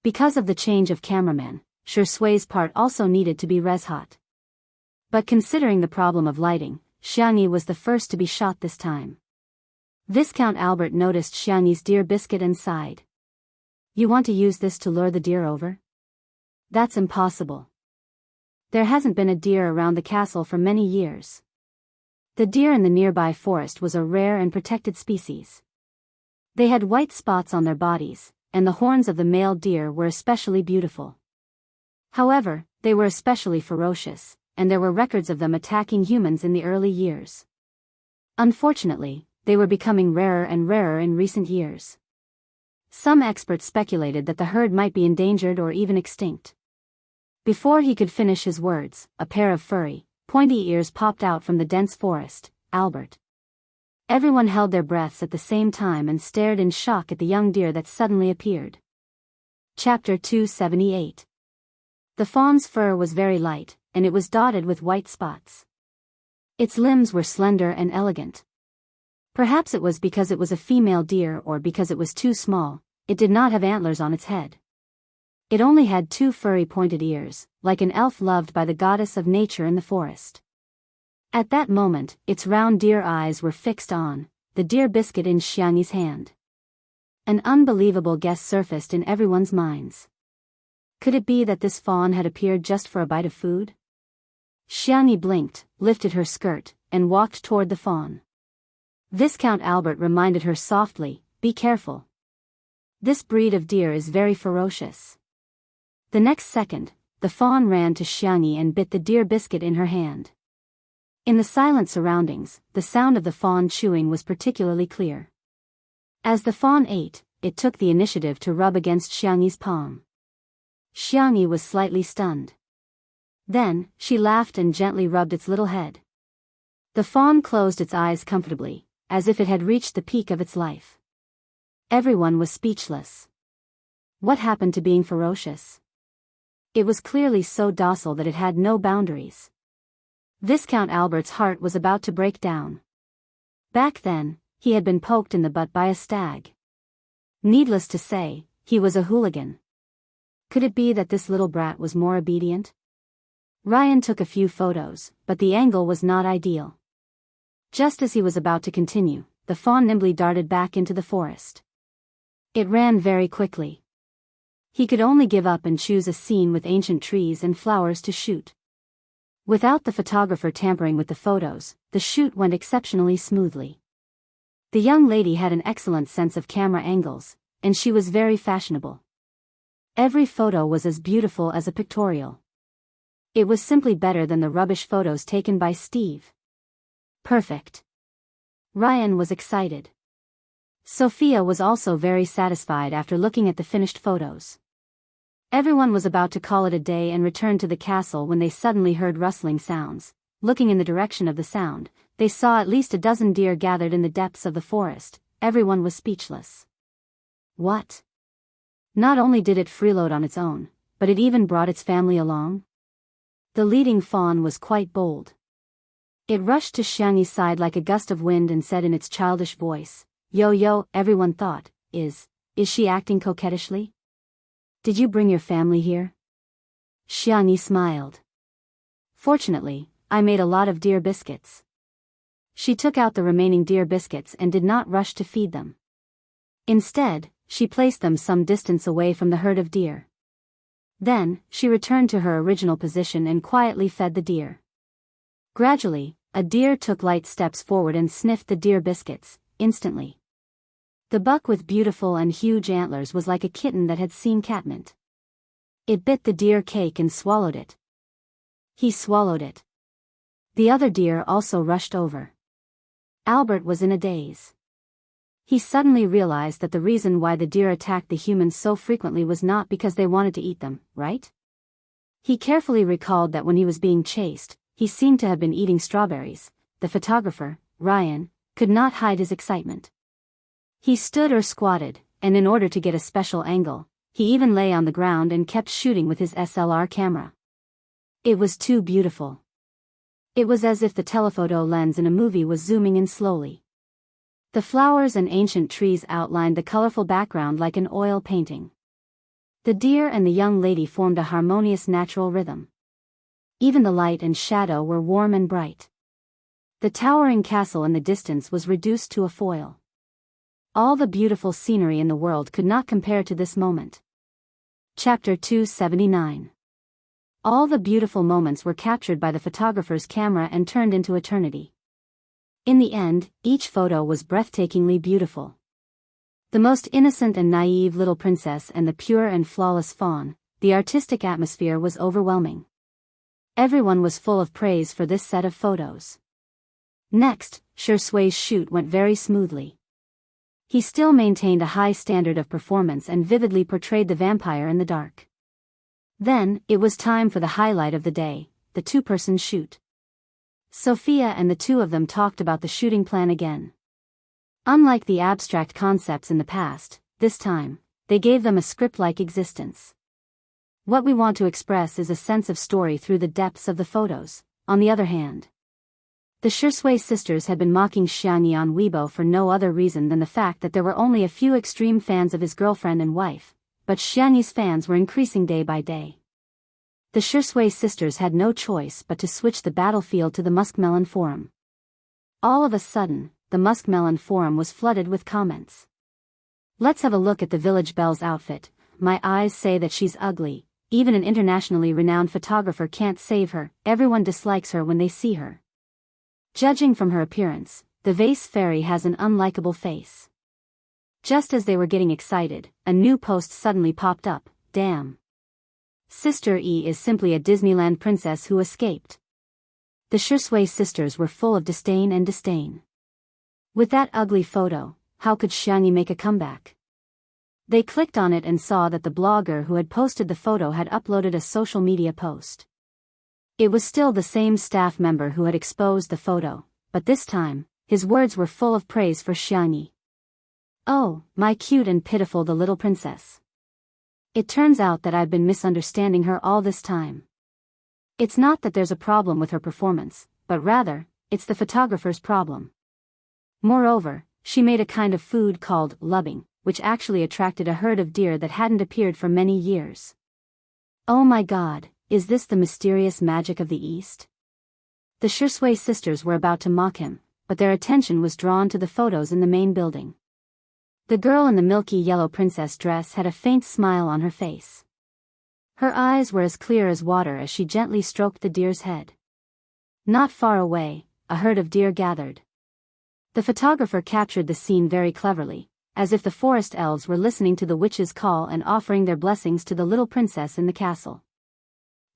Because of the change of cameraman, Sway's part also needed to be res-hot. But considering the problem of lighting, Xiangyi was the first to be shot this time. Viscount Albert noticed Xiangyi's deer biscuit and sighed. You want to use this to lure the deer over? That's impossible. There hasn't been a deer around the castle for many years. The deer in the nearby forest was a rare and protected species. They had white spots on their bodies, and the horns of the male deer were especially beautiful. However, they were especially ferocious, and there were records of them attacking humans in the early years. Unfortunately, they were becoming rarer and rarer in recent years. Some experts speculated that the herd might be endangered or even extinct. Before he could finish his words, a pair of furry, pointy ears popped out from the dense forest. Albert. Everyone held their breaths at the same time and stared in shock at the young deer that suddenly appeared. Chapter 278. The fawn's fur was very light, and it was dotted with white spots. Its limbs were slender and elegant. Perhaps it was because it was a female deer or because it was too small, it did not have antlers on its head. It only had two furry pointed ears, like an elf loved by the goddess of nature in the forest. At that moment, its round deer eyes were fixed on the deer biscuit in Xiangyi's hand. An unbelievable guess surfaced in everyone's minds. Could it be that this fawn had appeared just for a bite of food? Xiangyi blinked, lifted her skirt, and walked toward the fawn. Viscount Albert reminded her softly, "Be careful. This breed of deer is very ferocious." The next second, the fawn ran to Xiangyi and bit the deer biscuit in her hand. In the silent surroundings, the sound of the fawn chewing was particularly clear. As the fawn ate, it took the initiative to rub against Xiangyi's palm. Xiangyi was slightly stunned. Then, she laughed and gently rubbed its little head. The fawn closed its eyes comfortably, as if it had reached the peak of its life. Everyone was speechless. What happened to being ferocious? It was clearly so docile that it had no boundaries. Viscount Albert's heart was about to break down. Back then, he had been poked in the butt by a stag. Needless to say, he was a hooligan. Could it be that this little brat was more obedient? Ryan took a few photos, but the angle was not ideal. Just as he was about to continue, the fawn nimbly darted back into the forest. It ran very quickly. He could only give up and choose a scene with ancient trees and flowers to shoot. Without the photographer tampering with the photos, the shoot went exceptionally smoothly. The young lady had an excellent sense of camera angles, and she was very fashionable. Every photo was as beautiful as a pictorial. It was simply better than the rubbish photos taken by Steve. Perfect. Ryan was excited. Sophia was also very satisfied after looking at the finished photos. Everyone was about to call it a day and return to the castle when they suddenly heard rustling sounds. Looking in the direction of the sound, they saw at least a dozen deer gathered in the depths of the forest. Everyone was speechless. What? Not only did it freeload on its own, but it even brought its family along? The leading fawn was quite bold. It rushed to Xiangyi's side like a gust of wind and said in its childish voice, "Yo yo," everyone thought, is she acting coquettishly? "Did you bring your family here?" Xiangyi smiled. "Fortunately, I made a lot of deer biscuits." She took out the remaining deer biscuits and did not rush to feed them. Instead, she placed them some distance away from the herd of deer. Then, she returned to her original position and quietly fed the deer. Gradually, a deer took light steps forward and sniffed the deer biscuits. Instantly, the buck with beautiful and huge antlers was like a kitten that had seen catmint. It bit the deer cake and swallowed it. He swallowed it. The other deer also rushed over. Albert was in a daze. He suddenly realized that the reason why the deer attacked the humans so frequently was not because they wanted to eat them, right? He carefully recalled that when he was being chased, he seemed to have been eating strawberries. The photographer, Ryan, could not hide his excitement. He stood or squatted, and in order to get a special angle, he even lay on the ground and kept shooting with his SLR camera. It was too beautiful. It was as if the telephoto lens in a movie was zooming in slowly. The flowers and ancient trees outlined the colorful background like an oil painting. The deer and the young lady formed a harmonious natural rhythm. Even the light and shadow were warm and bright. The towering castle in the distance was reduced to a foil. All the beautiful scenery in the world could not compare to this moment. Chapter 279. All the beautiful moments were captured by the photographer's camera and turned into eternity. In the end, each photo was breathtakingly beautiful. The most innocent and naive little princess and the pure and flawless fawn, the artistic atmosphere was overwhelming. Everyone was full of praise for this set of photos. Next, Shui's shoot went very smoothly. He still maintained a high standard of performance and vividly portrayed the vampire in the dark. Then, it was time for the highlight of the day, the two-person shoot. Sophia and the two of them talked about the shooting plan again. Unlike the abstract concepts in the past, this time, they gave them a script-like existence. What we want to express is a sense of story through the depths of the photos. On the other hand, the Shui sisters had been mocking Xiangyi on Weibo for no other reason than the fact that there were only a few extreme fans of his girlfriend and wife, but Xiangyi's fans were increasing day by day. The Shui sisters had no choice but to switch the battlefield to the Muskmelon forum. All of a sudden, the Muskmelon forum was flooded with comments. "Let's have a look at the village belle's outfit. My eyes say that she's ugly. Even an internationally renowned photographer can't save her. Everyone dislikes her when they see her. Judging from her appearance, the vase fairy has an unlikable face." Just as they were getting excited, a new post suddenly popped up. "Damn. Sister E is simply a Disneyland princess who escaped." The Shui sisters were full of disdain. With that ugly photo, how could Xiangyi make a comeback? They clicked on it and saw that the blogger who had posted the photo had uploaded a social media post. It was still the same staff member who had exposed the photo, but this time, his words were full of praise for Xiangyi. "Oh, my cute and pitiful the little princess. It turns out that I've been misunderstanding her all this time. It's not that there's a problem with her performance, but rather, it's the photographer's problem. Moreover, she made a kind of food called lubbing, which actually attracted a herd of deer that hadn't appeared for many years. Oh my god, is this the mysterious magic of the East?" The Shui sisters were about to mock him, but their attention was drawn to the photos in the main building. The girl in the milky yellow princess dress had a faint smile on her face. Her eyes were as clear as water as she gently stroked the deer's head. Not far away, a herd of deer gathered. The photographer captured the scene very cleverly, as if the forest elves were listening to the witch's call and offering their blessings to the little princess in the castle.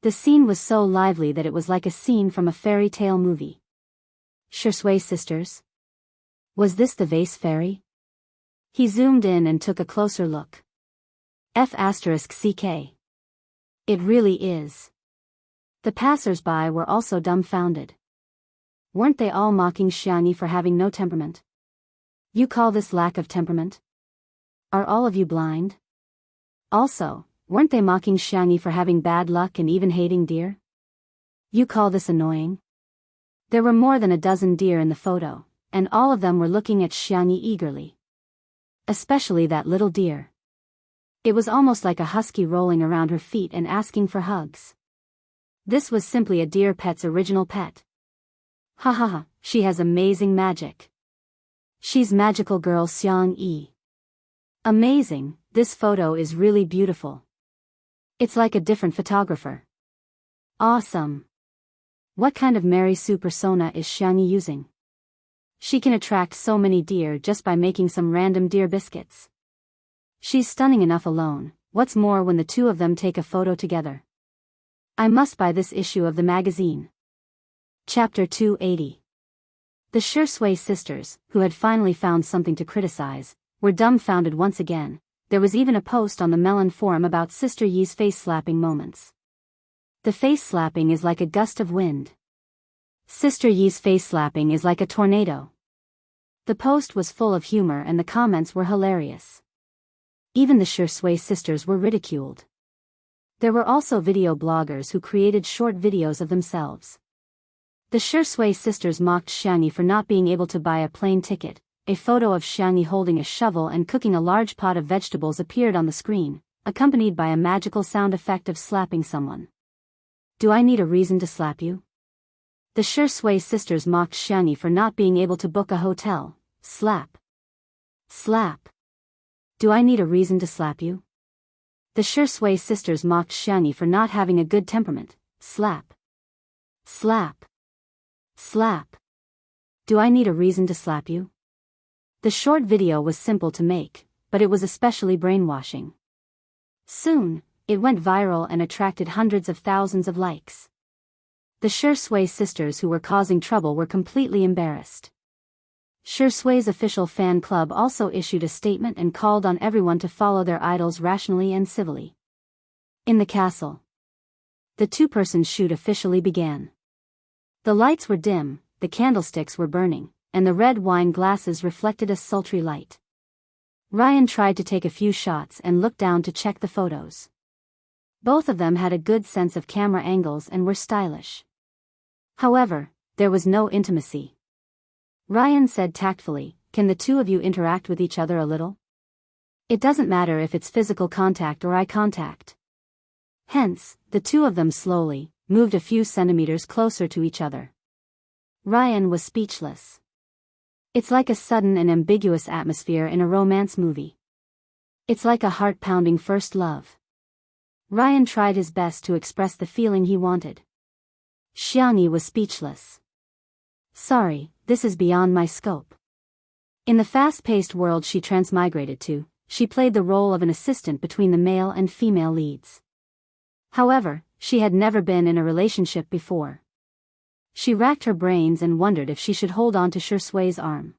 The scene was so lively that it was like a scene from a fairy tale movie. "Shui sisters? Was this the vase fairy? He zoomed in and took a closer look. F***CK. It really is. The passers-by were also dumbfounded. Weren't they all mocking Xiangyi for having no temperament? You call this lack of temperament? Are all of you blind? Also, weren't they mocking Xiangyi for having bad luck and even hating deer? You call this annoying? There were more than a dozen deer in the photo, and all of them were looking at Xiangyi eagerly. Especially that little deer. It was almost like a husky rolling around her feet and asking for hugs. This was simply a deer pet's original pet. Ha ha ha, she has amazing magic. She's magical girl Xiangyi. Amazing, this photo is really beautiful. It's like a different photographer. Awesome. What kind of Mary Sue persona is Xiangyi using? She can attract so many deer just by making some random deer biscuits. She's stunning enough alone, what's more when the two of them take a photo together. I must buy this issue of the magazine. Chapter 280. The Shui sisters, who had finally found something to criticize, were dumbfounded once again. There was even a post on the Melon forum about Sister Yi's face-slapping moments. The face-slapping is like a gust of wind. Sister Yi's face-slapping is like a tornado. The post was full of humor and the comments were hilarious. Even the Shui sisters were ridiculed. There were also video bloggers who created short videos of themselves. The Shui sisters mocked Xiangyi for not being able to buy a plane ticket. A photo of Xiangyi holding a shovel and cooking a large pot of vegetables appeared on the screen, accompanied by a magical sound effect of slapping someone. Do I need a reason to slap you? The Shui sisters mocked Xiangyi for not being able to book a hotel. Slap. Slap. Do I need a reason to slap you? The Shui sisters mocked Xiangyi for not having a good temperament. Slap. Slap. Slap. Do I need a reason to slap you? The short video was simple to make, but it was especially brainwashing. Soon, it went viral and attracted hundreds of thousands of likes. The Shui sisters who were causing trouble were completely embarrassed. Shui's official fan club also issued a statement and called on everyone to follow their idols rationally and civilly. In the castle, the two-person shoot officially began. The lights were dim, the candlesticks were burning, and the red wine glasses reflected a sultry light. Ryan tried to take a few shots and looked down to check the photos. Both of them had a good sense of camera angles and were stylish. However, there was no intimacy. Ryan said tactfully, "Can the two of you interact with each other a little? It doesn't matter if it's physical contact or eye contact." Hence, the two of them slowly moved a few centimeters closer to each other. Ryan was speechless. It's like a sudden and ambiguous atmosphere in a romance movie. It's like a heart-pounding first love. Ryan tried his best to express the feeling he wanted. Xiangyi was speechless. Sorry, this is beyond my scope. In the fast-paced world she transmigrated to, she played the role of an assistant between the male and female leads. However, she had never been in a relationship before. She racked her brains and wondered if she should hold on to Shui's arm.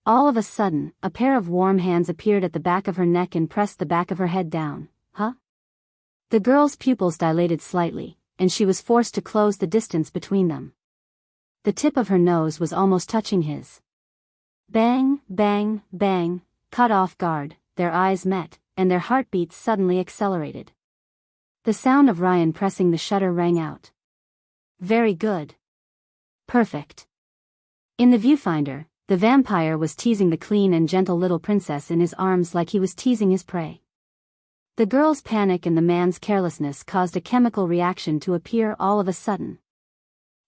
All of a sudden, a pair of warm hands appeared at the back of her neck and pressed the back of her head down. Huh? The girl's pupils dilated slightly, and she was forced to close the distance between them. The tip of her nose was almost touching his. Bang, bang, bang, caught off guard, their eyes met, and their heartbeats suddenly accelerated. The sound of Ryan pressing the shutter rang out. Very good. Perfect. In the viewfinder, the vampire was teasing the clean and gentle little princess in his arms like he was teasing his prey. The girl's panic and the man's carelessness caused a chemical reaction to appear all of a sudden.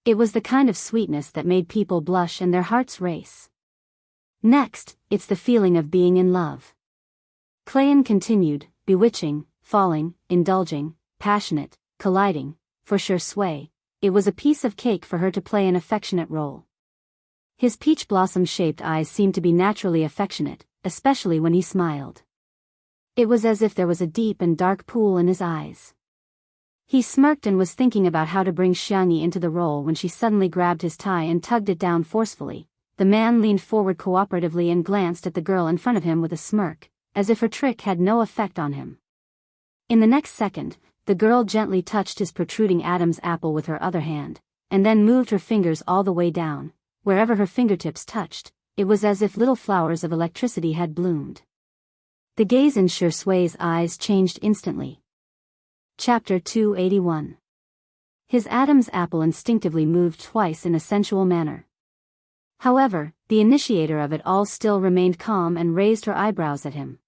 It was the kind of sweetness that made people blush and their hearts race. Next, it's the feeling of being in love. Clayan continued, bewitching, falling, indulging, passionate, colliding. For Shui, it was a piece of cake for her to play an affectionate role. His peach blossom-shaped eyes seemed to be naturally affectionate, especially when he smiled. It was as if there was a deep and dark pool in his eyes. He smirked and was thinking about how to bring Xiangyi into the role when she suddenly grabbed his tie and tugged it down forcefully, the man leaned forward cooperatively and glanced at the girl in front of him with a smirk, as if her trick had no effect on him. In the next second, the girl gently touched his protruding Adam's apple with her other hand, and then moved her fingers all the way down. Wherever her fingertips touched, it was as if little flowers of electricity had bloomed. The gaze in Shui's eyes changed instantly. Chapter 281. His Adam's apple instinctively moved twice in a sensual manner. However, the initiator of it all still remained calm and raised her eyebrows at him.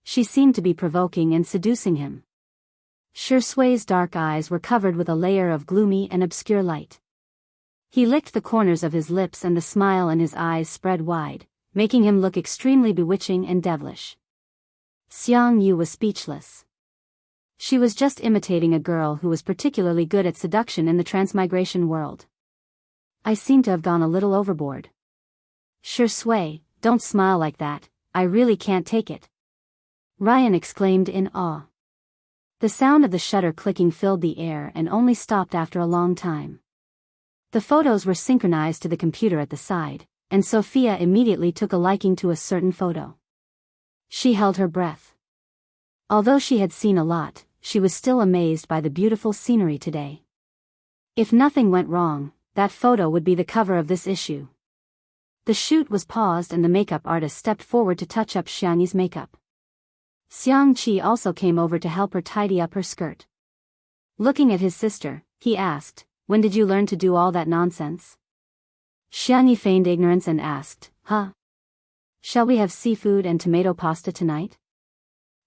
She seemed to be provoking and seducing him. Shui's dark eyes were covered with a layer of gloomy and obscure light. He licked the corners of his lips and the smile in his eyes spread wide, making him look extremely bewitching and devilish. Jianghu was speechless. She was just imitating a girl who was particularly good at seduction in the transmigration world. I seem to have gone a little overboard. Shui, don't smile like that, I really can't take it. Ryan exclaimed in awe. The sound of the shutter clicking filled the air and only stopped after a long time. The photos were synchronized to the computer at the side, and Sophia immediately took a liking to a certain photo. She held her breath. Although she had seen a lot, she was still amazed by the beautiful scenery today. If nothing went wrong, that photo would be the cover of this issue. The shoot was paused and the makeup artist stepped forward to touch up Xiangyi's makeup. Xiangqi also came over to help her tidy up her skirt. Looking at his sister, he asked, "When did you learn to do all that nonsense?" Xiangyi feigned ignorance and asked, "Huh? Shall we have seafood and tomato pasta tonight?"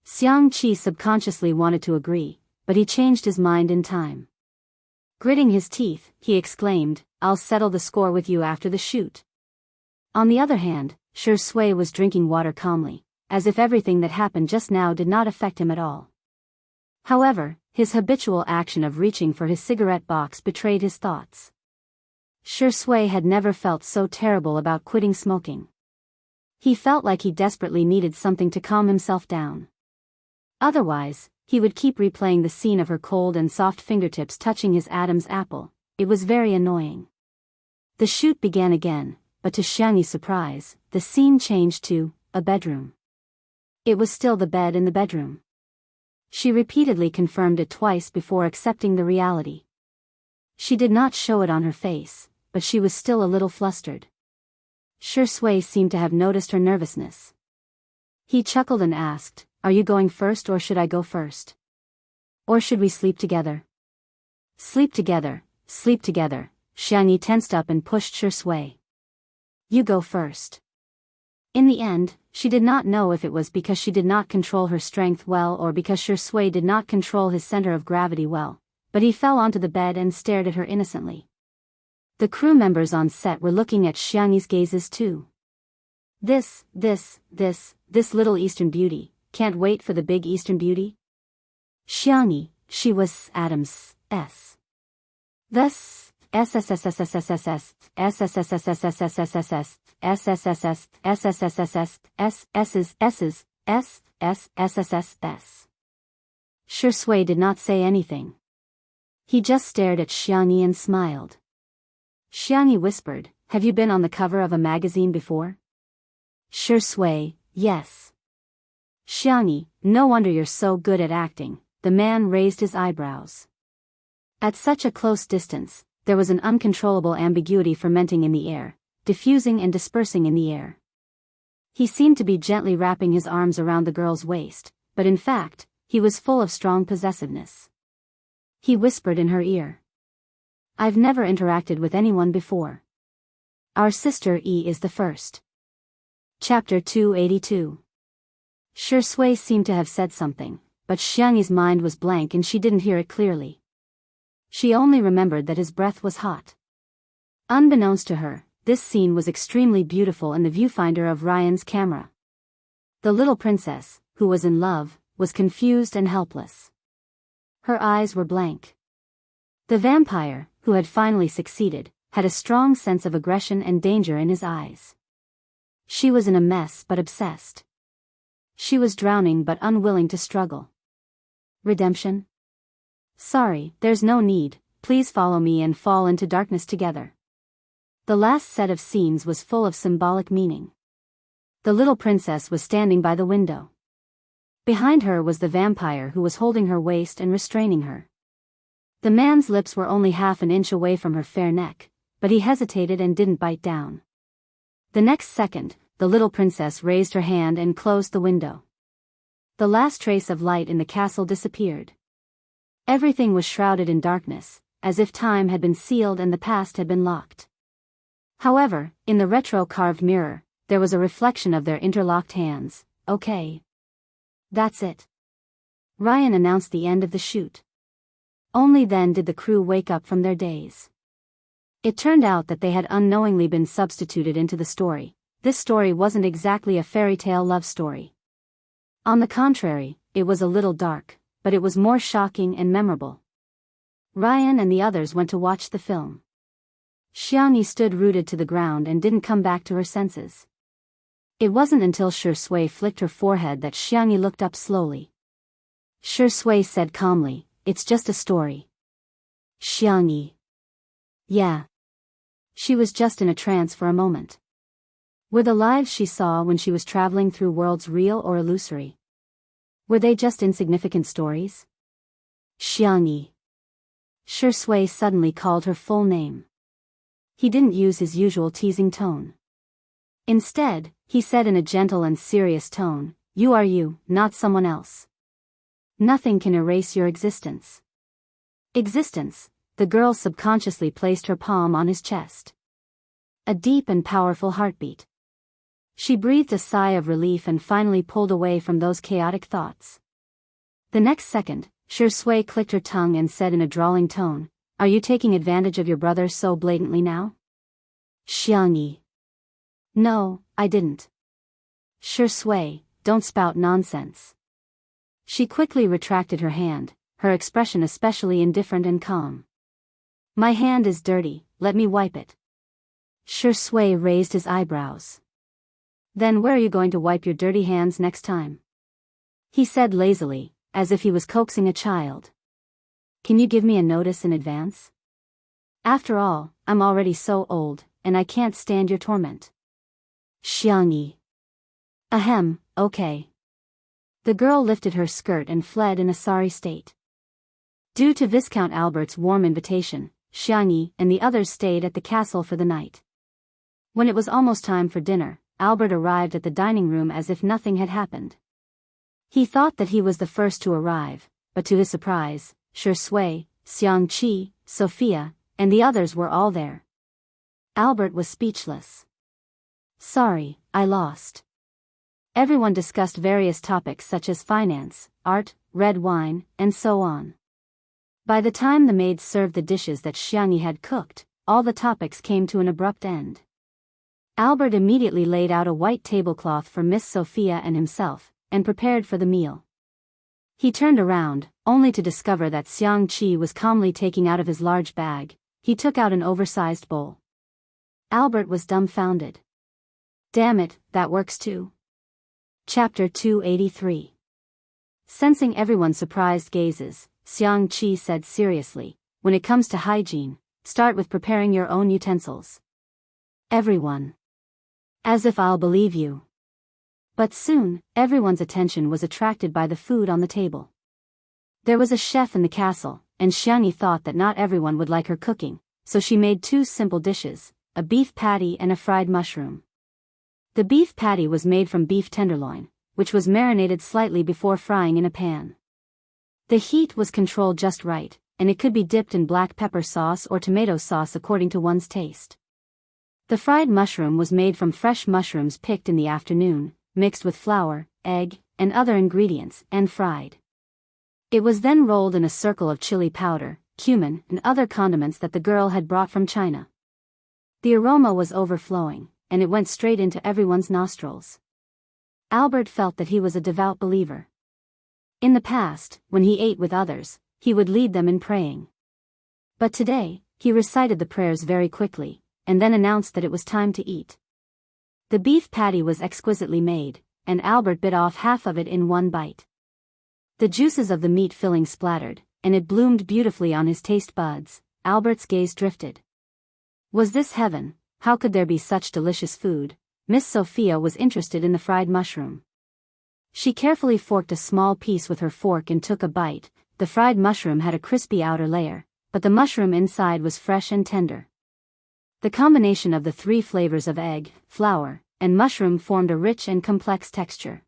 Xiangqi subconsciously wanted to agree, but he changed his mind in time. Gritting his teeth, he exclaimed, "I'll settle the score with you after the shoot." On the other hand, Shui was drinking water calmly, as if everything that happened just now did not affect him at all. However, his habitual action of reaching for his cigarette box betrayed his thoughts. Shui had never felt so terrible about quitting smoking. He felt like he desperately needed something to calm himself down. Otherwise, he would keep replaying the scene of her cold and soft fingertips touching his Adam's apple. It was very annoying. The shoot began again, but to Xiangyi's surprise, the scene changed to a bedroom. It was still the bed in the bedroom. She repeatedly confirmed it twice before accepting the reality. She did not show it on her face, but she was still a little flustered. Shui seemed to have noticed her nervousness. He chuckled and asked, "Are you going first or should I go first? Or should we sleep together?" Sleep together, Xiangyi tensed up and pushed Shui. "You go first." In the end, she did not know if it was because she did not control her strength well or because Shui did not control his center of gravity well, but he fell onto the bed and stared at her innocently. The crew members on set were looking at Xiangyi's gazes too. This little Eastern beauty, can't wait for the big Eastern beauty? Xiangyi, she was Adam's S. Thus, SSSSSSSS, SSSSSSSSS, SSSS, SSSSS, SSSS. Shui did not say anything. He just stared at Xiangyi and smiled. Xiangyi whispered, "Have you been on the cover of a magazine before?" Shui, "Yes." Xiangyi, "No wonder you're so good at acting." The man raised his eyebrows. At such a close distance, there was an uncontrollable ambiguity fermenting in the air, diffusing and dispersing in the air. He seemed to be gently wrapping his arms around the girl's waist, but in fact, he was full of strong possessiveness. He whispered in her ear, "I've never interacted with anyone before. Our sister E is the first." Chapter 282. Shui seemed to have said something, but Xiangyi's mind was blank and she didn't hear it clearly. She only remembered that his breath was hot. Unbeknownst to her, this scene was extremely beautiful in the viewfinder of Ryan's camera. The little princess, who was in love, was confused and helpless. Her eyes were blank. The vampire, who had finally succeeded, had a strong sense of aggression and danger in his eyes. She was in a mess but obsessed. She was drowning but unwilling to struggle. Redemption? "Sorry, there's no need, please follow me and fall into darkness together." The last set of scenes was full of symbolic meaning. The little princess was standing by the window. Behind her was the vampire who was holding her waist and restraining her. The man's lips were only half an inch away from her fair neck, but he hesitated and didn't bite down. The next second, the little princess raised her hand and closed the window. The last trace of light in the castle disappeared. Everything was shrouded in darkness, as if time had been sealed and the past had been locked. However, in the retro-carved mirror, there was a reflection of their interlocked hands. Okay. That's it. Ryan announced the end of the shoot. Only then did the crew wake up from their daze. It turned out that they had unknowingly been substituted into the story. This story wasn't exactly a fairy tale love story. On the contrary, it was a little dark, but it was more shocking and memorable. Ryan and the others went to watch the film. Xiangyi stood rooted to the ground and didn't come back to her senses. It wasn't until Shi Sui flicked her forehead that Xiangyi looked up slowly. Shi Sui said calmly, "It's just a story." Xiangyi. Yeah. She was just in a trance for a moment. Were the lives she saw when she was traveling through worlds real or illusory? Were they just insignificant stories? Xiangyi. Shi Sui suddenly called her full name. He didn't use his usual teasing tone. Instead, he said in a gentle and serious tone, "You are you, not someone else. Nothing can erase your existence." Existence. The girl subconsciously placed her palm on his chest. A deep and powerful heartbeat. She breathed a sigh of relief and finally pulled away from those chaotic thoughts. The next second, Shi Sui clicked her tongue and said in a drawling tone, "Are you taking advantage of your brother so blatantly now?" Xiangyi. No, I didn't. Shi Sui, don't spout nonsense. She quickly retracted her hand, her expression especially indifferent and calm. My hand is dirty, let me wipe it. Shi Sui raised his eyebrows. Then where are you going to wipe your dirty hands next time? He said lazily, as if he was coaxing a child. Can you give me a notice in advance? After all, I'm already so old, and I can't stand your torment. Xiangyi. Ahem, okay. The girl lifted her skirt and fled in a sorry state. Due to Viscount Albert's warm invitation, Xiangyi and the others stayed at the castle for the night. When it was almost time for dinner, Albert arrived at the dining room as if nothing had happened. He thought that he was the first to arrive, but to his surprise, Shi Sui, Xiangqi, Sophia, and the others were all there. Albert was speechless. Sorry, I lost. Everyone discussed various topics such as finance, art, red wine, and so on. By the time the maids served the dishes that Xiangyi had cooked, all the topics came to an abrupt end. Albert immediately laid out a white tablecloth for Miss Sophia and himself, and prepared for the meal. He turned around, only to discover that Xiangqi was calmly taking out of his large bag. He took out an oversized bowl. Albert was dumbfounded. Damn it, that works too. Chapter 283. Sensing everyone's surprised gazes, Xiangqi said seriously, "When it comes to hygiene, start with preparing your own utensils." Everyone. As if I'll believe you. But soon, everyone's attention was attracted by the food on the table. There was a chef in the castle, and Xiangyi thought that not everyone would like her cooking, so she made two simple dishes, a beef patty and a fried mushroom. The beef patty was made from beef tenderloin, which was marinated slightly before frying in a pan. The heat was controlled just right, and it could be dipped in black pepper sauce or tomato sauce according to one's taste. The fried mushroom was made from fresh mushrooms picked in the afternoon, mixed with flour, egg, and other ingredients, and fried. It was then rolled in a circle of chili powder, cumin, and other condiments that the girl had brought from China. The aroma was overflowing, and it went straight into everyone's nostrils. Albert felt that he was a devout believer. In the past, when he ate with others, he would lead them in praying. But today, he recited the prayers very quickly, and then announced that it was time to eat. The beef patty was exquisitely made, and Albert bit off half of it in one bite. The juices of the meat filling splattered, and it bloomed beautifully on his taste buds. Albert's gaze drifted. Was this heaven, how could there be such delicious food? Miss Sophia was interested in the fried mushroom. She carefully forked a small piece with her fork and took a bite. The fried mushroom had a crispy outer layer, but the mushroom inside was fresh and tender. The combination of the 3 flavors of egg, flour, and mushroom formed a rich and complex texture.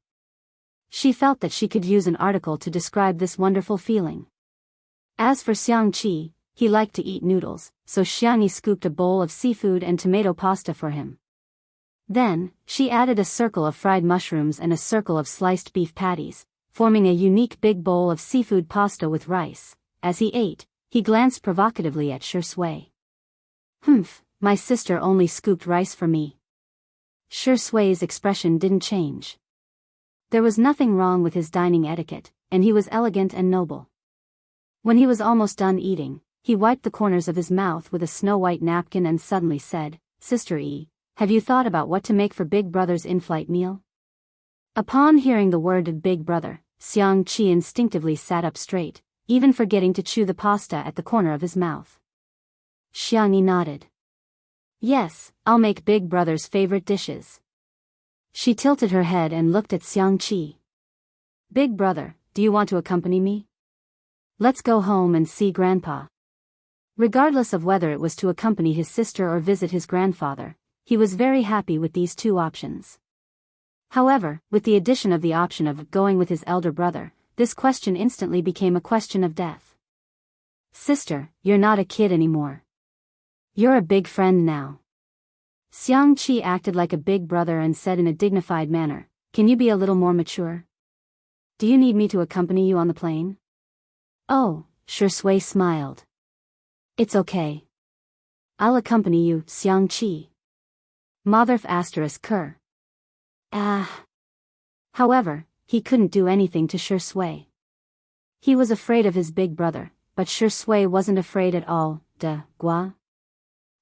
She felt that she could use an article to describe this wonderful feeling. As for Xiangqi, he liked to eat noodles, so Xiangyi scooped a bowl of seafood and tomato pasta for him. Then, she added a circle of fried mushrooms and a circle of sliced beef patties, forming a unique big bowl of seafood pasta with rice. As he ate, he glanced provocatively at Shui. "Humph, my sister only scooped rice for me." Shui's expression didn't change. There was nothing wrong with his dining etiquette, and he was elegant and noble. When he was almost done eating, he wiped the corners of his mouth with a snow-white napkin and suddenly said, "Sister E, have you thought about what to make for Big Brother's in-flight meal?" Upon hearing the word Big Brother, Xiangqi instinctively sat up straight, even forgetting to chew the pasta at the corner of his mouth. Xiangyi nodded. "Yes, I'll make Big Brother's favorite dishes." She tilted her head and looked at Xiangqi. "Big Brother, do you want to accompany me? Let's go home and see Grandpa." Regardless of whether it was to accompany his sister or visit his grandfather, he was very happy with these 2 options. However, with the addition of the option of going with his elder brother, this question instantly became a question of death. "Sister, you're not a kid anymore. You're a big friend now." Xiangqi acted like a big brother and said in a dignified manner, "Can you be a little more mature? Do you need me to accompany you on the plane?" "Oh," Shui smiled. "It's okay. I'll accompany you, Xiangqi." Motherf ****. However, he couldn't do anything to Shui. He was afraid of his big brother, but Shui wasn't afraid at all. Gua.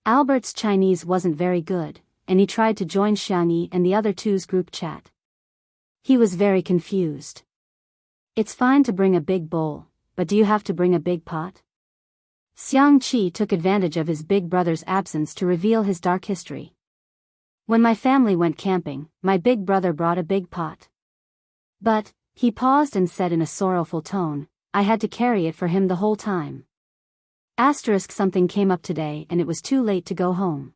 Albert's Chinese wasn't very good, and he tried to join Xiangyi and the other 2's group chat. He was very confused. "It's fine to bring a big bowl, but do you have to bring a big pot?" Xiangqi took advantage of his big brother's absence to reveal his dark history. "When my family went camping, my big brother brought a big pot. But," he paused and said in a sorrowful tone, "I had to carry it for him the whole time. Something came up today and it was too late to go home.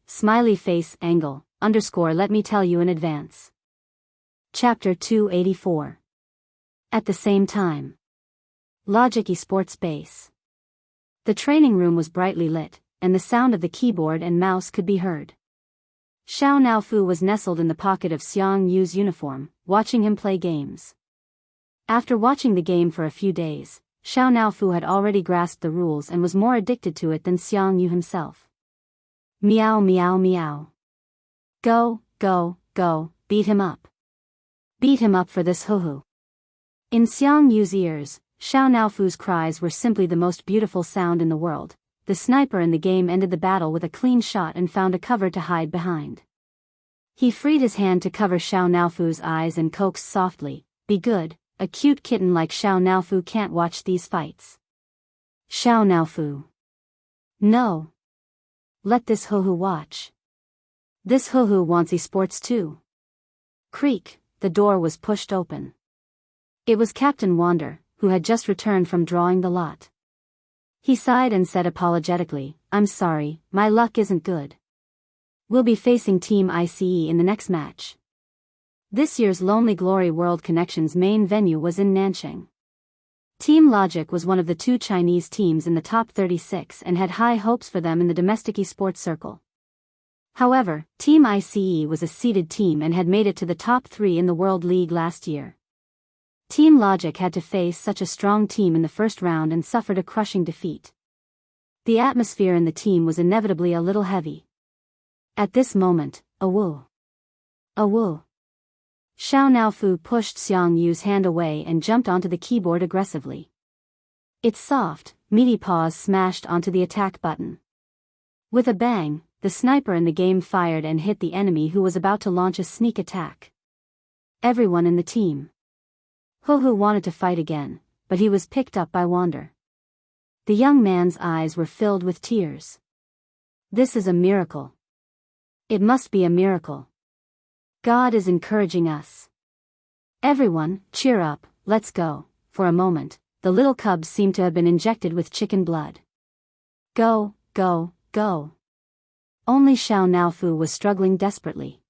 Smiley face angle, let me tell you in advance." Chapter 284. At the same time. Logic Esports Base. The training room was brightly lit, and the sound of the keyboard and mouse could be heard. Xiao Naofu was nestled in the pocket of Xiang Yu's uniform, watching him play games. After watching the game for a few days, Xiao Naofu had already grasped the rules and was more addicted to it than Xiang Yu himself. Meow meow meow. Go, go, go, beat him up. Beat him up for this hoo-hoo. In Xiang Yu's ears, Xiao Naofu's cries were simply the most beautiful sound in the world. The sniper in the game ended the battle with a clean shot and found a cover to hide behind. He freed his hand to cover Xiao Naofu's eyes and coaxed softly, "Be good, a cute kitten like Xiao Naofu can't watch these fights." Xiao Naofu. "No. Let this hoo-hoo watch. This hoo-hoo wants esports too." Creak, the door was pushed open. It was Captain Wander, who had just returned from drawing the lot. He sighed and said apologetically, "I'm sorry, my luck isn't good. We'll be facing Team ICE in the next match." This year's Lonely Glory World Connections main venue was in Nanchang. Team Logic was one of the 2 Chinese teams in the top 36 and had high hopes for them in the domestic esports circle. However, Team ICE was a seeded team and had made it to the top 3 in the World League last year. Team Logic had to face such a strong team in the first round and suffered a crushing defeat. The atmosphere in the team was inevitably a little heavy. At this moment, "Awoo! Awoo!" Xiao Naofu pushed Xiang Yu's hand away and jumped onto the keyboard aggressively. Its soft, meaty paws smashed onto the attack button. With a bang, the sniper in the game fired and hit the enemy who was about to launch a sneak attack. Everyone in the team. Hoo-hoo wanted to fight again, but he was picked up by Wander. The young man's eyes were filled with tears. This is a miracle. It must be a miracle. God is encouraging us. Everyone, cheer up, let's go. For a moment, the little cubs seemed to have been injected with chicken blood. Go, go, go. Only Xiao Naofu was struggling desperately.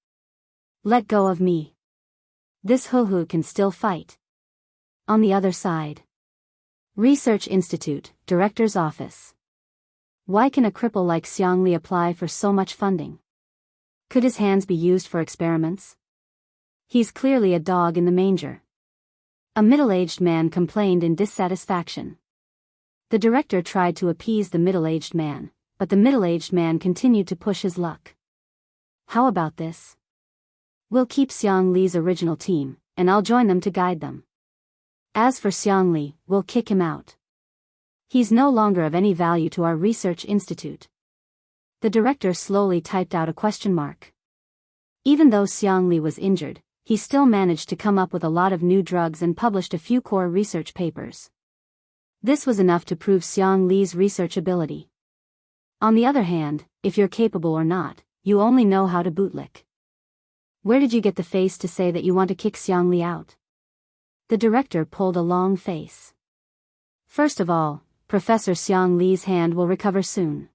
Let go of me. This Huhu can still fight. On the other side. Research Institute, Director's Office. Why can a cripple like Xiangli apply for so much funding? Could his hands be used for experiments? He's clearly a dog in the manger. A middle-aged man complained in dissatisfaction. The director tried to appease the middle-aged man, but the middle-aged man continued to push his luck. How about this? We'll keep Xiang Li's original team, and I'll join them to guide them. As for Xiang Li, we'll kick him out. He's no longer of any value to our research institute. The director slowly typed out a question mark. Even though Xiang Li was injured, he still managed to come up with a lot of new drugs and published a few core research papers. This was enough to prove Xiang Li's research ability. On the other hand, if you're capable or not, you only know how to bootlick. Where did you get the face to say that you want to kick Xiang Li out? The director pulled a long face. First of all, Professor Xiang Li's hand will recover soon.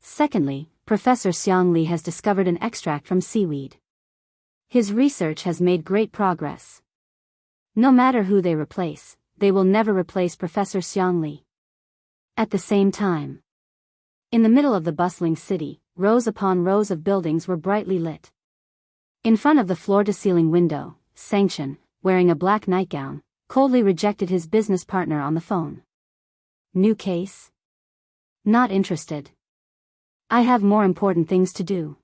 Secondly, Professor Xiang Li has discovered an extract from seaweed. His research has made great progress. No matter who they replace, they will never replace Professor Xiang Li. At the same time, in the middle of the bustling city, rows upon rows of buildings were brightly lit. In front of the floor-to-ceiling window, Sanction, wearing a black nightgown, coldly rejected his business partner on the phone. New case? Not interested. I have more important things to do.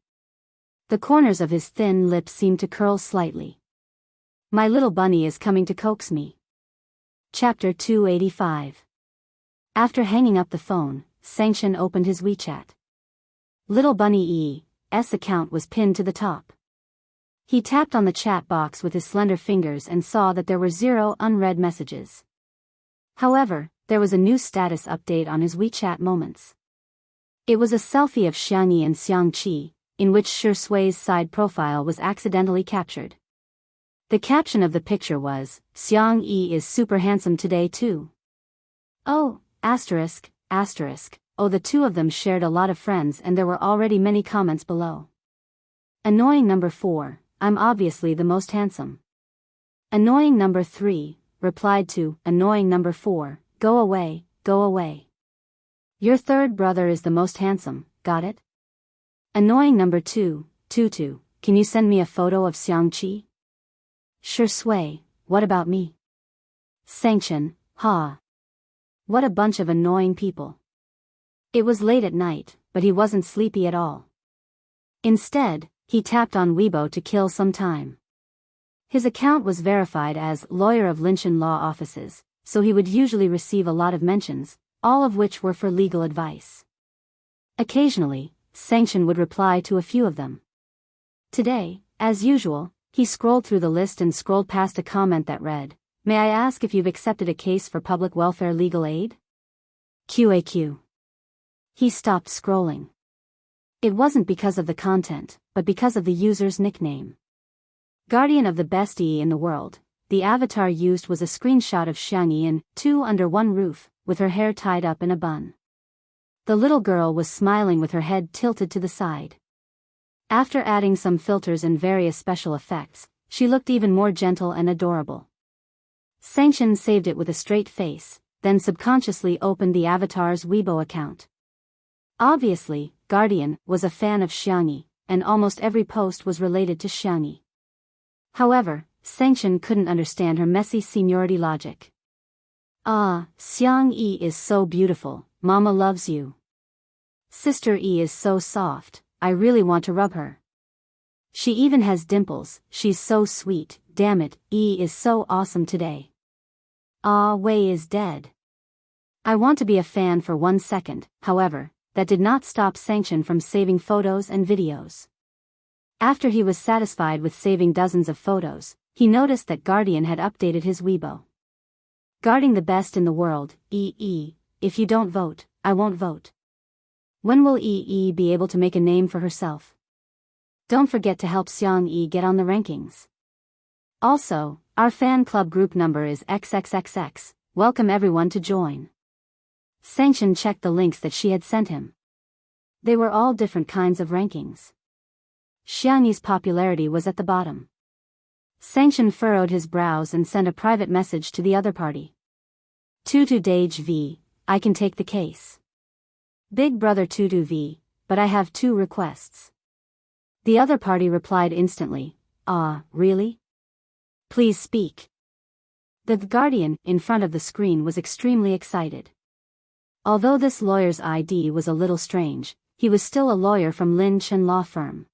The corners of his thin lips seemed to curl slightly. My little bunny is coming to coax me. Chapter 285. After hanging up the phone, Sanction opened his WeChat. Little Bunny E's account was pinned to the top. He tapped on the chat box with his slender fingers and saw that there were 0 unread messages. However, there was a new status update on his WeChat moments. It was a selfie of Xiangyi and Xiangqi, in which Shi Sui's side profile was accidentally captured. The caption of the picture was, Xiang Yi is super handsome today too. Oh, asterisk, asterisk, oh, the two of them shared a lot of friends and there were already many comments below. Annoying number 4, I'm obviously the most handsome. Annoying number 3, replied to, annoying number 4, go away, go away. Your third brother is the most handsome, got it? Annoying number 2, Tutu, can you send me a photo of Xiangqi? Shi Sui, what about me? Sanction, ha. What a bunch of annoying people. It was late at night, but he wasn't sleepy at all. Instead, he tapped on Weibo to kill some time. His account was verified as lawyer of Linshan Law Offices, so he would usually receive a lot of mentions, all of which were for legal advice. Occasionally, Sanction would reply to a few of them. Today, as usual, he scrolled through the list and scrolled past a comment that read, May I ask if you've accepted a case for public welfare legal aid? QAQ. He stopped scrolling. It wasn't because of the content, but because of the user's nickname. Guardian of the best E in the world, the avatar used was a screenshot of Xiangyi in Two Under One Roof, with her hair tied up in a bun. The little girl was smiling with her head tilted to the side. After adding some filters and various special effects, she looked even more gentle and adorable. Sanction saved it with a straight face, then subconsciously opened the avatar's Weibo account. Obviously, Guardian was a fan of Xiangyi, and almost every post was related to Xiangyi. However, Sanction couldn't understand her messy seniority logic. Ah, Xiang Yi is so beautiful, Mama loves you. Sister E is so soft, I really want to rub her. She even has dimples, she's so sweet, damn it, E is so awesome today. Ah, Wei is dead. I want to be a fan for 1 second, however, that did not stop Sanction from saving photos and videos. After he was satisfied with saving dozens of photos, he noticed that Guardian had updated his Weibo. Guarding the best in the world, if you don't vote, I won't vote. When will Yi be able to make a name for herself? Don't forget to help Xiang Yi get on the rankings. Also, our fan club group number is XXXX, welcome everyone to join. Sanchen checked the links that she had sent him. They were all different kinds of rankings. Xiang Yi's popularity was at the bottom. Sanchen furrowed his brows and sent a private message to the other party. Tutu Dage V, I can take the case. Big brother Tutu V, but I have 2 requests. The other party replied instantly, really? Please speak. The guardian, in front of the screen, was extremely excited. Although this lawyer's ID was a little strange, he was still a lawyer from Lin Chen law firm.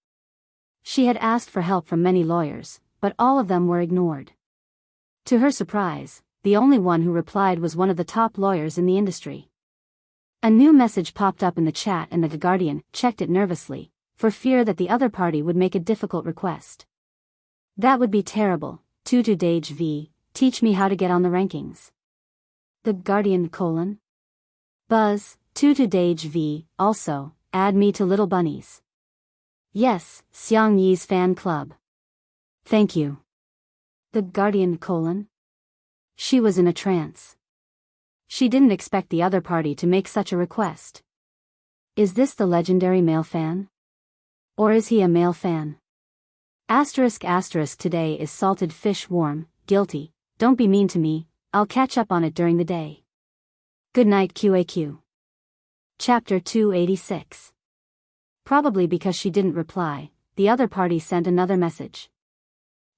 She had asked for help from many lawyers, but all of them were ignored. To her surprise, the only one who replied was one of the top lawyers in the industry. A new message popped up in the chat and the guardian checked it nervously, for fear that the other party would make a difficult request. That would be terrible. Tutu Dage V, teach me how to get on the rankings. The guardian : Buzz, Tutu Dage V, also, add me to Little Bunnies. Yes, Xiang Yi's fan club. Thank you. The guardian : She was in a trance. She didn't expect the other party to make such a request. Is this the legendary male fan? Or is he a male fan? *** today is salted fish warm, guilty, don't be mean to me, I'll catch up on it during the day. Good night QAQ. Chapter 286. Probably because she didn't reply, the other party sent another message.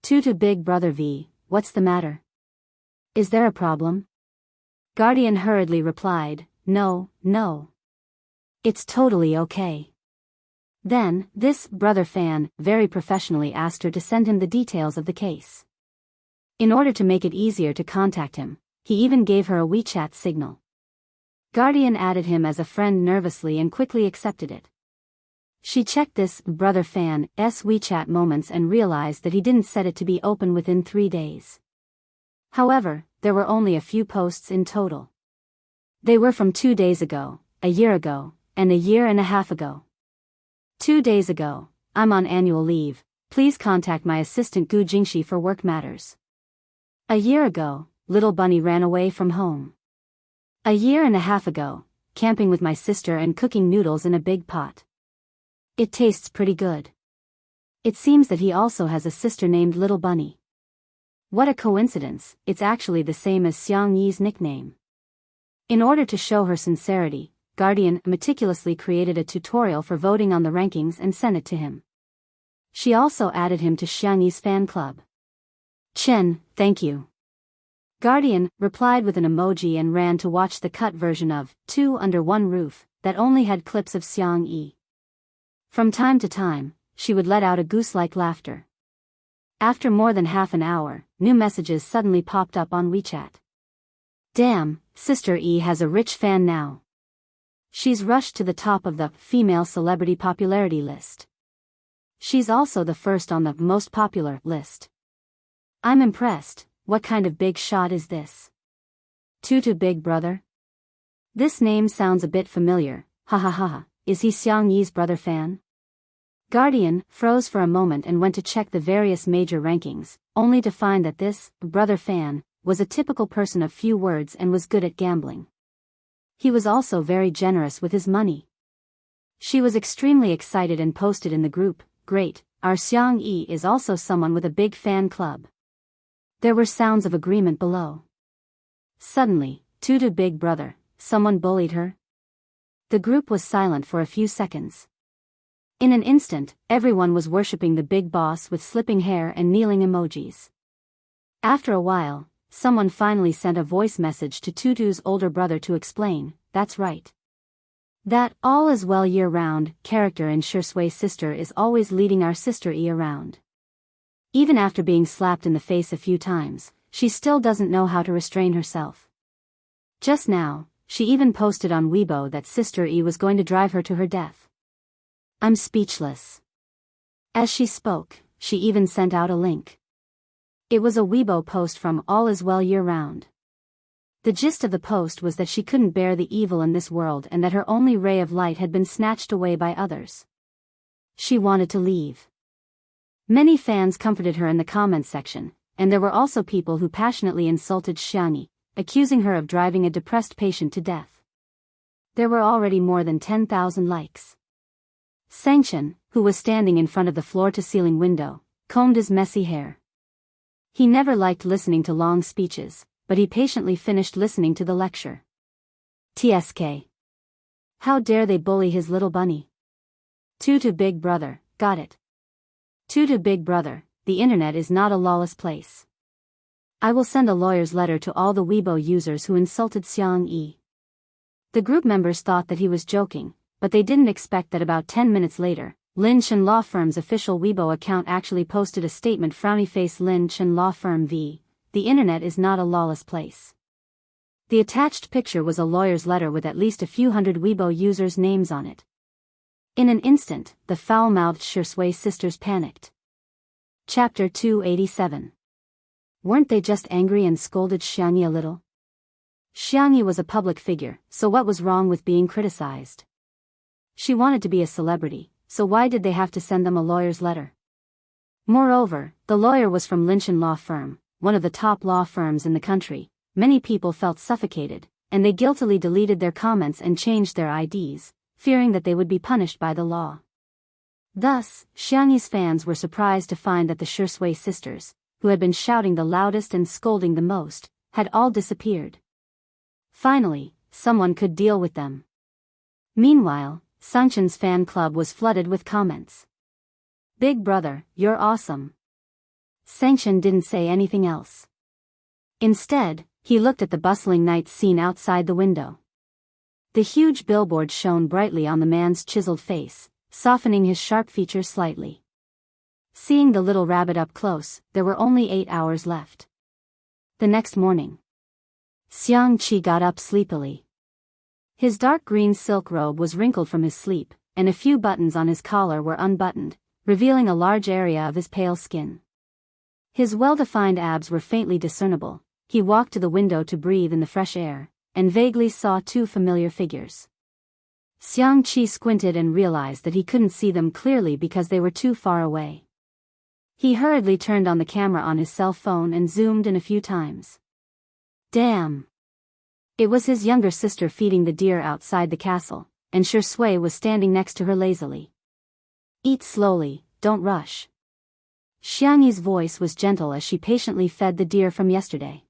To Big Brother V, what's the matter? Is there a problem? Guardian hurriedly replied, no. It's totally okay. Then, this brother fan very professionally asked her to send him the details of the case. In order to make it easier to contact him, he even gave her a WeChat signal. Guardian added him as a friend nervously and quickly accepted it. She checked this brother fan's WeChat moments and realized that he didn't set it to be open within 3 days. However, there were only a few posts in total. They were from 2 days ago, a year ago, and a year and a half ago. 2 days ago, I'm on annual leave, please contact my assistant Gu Jingxi for work matters. A year ago, Little Bunny ran away from home. A year and a half ago, camping with my sister and cooking noodles in a big pot. It tastes pretty good. It seems that he also has a sister named Little Bunny. What a coincidence, it's actually the same as Xiang Yi's nickname. In order to show her sincerity, Guardian meticulously created a tutorial for voting on the rankings and sent it to him. She also added him to Xiang Yi's fan club. Chen, thank you. Guardian replied with an emoji and ran to watch the cut version of Two Under One Roof that only had clips of Xiang Yi. From time to time, she would let out a goose-like laughter. After more than half an hour, new messages suddenly popped up on WeChat. Damn, Sister E has a rich fan now. She's rushed to the top of the female celebrity popularity list. She's also the first on the most popular list. I'm impressed, what kind of big shot is this? Tutu Big Brother? This name sounds a bit familiar, ha. Is he Xiang Yi's brother fan? Guardian froze for a moment and went to check the various major rankings, only to find that this brother fan was a typical person of few words and was good at gambling. He was also very generous with his money. She was extremely excited and posted in the group, great, our Xiang Yi is also someone with a big fan club. There were sounds of agreement below. Suddenly, Tutu Big Brother, someone bullied her? The group was silent for a few seconds. In an instant, everyone was worshipping the big boss with slipping hair and kneeling emojis. After a while, someone finally sent a voice message to Tutu's older brother to explain, that's right. That all is well year-round character in Shursui sister is always leading our sister E around. Even after being slapped in the face a few times, she still doesn't know how to restrain herself. Just now, she even posted on Weibo that Sister E was going to drive her to her death. I'm speechless. As she spoke, she even sent out a link. It was a Weibo post from All Is Well Year Round. The gist of the post was that she couldn't bear the evil in this world and that her only ray of light had been snatched away by others. She wanted to leave. Many fans comforted her in the comments section, and there were also people who passionately insulted Xiangyi, accusing her of driving a depressed patient to death. There were already more than 10,000 likes. Sangchen, who was standing in front of the floor-to-ceiling window, combed his messy hair. He never liked listening to long speeches, but he patiently finished listening to the lecture. TSK. How dare they bully his little bunny? To Big Brother, got it. To Big Brother, the internet is not a lawless place. I will send a lawyer's letter to all the Weibo users who insulted Xiangyi. The group members thought that he was joking, but they didn't expect that about 10 minutes later, Lin Chen Law Firm's official Weibo account actually posted a statement frowny face Lin Chen Law Firm v. The internet is not a lawless place. The attached picture was a lawyer's letter with at least a few hundred Weibo users' names on it. In an instant, the foul-mouthed Shui sisters panicked. Chapter 287. Weren't they just angry and scolded Xiangyi a little? Xiangyi was a public figure, so what was wrong with being criticized? She wanted to be a celebrity, so why did they have to send them a lawyer's letter? Moreover, the lawyer was from Lin Chen Law Firm, one of the top law firms in the country. Many people felt suffocated, and they guiltily deleted their comments and changed their IDs, fearing that they would be punished by the law. Thus, Xiangyi's fans were surprised to find that the Shui sisters, who had been shouting the loudest and scolding the most, had all disappeared. Finally, someone could deal with them. Meanwhile, Sangchen's fan club was flooded with comments. Big Brother, you're awesome. Sangchen didn't say anything else. Instead, he looked at the bustling night scene outside the window. The huge billboard shone brightly on the man's chiseled face, softening his sharp features slightly. Seeing the little rabbit up close, there were only 8 hours left. The next morning, Xiangqi got up sleepily. His dark green silk robe was wrinkled from his sleep, and a few buttons on his collar were unbuttoned, revealing a large area of his pale skin. His well-defined abs were faintly discernible. He walked to the window to breathe in the fresh air, and vaguely saw 2 familiar figures. Xiangqi squinted and realized that he couldn't see them clearly because they were too far away. He hurriedly turned on the camera on his cell phone and zoomed in a few times. Damn! It was his younger sister feeding the deer outside the castle, and Shui was standing next to her lazily. Eat slowly, don't rush. Xiangyi's voice was gentle as she patiently fed the deer from yesterday.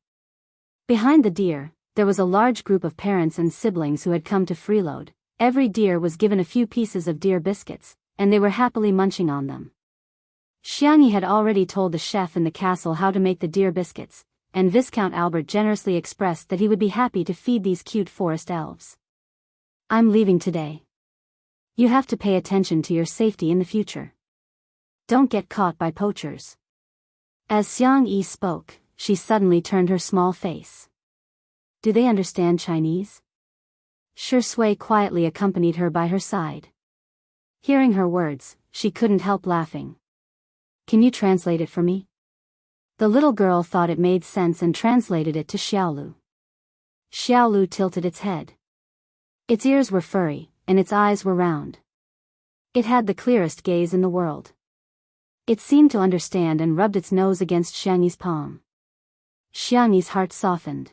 Behind the deer, there was a large group of parents and siblings who had come to freeload. Every deer was given a few pieces of deer biscuits, and they were happily munching on them. Xiangyi had already told the chef in the castle how to make the deer biscuits, and Viscount Albert generously expressed that he would be happy to feed these cute forest elves. I'm leaving today. You have to pay attention to your safety in the future. Don't get caught by poachers. As Xiangyi spoke, she suddenly turned her small face. Do they understand Chinese? Shui quietly accompanied her by her side. Hearing her words, she couldn't help laughing. Can you translate it for me? The little girl thought it made sense and translated it to Xiaolu. Xiaolu tilted its head. Its ears were furry, and its eyes were round. It had the clearest gaze in the world. It seemed to understand and rubbed its nose against Xiangyi's palm. Xiangyi's heart softened.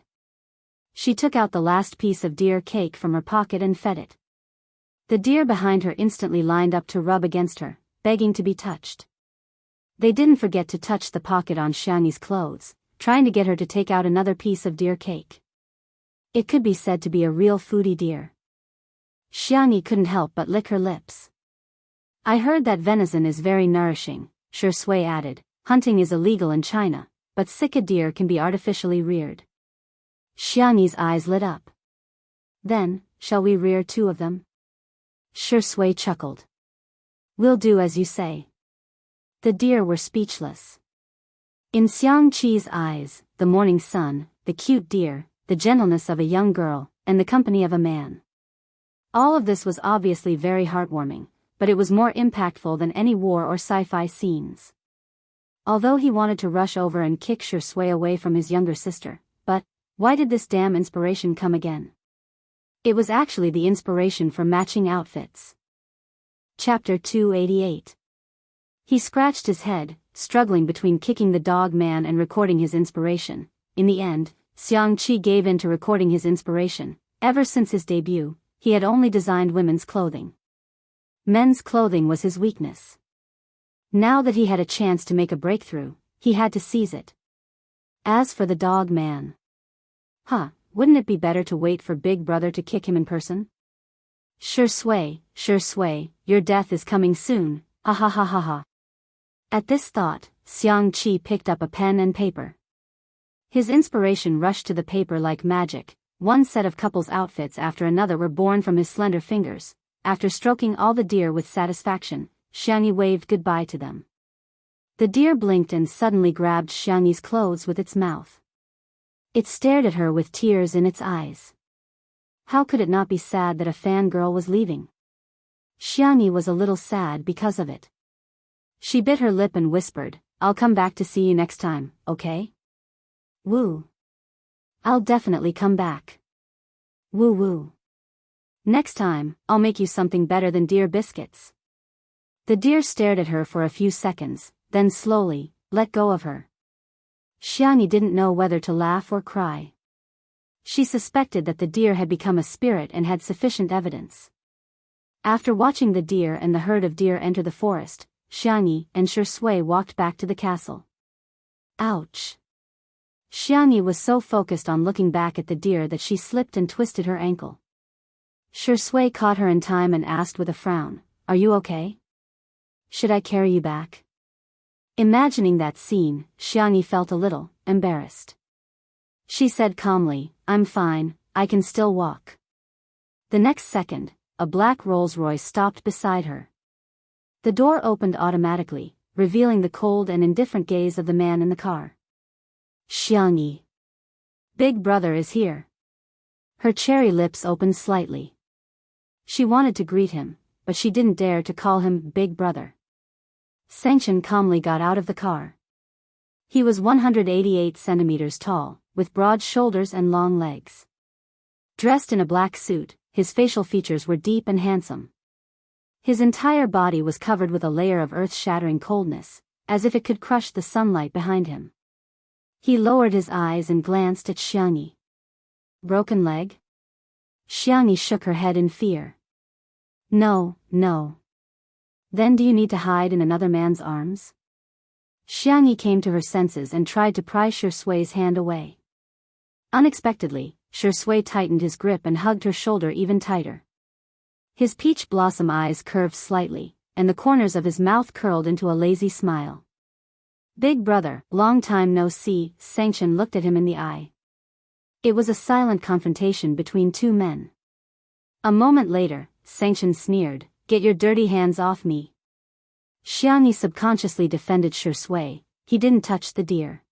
She took out the last piece of deer cake from her pocket and fed it. The deer behind her instantly lined up to rub against her, begging to be touched. They didn't forget to touch the pocket on Xiangyi's clothes, trying to get her to take out another piece of deer cake. It could be said to be a real foodie deer. Xiangyi couldn't help but lick her lips. I heard that venison is very nourishing, Shui added. Hunting is illegal in China, but sika deer can be artificially reared. Xiangyi's eyes lit up. Then, shall we rear 2 of them? Shui chuckled. We'll do as you say. The deer were speechless. In Xiangqi's eyes, the morning sun, the cute deer, the gentleness of a young girl, and the company of a man. All of this was obviously very heartwarming, but it was more impactful than any war or sci-fi scenes. Although he wanted to rush over and kick Shui away from his younger sister, but, Why did this damn inspiration come again? It was actually the inspiration for matching outfits. Chapter 288. He scratched his head, struggling between kicking the dog man and recording his inspiration. In the end, Xiangqi gave in to recording his inspiration. Ever since his debut, he had only designed women's clothing. Men's clothing was his weakness. Now that he had a chance to make a breakthrough, he had to seize it. As for the dog man. Wouldn't it be better to wait for Big Brother to kick him in person? Sure sway, your death is coming soon, ha ha ha ha ha. At this thought, Xiangqi picked up a pen and paper. His inspiration rushed to the paper like magic. One set of couples' outfits after another were born from his slender fingers. After stroking all the deer with satisfaction, Xiangyi waved goodbye to them. The deer blinked and suddenly grabbed Xiangyi's clothes with its mouth. It stared at her with tears in its eyes. How could it not be sad that a fangirl was leaving? Xiangyi was a little sad because of it. She bit her lip and whispered, "I'll come back to see you next time, okay? Woo. I'll definitely come back. Woo woo. Next time, I'll make you something better than deer biscuits." The deer stared at her for a few seconds, then slowly let go of her. Xiangyi didn't know whether to laugh or cry. She suspected that the deer had become a spirit and had sufficient evidence. After watching the deer and the herd of deer enter the forest, Xiangyi and Shui walked back to the castle. Ouch! Xiangyi was so focused on looking back at the deer that she slipped and twisted her ankle. Shui caught her in time and asked with a frown, "Are you okay? Should I carry you back?" Imagining that scene, Xiangyi felt a little embarrassed. She said calmly, "I'm fine, I can still walk." The next second, a black Rolls-Royce stopped beside her. The door opened automatically, revealing the cold and indifferent gaze of the man in the car. "Xiangyi. Big Brother is here." Her cherry lips opened slightly. She wanted to greet him, but she didn't dare to call him Big Brother. Sanchen calmly got out of the car. He was 188 centimeters tall, with broad shoulders and long legs. Dressed in a black suit, his facial features were deep and handsome. His entire body was covered with a layer of earth-shattering coldness, as if it could crush the sunlight behind him. He lowered his eyes and glanced at Xiangyi. "Broken leg?" Xiangyi shook her head in fear. No. Then do you need to hide in another man's arms?" Xiangyi came to her senses and tried to pry Shui's hand away. Unexpectedly, Shui tightened his grip and hugged her shoulder even tighter. His peach blossom eyes curved slightly, and the corners of his mouth curled into a lazy smile. "Big Brother, long time no see," Sanchen looked at him in the eye. It was a silent confrontation between two men. A moment later, Sanchen sneered, "Get your dirty hands off me." Xiangyi subconsciously defended Shui. He didn't touch the deer.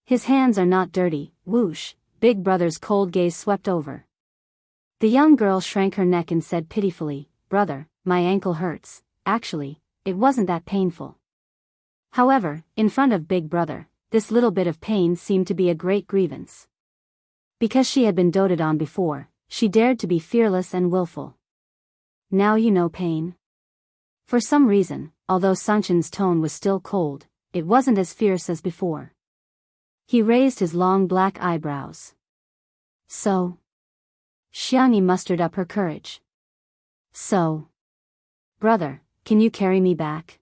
"His hands are not dirty." Whoosh, Big Brother's cold gaze swept over. The young girl shrank her neck and said pitifully, "Brother, my ankle hurts." Actually, it wasn't that painful. However, in front of Big Brother, this little bit of pain seemed to be a great grievance. Because she had been doted on before, she dared to be fearless and willful. "Now you know pain?" For some reason, although Sanchen's tone was still cold, it wasn't as fierce as before. He raised his long black eyebrows. "So?" Xiangyi mustered up her courage. "So? Brother, can you carry me back?"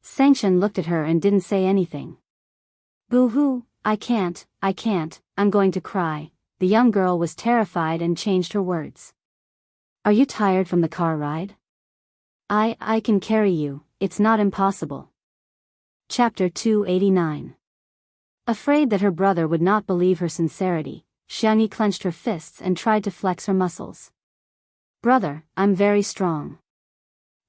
Sanchen looked at her and didn't say anything. "Boo-hoo, I can't, I'm going to cry." The young girl was terrified and changed her words. "Are you tired from the car ride?" I can carry you, it's not impossible." Chapter 289. Afraid that her brother would not believe her sincerity, Xiangyi clenched her fists and tried to flex her muscles. "Brother, I'm very strong.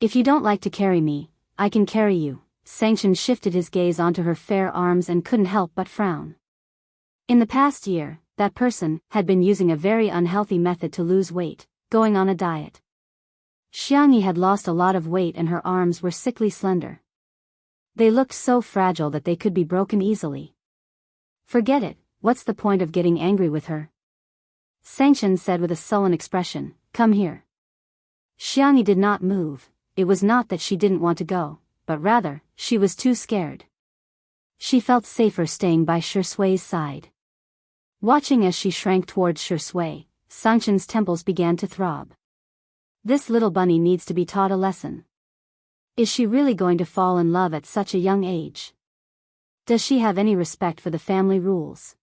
If you don't like to carry me, I can carry you." Sanchen shifted his gaze onto her fair arms and couldn't help but frown. In the past year, that person had been using a very unhealthy method to lose weight, going on a diet. Xiangyi had lost a lot of weight and her arms were sickly slender. They looked so fragile that they could be broken easily. "Forget it, what's the point of getting angry with her? Sangchen said with a sullen expression, come here. Xiangyi did not move. It was not that she didn't want to go, but rather, she was too scared. She felt safer staying by Shui's side. Watching as she shrank towards Shui, Sangchen's temples began to throb. This little bunny needs to be taught a lesson. Is she really going to fall in love at such a young age? Does she have any respect for the family rules?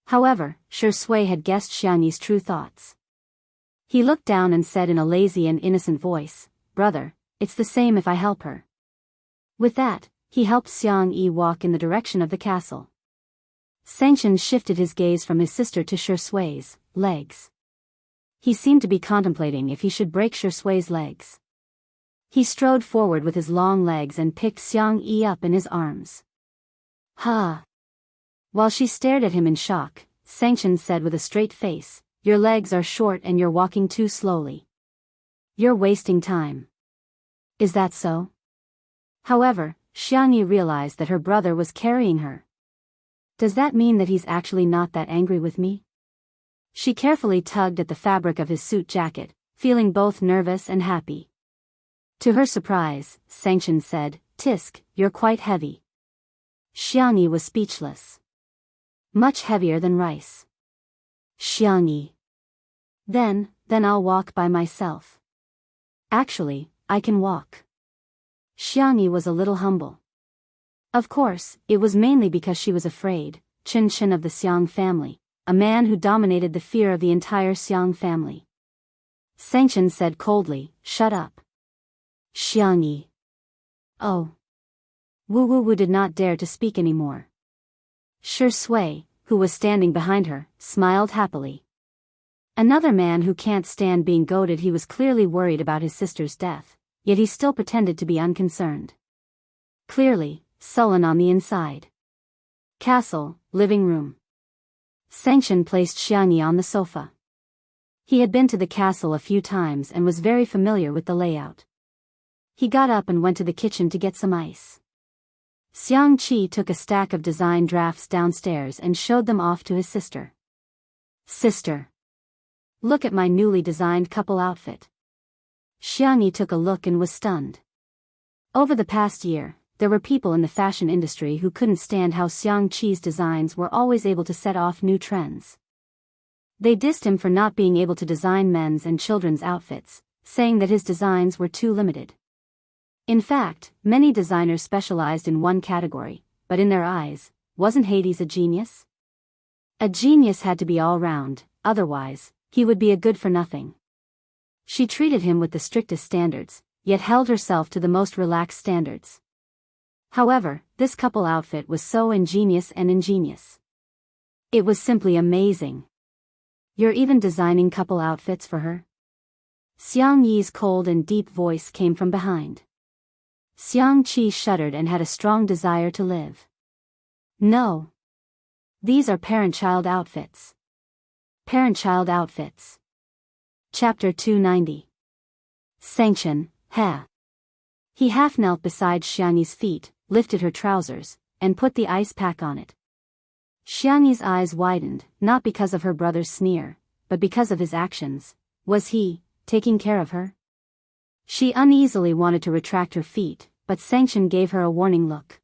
However, Shui had guessed Xiangyi's true thoughts. He looked down and said in a lazy and innocent voice, brother, it's the same if I help her. With that, he helped Xiangyi walk in the direction of the castle. Sangchen shifted his gaze from his sister to Shui's legs. He seemed to be contemplating if he should break Shui's legs. He strode forward with his long legs and picked Xiangyi up in his arms. Ha! While she stared at him in shock, Sangchen said with a straight face, your legs are short and you're walking too slowly. You're wasting time. Is that so? However, Xiangyi realized that her brother was carrying her. Does that mean that he's actually not that angry with me? She carefully tugged at the fabric of his suit jacket, feeling both nervous and happy. To her surprise, Sangchen said, Tisk, you're quite heavy. Xiangyi was speechless. Much heavier than rice. Xiangyi. Then I'll walk by myself. Actually, I can walk. Xiangyi was a little humble. Of course, it was mainly because she was afraid, Chen of the Xiang family, a man who dominated the fear of the entire Xiang family. Sangchen said coldly, shut up. Xiangyi. Oh. Wu did not dare to speak anymore. Shui, who was standing behind her, smiled happily. Another man who can't stand being goaded. He was clearly worried about his sister's death, yet he still pretended to be unconcerned. Clearly, sullen on the inside. Castle, living room. Sangchen placed Xiangyi on the sofa. He had been to the castle a few times and was very familiar with the layout. He got up and went to the kitchen to get some ice. Xiangqi took a stack of design drafts downstairs and showed them off to his sister. Sister. Look at my newly designed couple outfit. Xiangyi took a look and was stunned. Over the past year, there were people in the fashion industry who couldn't stand how Xiangqi's designs were always able to set off new trends. They dissed him for not being able to design men's and children's outfits, saying that his designs were too limited. In fact, many designers specialized in one category, but in their eyes, wasn't Hades a genius? A genius had to be all-round, otherwise, he would be a good-for-nothing. She treated him with the strictest standards, yet held herself to the most relaxed standards. However, this couple outfit was so ingenious. It was simply amazing. You're even designing couple outfits for her? Xiangyi's cold and deep voice came from behind. Xiangqi shuddered and had a strong desire to live. No. These are parent-child outfits. Parent-child outfits. Chapter 290. Sangchen, ha. He half knelt beside Xiangyi's feet, lifted her trousers, and put the ice pack on it. Xiangyi's eyes widened, not because of her brother's sneer, but because of his actions. Was he taking care of her? She uneasily wanted to retract her feet, but Sangchen gave her a warning look.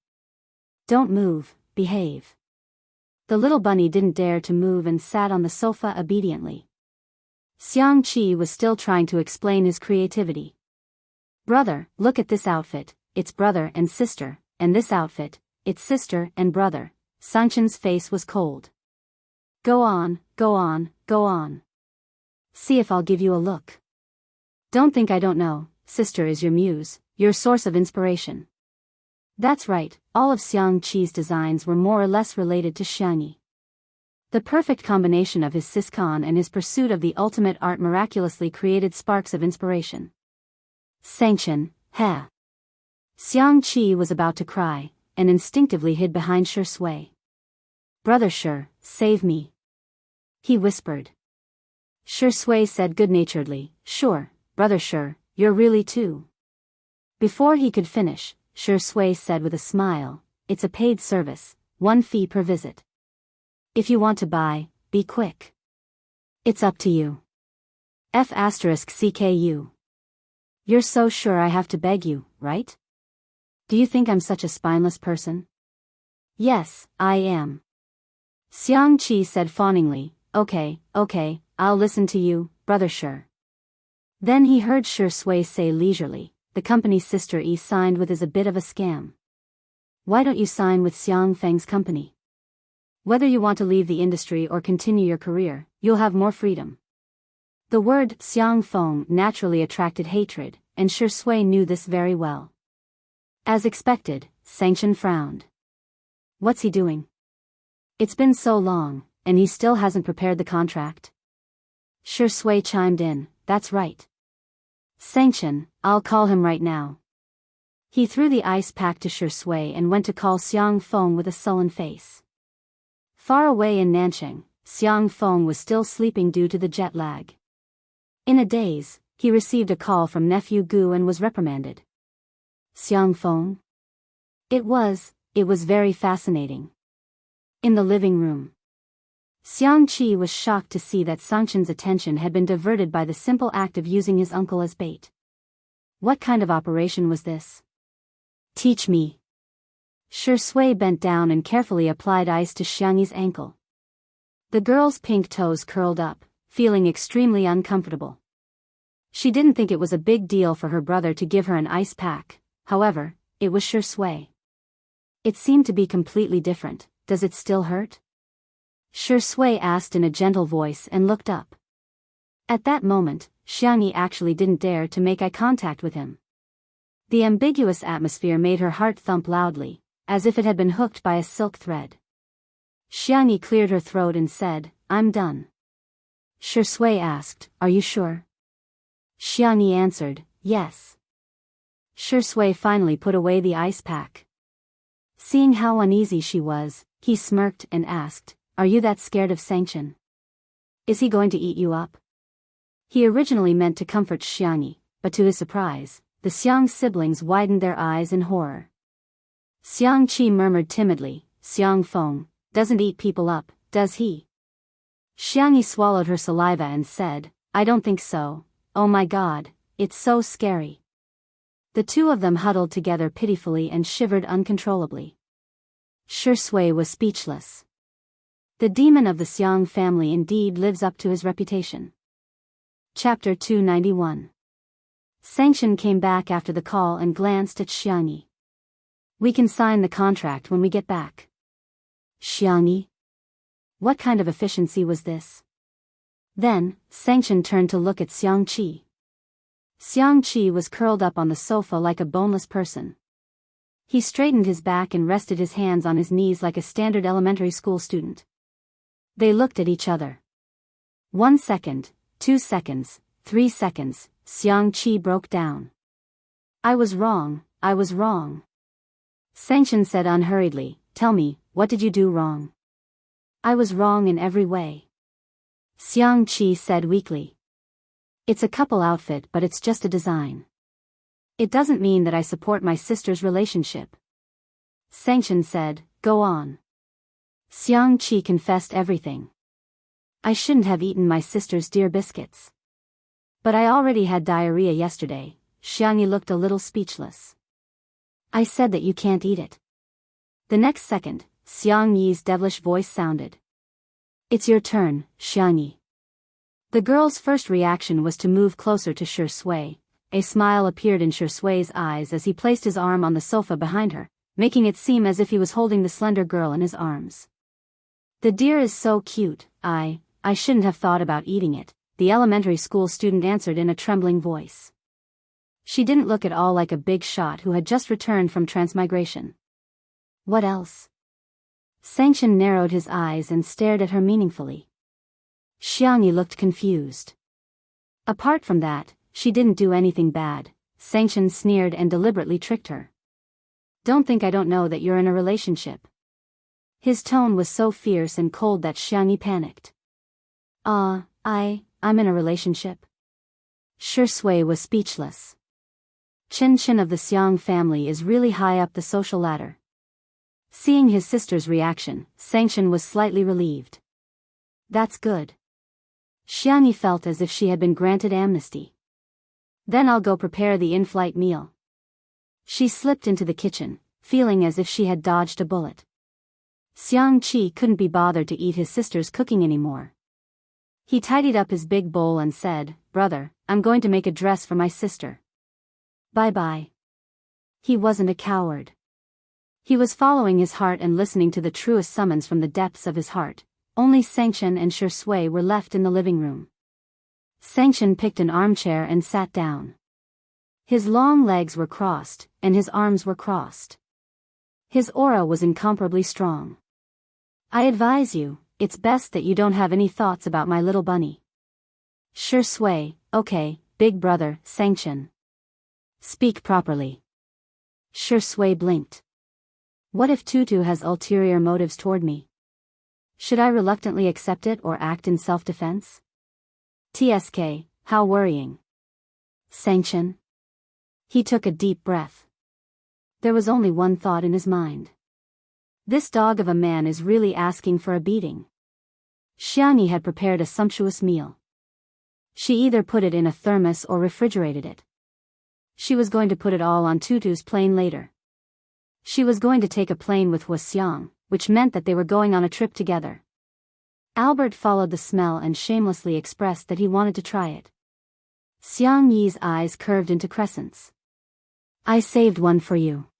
Don't move, behave. The little bunny didn't dare to move and sat on the sofa obediently. Xiangqi was still trying to explain his creativity. Brother, look at this outfit, it's brother and sister, and this outfit, it's sister and brother. Sangchen's face was cold. Go on. See if I'll give you a look. Don't think I don't know, sister is your muse, your source of inspiration. That's right, all of Xiangqi's designs were more or less related to Xiangyi. The perfect combination of his siscon and his pursuit of the ultimate art miraculously created sparks of inspiration. Sangchen, ha. Xiangqi was about to cry, and instinctively hid behind Shui. Brother Shu, save me. He whispered. Shui said good-naturedly, sure, brother Shu, you're really too. Before he could finish, Shui said with a smile, it's a paid service, 1 fee per visit. If you want to buy, be quick. It's up to you. F*CKU. You're so sure I have to beg you, right? Do you think I'm such a spineless person? Yes, I am. Xiang Qi said fawningly, okay, I'll listen to you, brother Shi. Then he heard Shi Sui say leisurely, the company's sister E signed with is a bit of a scam. Why don't you sign with Xiang Feng's company? Whether you want to leave the industry or continue your career, you'll have more freedom. The word Xiang Feng naturally attracted hatred, and Shi Sui knew this very well. As expected, Sanction frowned. What's he doing? It's been so long, and he still hasn't prepared the contract? Shi Sui chimed in, that's right. Sanction, I'll call him right now. He threw the ice pack to Shi Sui and went to call Xiang Feng with a sullen face. Far away in Nanchang, Xiang Feng was still sleeping due to the jet lag. In a daze, he received a call from nephew Gu and was reprimanded. Xiang Feng? It was very fascinating. In the living room, Xiang Qi was shocked to see that Sanction's attention had been diverted by the simple act of using his uncle as bait. What kind of operation was this? Teach me. Shi Sui bent down and carefully applied ice to Xiangyi's ankle. The girl's pink toes curled up, feeling extremely uncomfortable. She didn't think it was a big deal for her brother to give her an ice pack, however, it was Shi Sui. It seemed to be completely different. Does it still hurt? Shi Sui asked in a gentle voice and looked up. At that moment, Xiangyi actually didn't dare to make eye contact with him. The ambiguous atmosphere made her heart thump loudly, as if it had been hooked by a silk thread. Xiangyi cleared her throat and said, I'm done. Shi Sui asked, are you sure? Xiangyi answered, yes. Shi Sui finally put away the ice pack. Seeing how uneasy she was, he smirked and asked, are you that scared of Sanction? Is he going to eat you up? He originally meant to comfort Xiangyi, but to his surprise, the Xiang siblings widened their eyes in horror. Xiang Qi murmured timidly, Xiang Feng doesn't eat people up, does he? Xiangyi swallowed her saliva and said, I don't think so, oh my god, it's so scary. The two of them huddled together pitifully and shivered uncontrollably. Shi Sui was speechless. The demon of the Xiang family indeed lives up to his reputation. Chapter 291. Sanction came back after the call and glanced at Xiangyi. We can sign the contract when we get back. Xiangyi? What kind of efficiency was this? Then, Sanction turned to look at Xiang Qi. Xiang Qi was curled up on the sofa like a boneless person. He straightened his back and rested his hands on his knees like a standard elementary school student. They looked at each other. 1 second, 2 seconds, 3 seconds, Xiang Qi broke down. I was wrong. Sanction said unhurriedly, tell me, what did you do wrong? I was wrong in every way. Xiang Qi said weakly. It's a couple outfit but it's just a design. It doesn't mean that I support my sister's relationship. Sanction said, go on. Xiang Qi confessed everything. I shouldn't have eaten my sister's dear biscuits. But I already had diarrhea yesterday. Xiangyi looked a little speechless. I said that you can't eat it. The next second, Xiang Yi's devilish voice sounded. It's your turn, Xiangyi. The girl's first reaction was to move closer to Shi Sui. A smile appeared in Shi Sui's eyes as he placed his arm on the sofa behind her, making it seem as if he was holding the slender girl in his arms. The deer is so cute, I shouldn't have thought about eating it, the elementary school student answered in a trembling voice. She didn't look at all like a big shot who had just returned from transmigration. What else? Sanction narrowed his eyes and stared at her meaningfully. Xiangyi looked confused. Apart from that, she didn't do anything bad. Sanction sneered and deliberately tricked her. Don't think I don't know that you're in a relationship. His tone was so fierce and cold that Xiangyi panicked. I'm in a relationship. Shi Sui was speechless. Chin of the Xiang family is really high up the social ladder. Seeing his sister's reaction, Sanction was slightly relieved. That's good. Xiangyi felt as if she had been granted amnesty. Then I'll go prepare the in-flight meal. She slipped into the kitchen, feeling as if she had dodged a bullet. Xiang Qi couldn't be bothered to eat his sister's cooking anymore. He tidied up his big bowl and said, "Brother, I'm going to make a dress for my sister. Bye-bye." He wasn't a coward. He was following his heart and listening to the truest summons from the depths of his heart. Only Sanction and Shui were left in the living room. Sanction picked an armchair and sat down. His long legs were crossed, and his arms were crossed. His aura was incomparably strong. "I advise you, it's best that you don't have any thoughts about my little bunny." Shui, "Okay, big brother, Sanction. Speak properly." Shui blinked. What if Tutu has ulterior motives toward me? Should I reluctantly accept it or act in self-defense? TSK, how worrying. Sanction. He took a deep breath. There was only one thought in his mind. This dog of a man is really asking for a beating. Xiangyi had prepared a sumptuous meal. She either put it in a thermos or refrigerated it. She was going to put it all on Tutu's plane later. She was going to take a plane with Wuxiang, which meant that they were going on a trip together. Albert followed the smell and shamelessly expressed that he wanted to try it. Xiang Yi's eyes curved into crescents. "I saved one for you."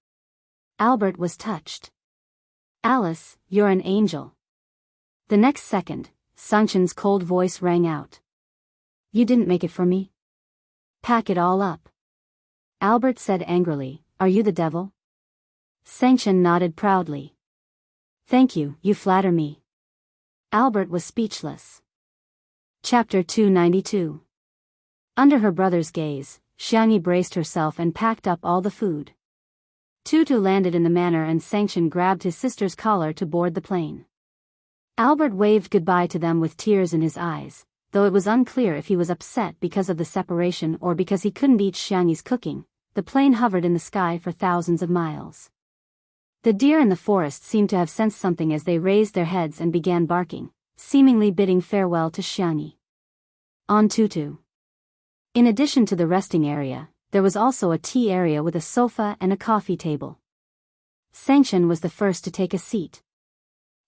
Albert was touched. "Alice, you're an angel." The next second, Sanction's cold voice rang out. "You didn't make it for me? Pack it all up." Albert said angrily, "Are you the devil?" Sanction nodded proudly. "Thank you, you flatter me." Albert was speechless. Chapter 292. Under her brother's gaze, Xiangyi braced herself and packed up all the food. Tutu landed in the manor and Sanction grabbed his sister's collar to board the plane. Albert waved goodbye to them with tears in his eyes, though it was unclear if he was upset because of the separation or because he couldn't eat Xiangyi's cooking. The plane hovered in the sky for thousands of miles. The deer in the forest seemed to have sensed something as they raised their heads and began barking, seemingly bidding farewell to Xiangyi. On Tutu. In addition to the resting area, there was also a tea area with a sofa and a coffee table. Sanction was the first to take a seat.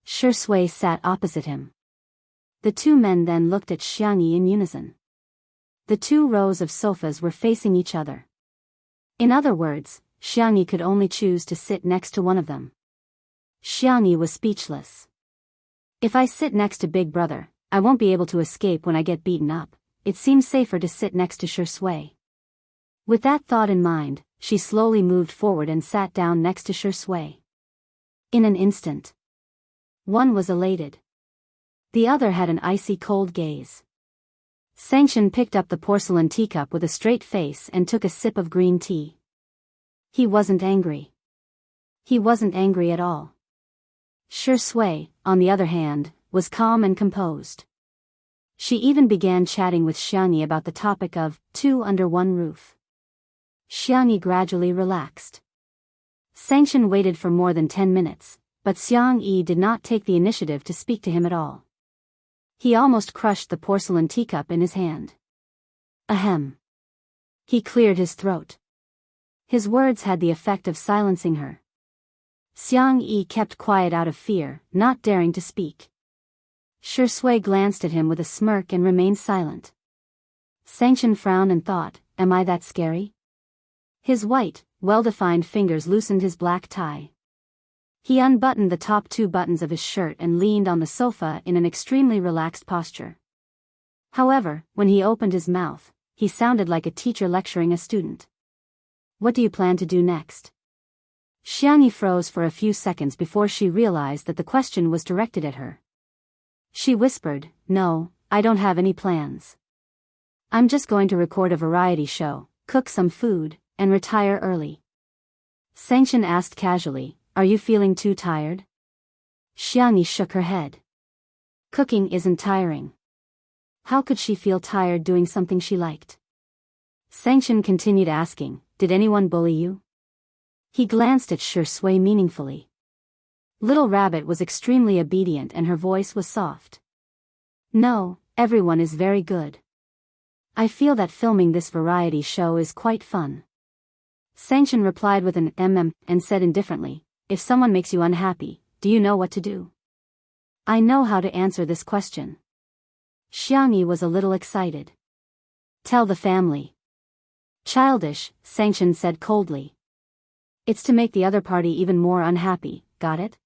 Shui sat opposite him. The two men then looked at Xiangyi in unison. The two rows of sofas were facing each other. In other words, Xiangyi could only choose to sit next to one of them. Xiangyi was speechless. "If I sit next to Big Brother, I won't be able to escape when I get beaten up. It seems safer to sit next to Shui." With that thought in mind, she slowly moved forward and sat down next to Shui. In an instant, one was elated. The other had an icy cold gaze. Sanction picked up the porcelain teacup with a straight face and took a sip of green tea. He wasn't angry. He wasn't angry at all. Shui, on the other hand, was calm and composed. She even began chatting with Xiangyi about the topic of two under one roof. Xiangyi gradually relaxed. Sanction waited for more than 10 minutes, but Xiangyi did not take the initiative to speak to him at all. He almost crushed the porcelain teacup in his hand. Ahem. He cleared his throat. His words had the effect of silencing her. Xiangyi kept quiet out of fear, not daring to speak. Shui glanced at him with a smirk and remained silent. Sanction frowned and thought, "Am I that scary?" His white, well-defined fingers loosened his black tie. He unbuttoned the top 2 buttons of his shirt and leaned on the sofa in an extremely relaxed posture. However, when he opened his mouth, he sounded like a teacher lecturing a student. "What do you plan to do next?" Xiangyi froze for a few seconds before she realized that the question was directed at her. She whispered, "No, I don't have any plans. I'm just going to record a variety show, cook some food, and retire early." Sanction asked casually, "Are you feeling too tired?" Xiangyi shook her head. Cooking isn't tiring. How could she feel tired doing something she liked? Sanction continued asking, "Did anyone bully you?" He glanced at Shui meaningfully. Little Rabbit was extremely obedient and her voice was soft. No, everyone is very good. I feel that filming this variety show is quite fun. Sanchen replied with an and said indifferently, if someone makes you unhappy, do you know what to do? I know how to answer this question. Xiangyi was a little excited. Tell the family. Childish, Sanchen said coldly. It's to make the other party even more unhappy, got it?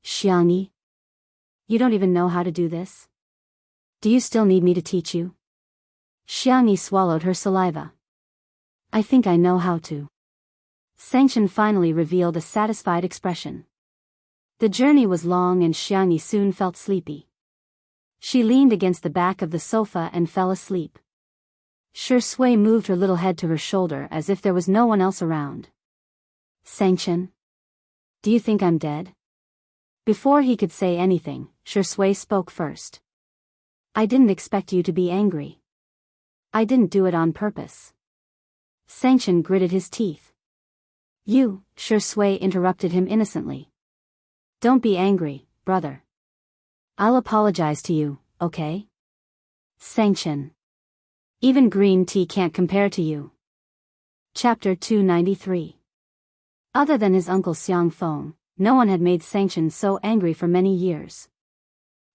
Xiangyi? You don't even know how to do this? Do you still need me to teach you? Xiangyi swallowed her saliva. I think I know how to. Sanchen finally revealed a satisfied expression. The journey was long and Xiangyi soon felt sleepy. She leaned against the back of the sofa and fell asleep. Shui moved her little head to her shoulder as if there was no one else around. Sanchen? Do you think I'm dead? Before he could say anything, Shui spoke first. I didn't expect you to be angry. I didn't do it on purpose. Sanchen gritted his teeth. You, Shui interrupted him innocently. Don't be angry, brother. I'll apologize to you, okay? Sanchen. Even green tea can't compare to you. Chapter 293. Other than his uncle Xiang Feng, no one had made Sanchen so angry for many years.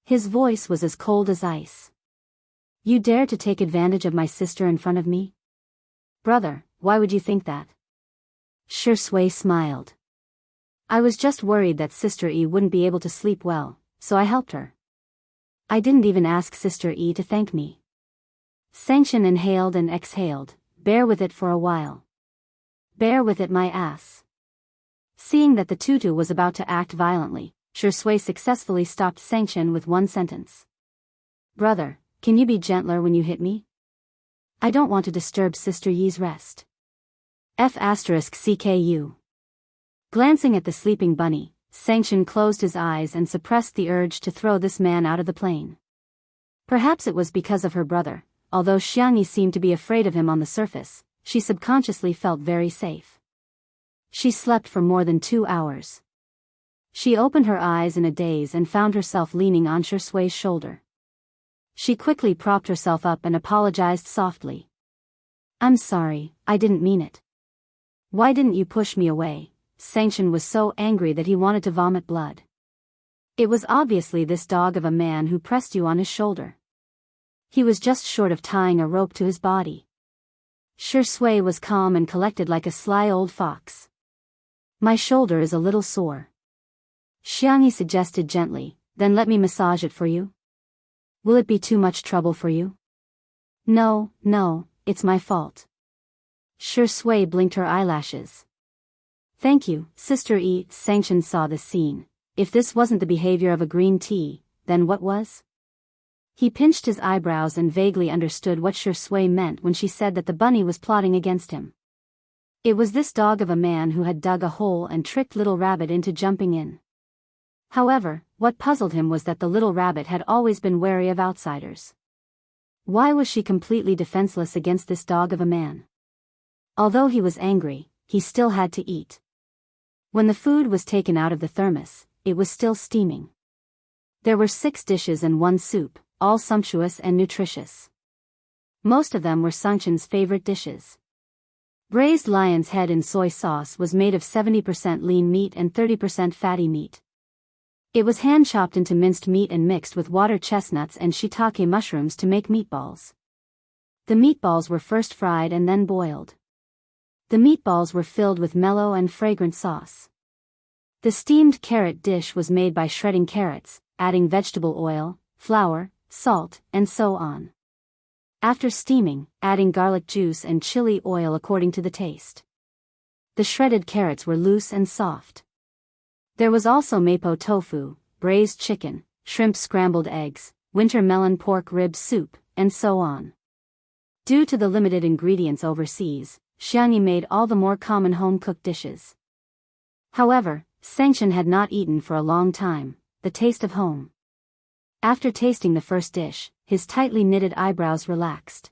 His voice was as cold as ice. You dare to take advantage of my sister in front of me? Brother, why would you think that? Shui smiled. I was just worried that Sister Yi wouldn't be able to sleep well, so I helped her. I didn't even ask Sister Yi to thank me. Sanchen inhaled and exhaled. Bear with it for a while. Bear with it, my ass. Seeing that the tutu was about to act violently, Shui successfully stopped Sanchen with one sentence. Brother, can you be gentler when you hit me? I don't want to disturb Sister Yi's rest. F*CKU. Glancing at the sleeping bunny, Sanchen closed his eyes and suppressed the urge to throw this man out of the plane. Perhaps it was because of her brother, although Xiangyi seemed to be afraid of him on the surface, she subconsciously felt very safe. She slept for more than 2 hours. She opened her eyes in a daze and found herself leaning on Shui's shoulder. She quickly propped herself up and apologized softly. I'm sorry, I didn't mean it. Why didn't you push me away? Sanchen was so angry that he wanted to vomit blood. It was obviously this dog of a man who pressed you on his shoulder. He was just short of tying a rope to his body. Shui was calm and collected like a sly old fox. My shoulder is a little sore. Xiangyi suggested gently, then let me massage it for you. Will it be too much trouble for you? No, it's my fault. Shui blinked her eyelashes. Thank you, Sister Yi. Sanchen saw this scene. If this wasn't the behavior of a green tea, then what was? He pinched his eyebrows and vaguely understood what Shui meant when she said that the bunny was plotting against him. It was this dog of a man who had dug a hole and tricked Little Rabbit into jumping in. However, what puzzled him was that the little rabbit had always been wary of outsiders. Why was she completely defenseless against this dog of a man? Although he was angry, he still had to eat. When the food was taken out of the thermos, it was still steaming. There were 6 dishes and 1 soup, all sumptuous and nutritious. Most of them were Sanchen's favorite dishes. Braised lion's head in soy sauce was made of 70% lean meat and 30% fatty meat. It was hand-chopped into minced meat and mixed with water chestnuts and shiitake mushrooms to make meatballs. The meatballs were first fried and then boiled. The meatballs were filled with mellow and fragrant sauce. The steamed carrot dish was made by shredding carrots, adding vegetable oil, flour, salt, and so on. After steaming, adding garlic juice and chili oil according to the taste. The shredded carrots were loose and soft. There was also mapo tofu, braised chicken, shrimp scrambled eggs, winter melon pork rib soup, and so on. Due to the limited ingredients overseas, Xiangyi made all the more common home-cooked dishes. However, Sanchen had not eaten for a long time, the taste of home. After tasting the first dish, his tightly knitted eyebrows relaxed.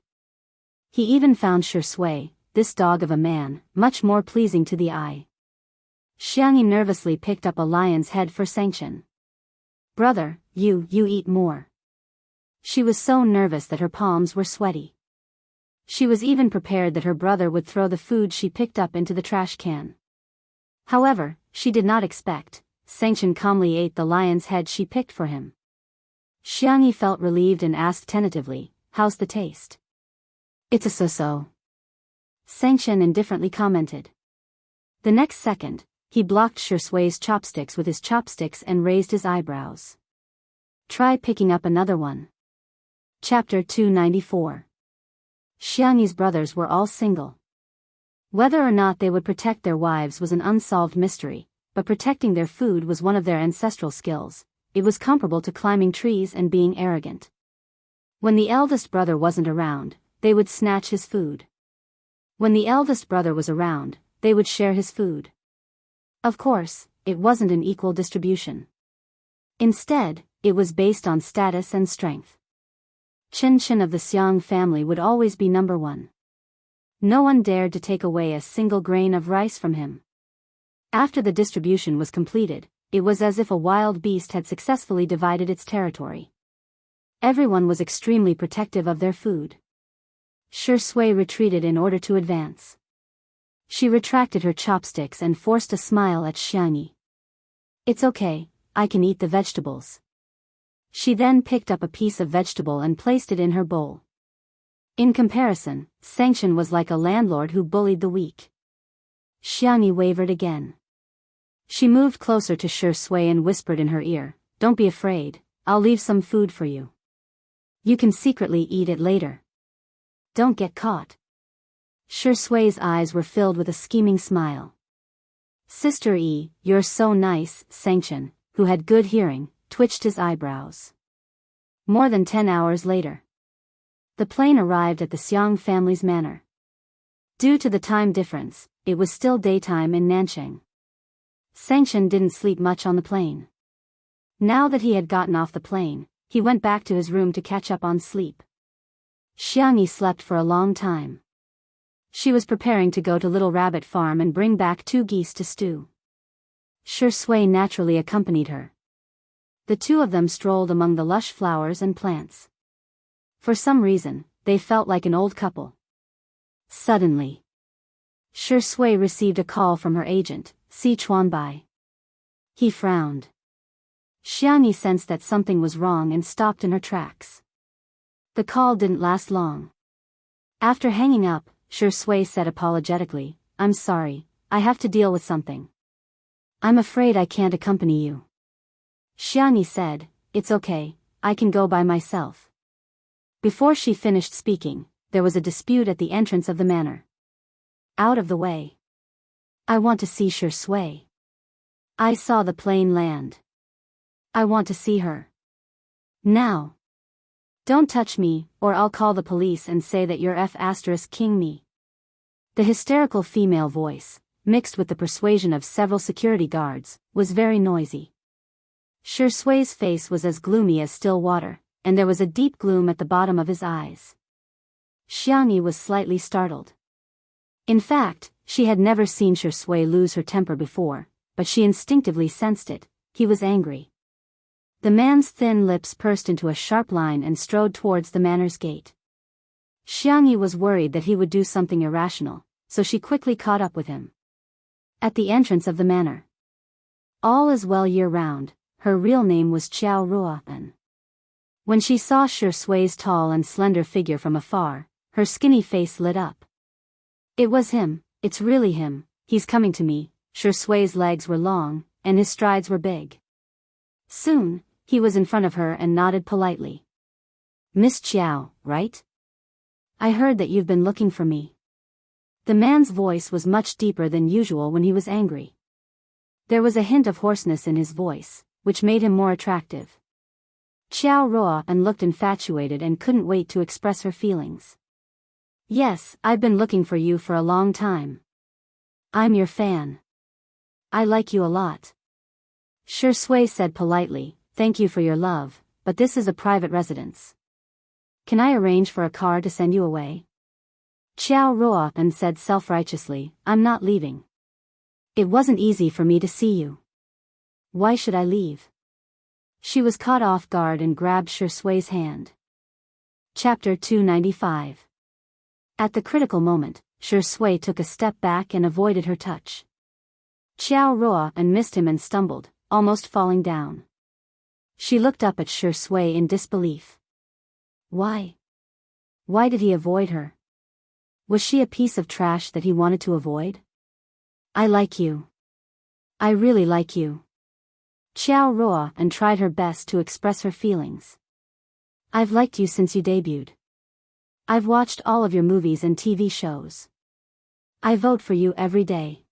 He even found Shui, this dog of a man, much more pleasing to the eye. Xiangyi nervously picked up a lion's head for sanction. Brother, you eat more. She was so nervous that her palms were sweaty. She was even prepared that her brother would throw the food she picked up into the trash can. However, she did not expect. Sanction calmly ate the lion's head she picked for him. Xiangyi felt relieved and asked tentatively, "How's the taste?" "It's a so-so," Sanction indifferently commented. The next second, he blocked Shusui's chopsticks with his chopsticks and raised his eyebrows. "Try picking up another one." Chapter 294. Xiangyi's brothers were all single. Whether or not they would protect their wives was an unsolved mystery, but protecting their food was one of their ancestral skills. It was comparable to climbing trees and being arrogant. When the eldest brother wasn't around, they would snatch his food. When the eldest brother was around, they would share his food. Of course, it wasn't an equal distribution. Instead, it was based on status and strength. Chen of the Xiang family would always be number one. No one dared to take away a single grain of rice from him. After the distribution was completed, it was as if a wild beast had successfully divided its territory. Everyone was extremely protective of their food. Shui retreated in order to advance. She retracted her chopsticks and forced a smile at Xiangyi. "It's okay, I can eat the vegetables." She then picked up a piece of vegetable and placed it in her bowl. In comparison, Sanction was like a landlord who bullied the weak. Xiangyi wavered again. She moved closer to Shui and whispered in her ear, "Don't be afraid, I'll leave some food for you. You can secretly eat it later. Don't get caught." Shui's eyes were filled with a scheming smile. "Sister E, you're so nice." Sanction, who had good hearing, twitched his eyebrows. More than 10 hours later, the plane arrived at the Xiang family's manor. Due to the time difference, it was still daytime in Nanchang. Sanction didn't sleep much on the plane. Now that he had gotten off the plane, he went back to his room to catch up on sleep. Xiangyi slept for a long time. She was preparing to go to Little Rabbit Farm and bring back 2 geese to stew. Shui naturally accompanied her. The two of them strolled among the lush flowers and plants. For some reason, they felt like an old couple. Suddenly, Shui received a call from her agent, Si Chuanbai. He frowned. Xiangyi sensed that something was wrong and stopped in her tracks. The call didn't last long. After hanging up, Shui said apologetically, "I'm sorry, I have to deal with something. I'm afraid I can't accompany you." Xiangyi said, "It's okay, I can go by myself." Before she finished speaking, there was a dispute at the entrance of the manor. "Out of the way. I want to see Shui. I saw the plane land. I want to see her. Now. Don't touch me, or I'll call the police and say that you're F***ing me." The hysterical female voice, mixed with the persuasion of several security guards, was very noisy. Shui's face was as gloomy as still water, and there was a deep gloom at the bottom of his eyes. Xiangyi was slightly startled. In fact, she had never seen Shui lose her temper before, but she instinctively sensed it. He was angry. The man's thin lips pursed into a sharp line and strode towards the manor's gate. Xiangyi was worried that he would do something irrational, so she quickly caught up with him. At the entrance of the manor. All is well year-round. Her real name was Qiao Ruoan. When she saw Shui's tall and slender figure from afar, her skinny face lit up. "It was him, it's really him, he's coming to me." Shui's legs were long, and his strides were big. Soon, he was in front of her and nodded politely. "Miss Qiao, right? I heard that you've been looking for me." The man's voice was much deeper than usual when he was angry. There was a hint of hoarseness in his voice, which made him more attractive. Qiao Ruoan looked infatuated and couldn't wait to express her feelings. "Yes, I've been looking for you for a long time. I'm your fan. I like you a lot." Shui said politely, "Thank you for your love, but this is a private residence. Can I arrange for a car to send you away?" Qiao Ruoan said self-righteously, "I'm not leaving." It wasn't easy for me to see you. Why should I leave? She was caught off guard and grabbed Shui's hand. Chapter 295. At the critical moment, Shui took a step back and avoided her touch. Qiao Ruo and missed him and stumbled, almost falling down. She looked up at Shui in disbelief. Why? Why did he avoid her? Was she a piece of trash that he wanted to avoid? I like you. I really like you. Qiao Ruo and tried her best to express her feelings. I've liked you since you debuted. I've watched all of your movies and TV shows. I vote for you every day.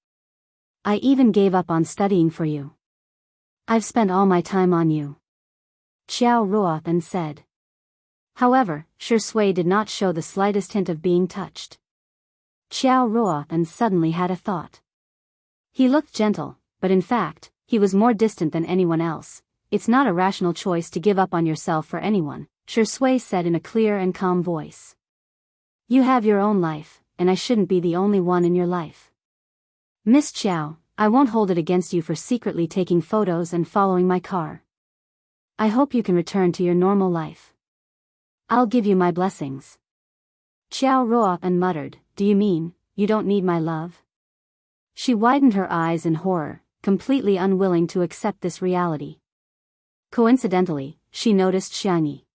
I even gave up on studying for you. I've spent all my time on you. Qiao Ruo and said. However, Shui did not show the slightest hint of being touched. Qiao Ruo and suddenly had a thought. He looked gentle, but in fact, he was more distant than anyone else. It's not a rational choice to give up on yourself for anyone, Shui said in a clear and calm voice. You have your own life, and I shouldn't be the only one in your life. Miss Qiao, I won't hold it against you for secretly taking photos and following my car. I hope you can return to your normal life. I'll give you my blessings. Qiao Ruo and muttered, do you mean, you don't need my love? She widened her eyes in horror, completely unwilling to accept this reality. Coincidentally, she noticed Xiangyi.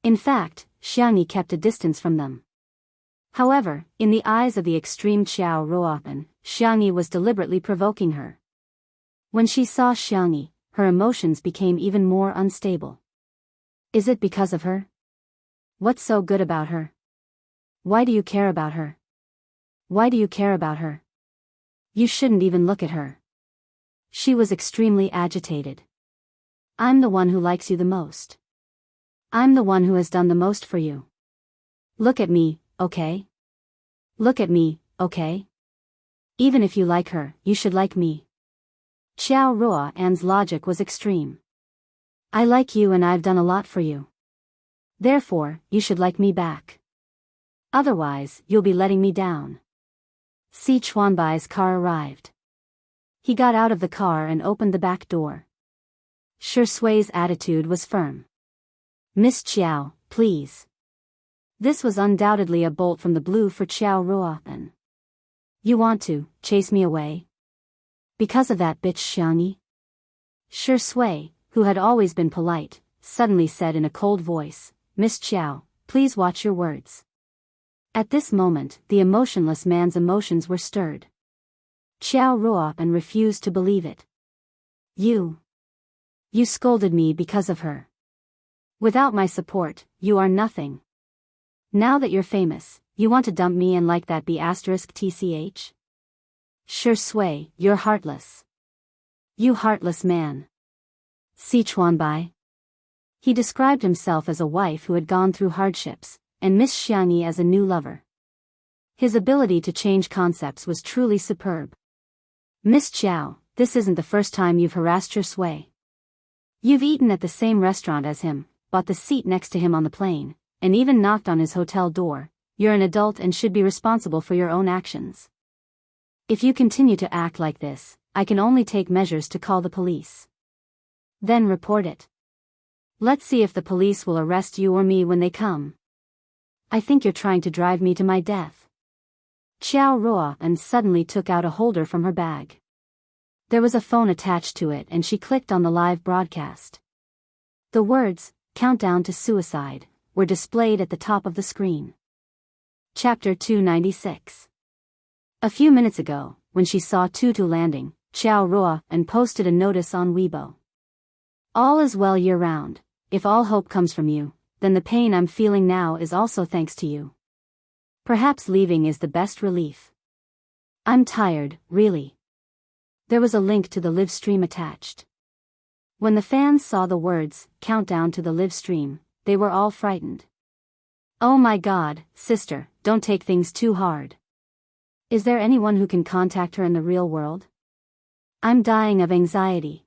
In fact, Xiangyi kept a distance from them. However, in the eyes of the extreme Qiao Ruo, Xiangyi was deliberately provoking her. When she saw Xiangyi, her emotions became even more unstable. Is it because of her? What's so good about her? Why do you care about her? Why do you care about her? You shouldn't even look at her. She was extremely agitated. I'm the one who likes you the most. I'm the one who has done the most for you. Look at me, okay? Look at me, okay? Even if you like her, you should like me. Qiao Ruo's logic was extreme. I like you and I've done a lot for you. Therefore, you should like me back. Otherwise, you'll be letting me down. Si Chuanbai's car arrived. He got out of the car and opened the back door. Shui's attitude was firm. Miss Qiao, please. This was undoubtedly a bolt from the blue for Qiao Ruo. You want to chase me away? Because of that bitch Xiangyi? Shui, who had always been polite, suddenly said in a cold voice, Miss Qiao, please watch your words. At this moment, the emotionless man's emotions were stirred. Qiao Ruo refused to believe it. You scolded me because of her. Without my support, you are nothing. Now that you're famous, you want to dump me and like that B*TCH? Shui, you're heartless. You heartless man. Si Chuanbai. He described himself as a wife who had gone through hardships, and Miss Xiangyi as a new lover. His ability to change concepts was truly superb. Miss Qiao, this isn't the first time you've harassed Shui. You've eaten at the same restaurant as him, bought the seat next to him on the plane, and even knocked on his hotel door. You're an adult and should be responsible for your own actions. If you continue to act like this, I can only take measures to call the police. Then report it. Let's see if the police will arrest you or me when they come. I think you're trying to drive me to my death. Qiao Ruo suddenly took out a holder from her bag. There was a phone attached to it and she clicked on the live broadcast. The words, "Countdown to Suicide," were displayed at the top of the screen. Chapter 296. A few minutes ago, when she saw Tutu landing, Qiao Ruo posted a notice on Weibo. All is well year-round. If all hope comes from you, then the pain I'm feeling now is also thanks to you. Perhaps leaving is the best relief. I'm tired, really. There was a link to the live stream attached. When the fans saw the words, "Countdown to the live stream," they were all frightened. Oh my God, sister, don't take things too hard. Is there anyone who can contact her in the real world? I'm dying of anxiety.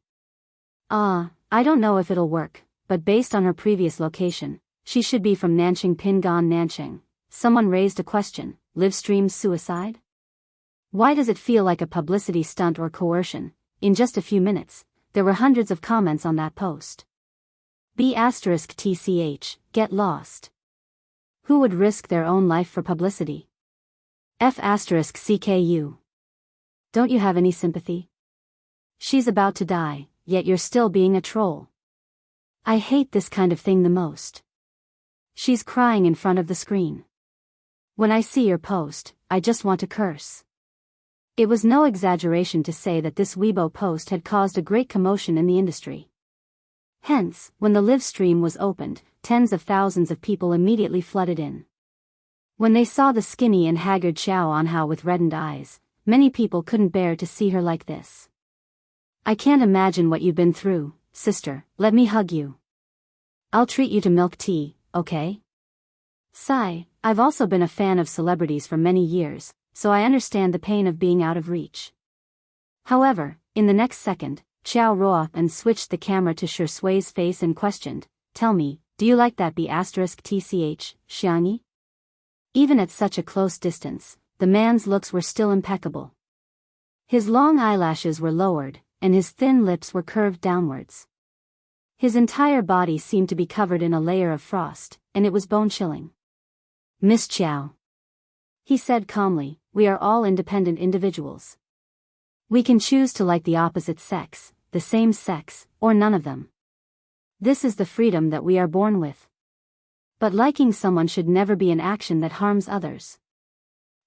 I don't know if it'll work, but based on her previous location, she should be from Nanjing Pingan Nanjing. Someone raised a question, live stream suicide? Why does it feel like a publicity stunt or coercion? In just a few minutes, there were hundreds of comments on that post. B*TCH, get lost. Who would risk their own life for publicity? F*CKU. Don't you have any sympathy? She's about to die, yet you're still being a troll. I hate this kind of thing the most. She's crying in front of the screen. When I see your post, I just want to curse. It was no exaggeration to say that this Weibo post had caused a great commotion in the industry. Hence, when the live stream was opened, tens of thousands of people immediately flooded in. When they saw the skinny and haggard Xiao Anhao with reddened eyes, many people couldn't bear to see her like this. I can't imagine what you've been through, sister, let me hug you. I'll treat you to milk tea, okay? Sigh, I've also been a fan of celebrities for many years, so I understand the pain of being out of reach. However, in the next second, Xiao Ruoan switched the camera to Shi Sui's face and questioned, tell me, do you like that B*TCH, Xiangyi? Even at such a close distance, the man's looks were still impeccable. His long eyelashes were lowered, and his thin lips were curved downwards. His entire body seemed to be covered in a layer of frost, and it was bone-chilling. Miss Qiao, he said calmly, we are all independent individuals. We can choose to like the opposite sex, the same sex, or none of them. This is the freedom that we are born with. But liking someone should never be an action that harms others.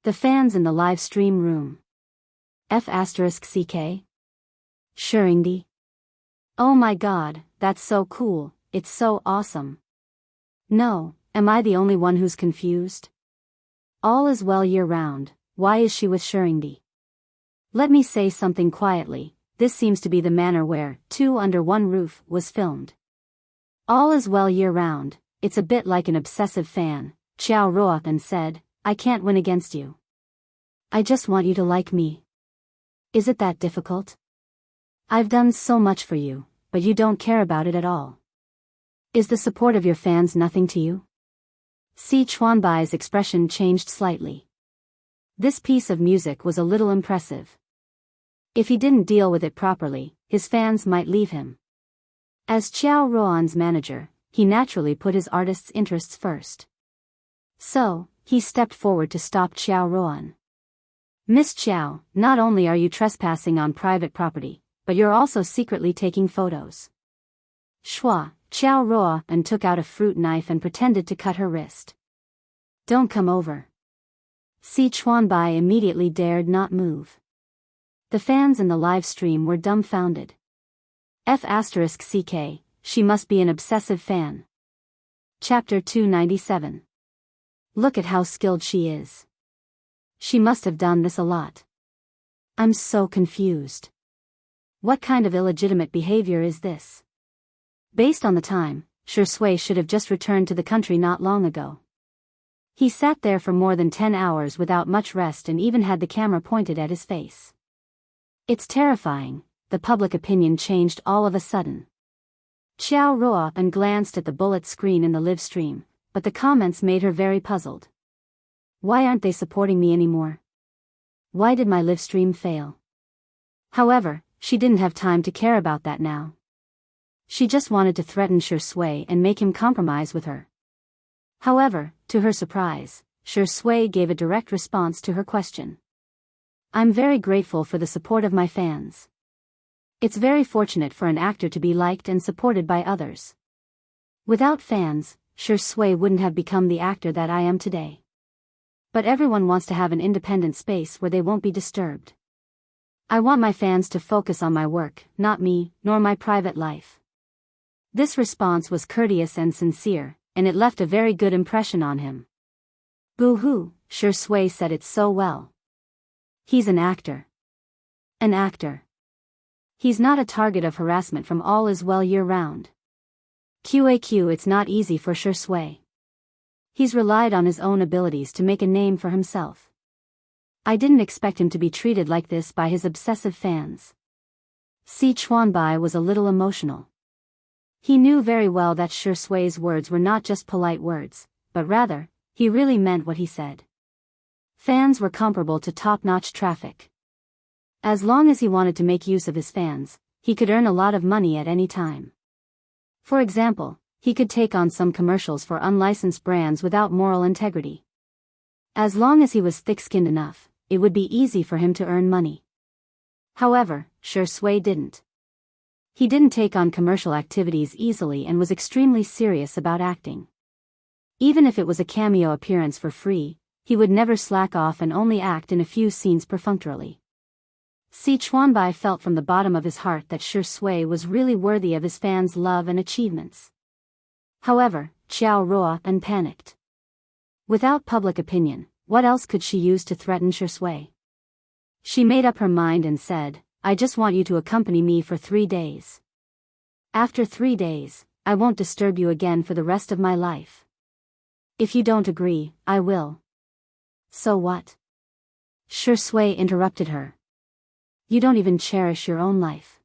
The fans in the live stream room. F*CK? Shuringdi? Oh my god, that's so cool, it's so awesome. No, am I the only one who's confused? All is well year-round, why is she with Shuringdi? Let me say something quietly, this seems to be the manner where Two Under One Roof was filmed. All is well year-round, it's a bit like an obsessive fan, Xiao Ruoan said, I can't win against you. I just want you to like me. Is it that difficult? I've done so much for you, but you don't care about it at all. Is the support of your fans nothing to you? Si Chuanbai's expression changed slightly. This piece of music was a little impressive. If he didn't deal with it properly, his fans might leave him. As Xiao Ruoan's manager, he naturally put his artist's interests first. So, he stepped forward to stop Xiao Ruoan. Miss Qiao, not only are you trespassing on private property, but you're also secretly taking photos. Xiao Ruoan took out a fruit knife and pretended to cut her wrist. Don't come over. Si Chuanbai immediately dared not move. The fans in the live stream were dumbfounded. F*CK, she must be an obsessive fan. Chapter 297. Look at how skilled she is. She must have done this a lot. I'm so confused. What kind of illegitimate behavior is this? Based on the time, Shi Sui should have just returned to the country not long ago. He sat there for more than 10 hours without much rest and even had the camera pointed at his face. It's terrifying, the public opinion changed all of a sudden. Xiao Ruoan glanced at the bullet screen in the live stream, but the comments made her very puzzled. Why aren't they supporting me anymore? Why did my live stream fail? However, she didn't have time to care about that now. She just wanted to threaten Shi Sui and make him compromise with her. However, to her surprise, Shi Sui gave a direct response to her question. I'm very grateful for the support of my fans. It's very fortunate for an actor to be liked and supported by others. Without fans, Shi Sui wouldn't have become the actor that I am today. But everyone wants to have an independent space where they won't be disturbed. I want my fans to focus on my work, not me, nor my private life. This response was courteous and sincere, and it left a very good impression on him. Boo-hoo, Shi Sui said it so well. He's an actor. An actor. He's not a target of harassment from All Is Well year-round. QAQ, it's not easy for Shi Sui. He's relied on his own abilities to make a name for himself. I didn't expect him to be treated like this by his obsessive fans. Si Chuanbai was a little emotional. He knew very well that Shi Sui's words were not just polite words, but rather, he really meant what he said. Fans were comparable to top-notch traffic. As long as he wanted to make use of his fans, he could earn a lot of money at any time. For example, he could take on some commercials for unlicensed brands without moral integrity. As long as he was thick-skinned enough, it would be easy for him to earn money. However, Shui didn't. He didn't take on commercial activities easily and was extremely serious about acting. Even if it was a cameo appearance for free, he would never slack off and only act in a few scenes perfunctorily. Si Chuanbai felt from the bottom of his heart that Shui was really worthy of his fans' love and achievements. However, Xiao Ruo panicked. Without public opinion, what else could she use to threaten Shui? She made up her mind and said, "I just want you to accompany me for 3 days. After 3 days, I won't disturb you again for the rest of my life. If you don't agree, I will." "So what?" Shui interrupted her. "You don't even cherish your own life.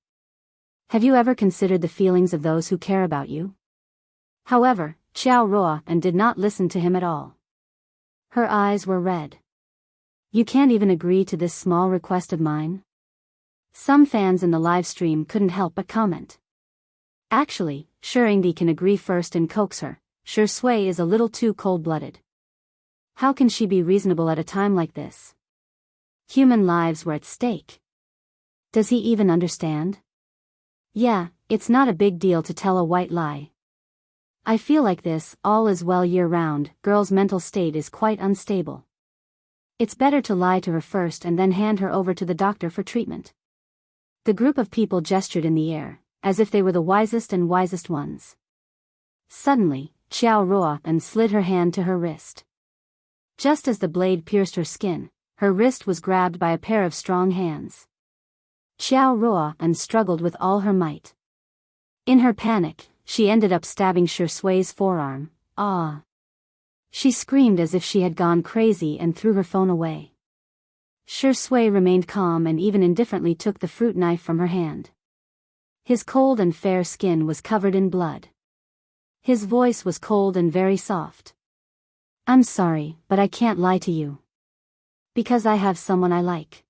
Have you ever considered the feelings of those who care about you?" However, Xiao Ruo did not listen to him at all. Her eyes were red. "You can't even agree to this small request of mine?" Some fans in the live stream couldn't help but comment. "Actually, Shurindi can agree first and coax her. Shui is a little too cold-blooded. How can she be reasonable at a time like this? Human lives were at stake. Does he even understand? Yeah, it's not a big deal to tell a white lie. I feel like this, all is well year-round, girl's mental state is quite unstable. It's better to lie to her first and then hand her over to the doctor for treatment." The group of people gestured in the air, as if they were the wisest and wisest ones. Suddenly, Xiao Ruo slid her hand to her wrist. Just as the blade pierced her skin, her wrist was grabbed by a pair of strong hands. Xiao Ruo struggled with all her might. In her panic, she ended up stabbing Shui's forearm. "Ah!" She screamed as if she had gone crazy and threw her phone away. Shui remained calm and even indifferently took the fruit knife from her hand. His cold and fair skin was covered in blood. His voice was cold and very soft. "I'm sorry, but I can't lie to you. Because I have someone I like.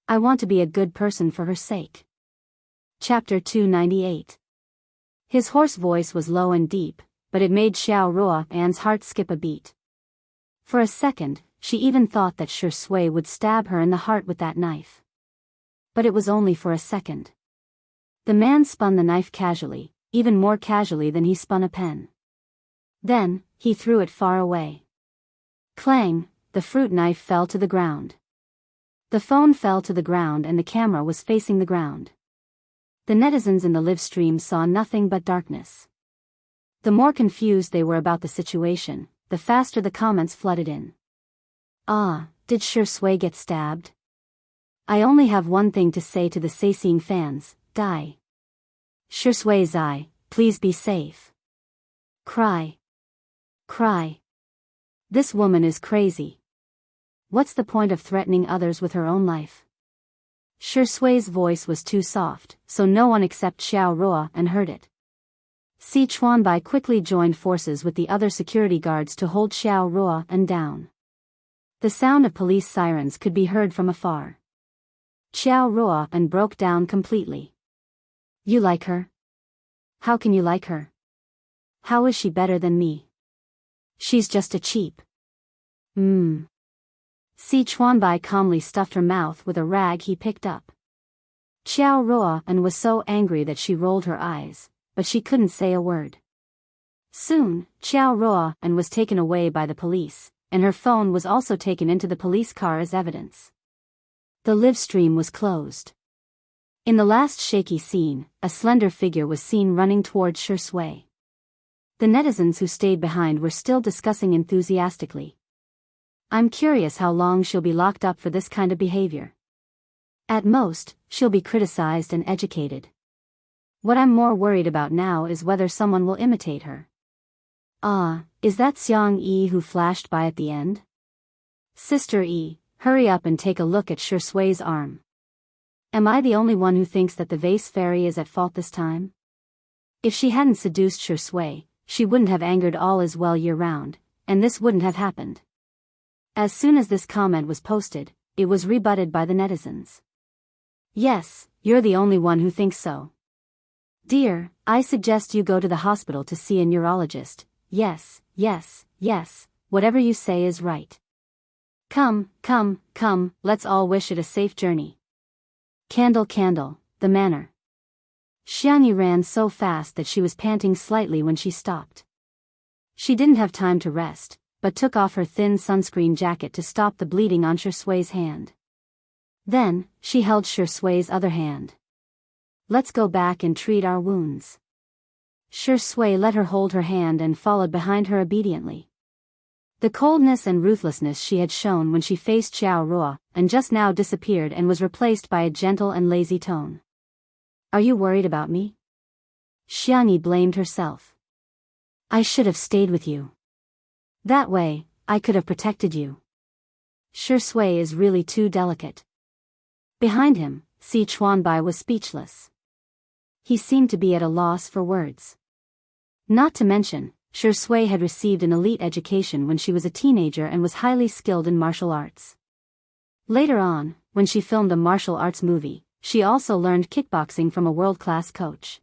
I want to be a good person for her sake." Chapter 298. His hoarse voice was low and deep, but it made Xiao Ruo's heart skip a beat. For a second, she even thought that Shui would stab her in the heart with that knife. But it was only for a second. The man spun the knife casually, even more casually than he spun a pen. Then, he threw it far away. Clang, the fruit knife fell to the ground. The phone fell to the ground and the camera was facing the ground. The netizens in the live stream saw nothing but darkness. The more confused they were about the situation, the faster the comments flooded in. "Ah, did Shui get stabbed? I only have one thing to say to the Seising fans, die. Shui Zai, please be safe. Cry. Cry. This woman is crazy. What's the point of threatening others with her own life?" Shui's voice was too soft, so no one except Xiao Ruo heard it. Si Chuanbai quickly joined forces with the other security guards to hold Xiao Ruo down. The sound of police sirens could be heard from afar. Xiao Ruo broke down completely. "You like her? How can you like her? How is she better than me? She's just a cheap." Si Chuanbai calmly stuffed her mouth with a rag he picked up. Xiao Ruo was so angry that she rolled her eyes, but she couldn't say a word. Soon, Xiao Ruo was taken away by the police, and her phone was also taken into the police car as evidence. The live stream was closed. In the last shaky scene, a slender figure was seen running toward Shui. The netizens who stayed behind were still discussing enthusiastically. "I'm curious how long she'll be locked up for this kind of behavior. At most, she'll be criticized and educated. What I'm more worried about now is whether someone will imitate her." "Ah, is that Xiang Yi who flashed by at the end? Sister Yi, hurry up and take a look at Shui's arm. Am I the only one who thinks that the vase fairy is at fault this time? If she hadn't seduced Shui, she wouldn't have angered all as well year-round, and this wouldn't have happened." As soon as this comment was posted, it was rebutted by the netizens. Yes, you're the only one who thinks so. Dear, I suggest you go to the hospital to see a neurologist. Yes, yes, yes, whatever you say is right. Come, come, come, let's all wish it a safe journey. Candle, candle, the manor. Xiangyu ran so fast that she was panting slightly when she stopped. She didn't have time to rest, but took off her thin sunscreen jacket to stop the bleeding on Shui's hand. Then, she held Shui's other hand. Let's go back and treat our wounds. Shui let her hold her hand and followed behind her obediently. The coldness and ruthlessness she had shown when she faced Xiao Ruo, and just now disappeared and was replaced by a gentle and lazy tone. Are you worried about me? Xiangyi blamed herself. I should have stayed with you. That way, I could have protected you. Shui is really too delicate. Behind him, Si Chuanbai was speechless. He seemed to be at a loss for words. Not to mention, Shui had received an elite education when she was a teenager and was highly skilled in martial arts. Later on, when she filmed a martial arts movie, she also learned kickboxing from a world-class coach.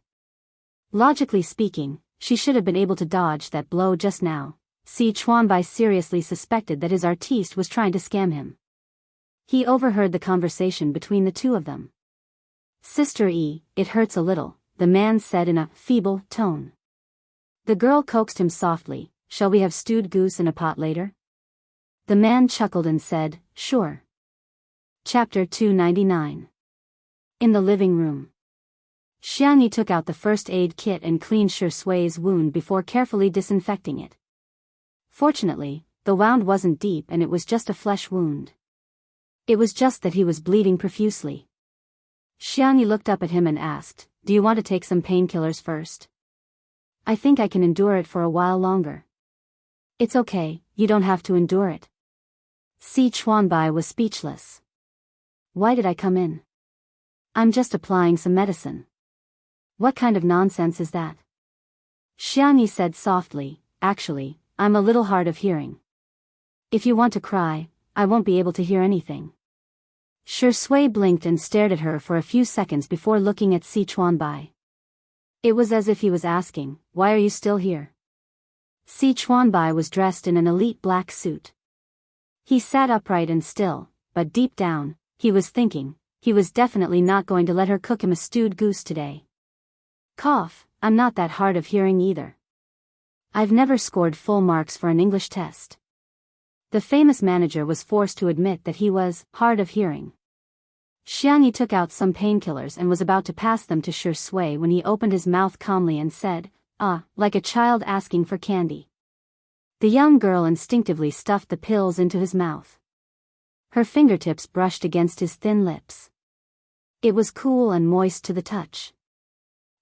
Logically speaking, she should have been able to dodge that blow just now. Si Chuanbai seriously suspected that his artiste was trying to scam him. He overheard the conversation between the two of them. Sister E, it hurts a little, the man said in a feeble tone. The girl coaxed him softly, shall we have stewed goose in a pot later? The man chuckled and said, sure. Chapter 299. In the living room. Xiangyi took out the first aid kit and cleaned Shui's wound before carefully disinfecting it. Fortunately, the wound wasn't deep and it was just a flesh wound. It was just that he was bleeding profusely. Xiangyi looked up at him and asked, do you want to take some painkillers first? I think I can endure it for a while longer. It's okay, you don't have to endure it. Si Chuanbai was speechless. Why did I come in? I'm just applying some medicine. What kind of nonsense is that? Xiangyi said softly, actually, I'm a little hard of hearing. If you want to cry, I won't be able to hear anything. Shui blinked and stared at her for a few seconds before looking at Si Chuanbai. It was as if he was asking, why are you still here? Si Chuanbai was dressed in an elite black suit. He sat upright and still, but deep down, he was thinking, he was definitely not going to let her cook him a stewed goose today. Cough, I'm not that hard of hearing either. I've never scored full marks for an English test. The famous manager was forced to admit that he was hard of hearing. Xiangyi took out some painkillers and was about to pass them to Shui when he opened his mouth calmly and said, like a child asking for candy. The young girl instinctively stuffed the pills into his mouth. Her fingertips brushed against his thin lips. It was cool and moist to the touch.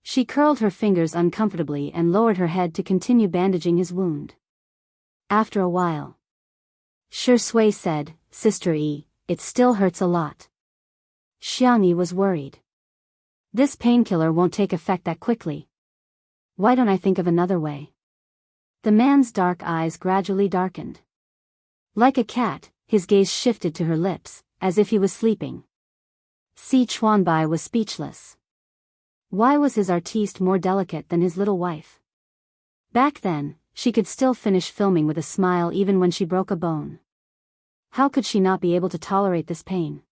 She curled her fingers uncomfortably and lowered her head to continue bandaging his wound. After a while, Shui said, Sister E, it still hurts a lot. Xiangyi was worried. This painkiller won't take effect that quickly. Why don't I think of another way? The man's dark eyes gradually darkened. Like a cat, his gaze shifted to her lips, as if he was sleeping. Si Chuanbai was speechless. Why was his artiste more delicate than his little wife? Back then, she could still finish filming with a smile even when she broke a bone. How could she not be able to tolerate this pain?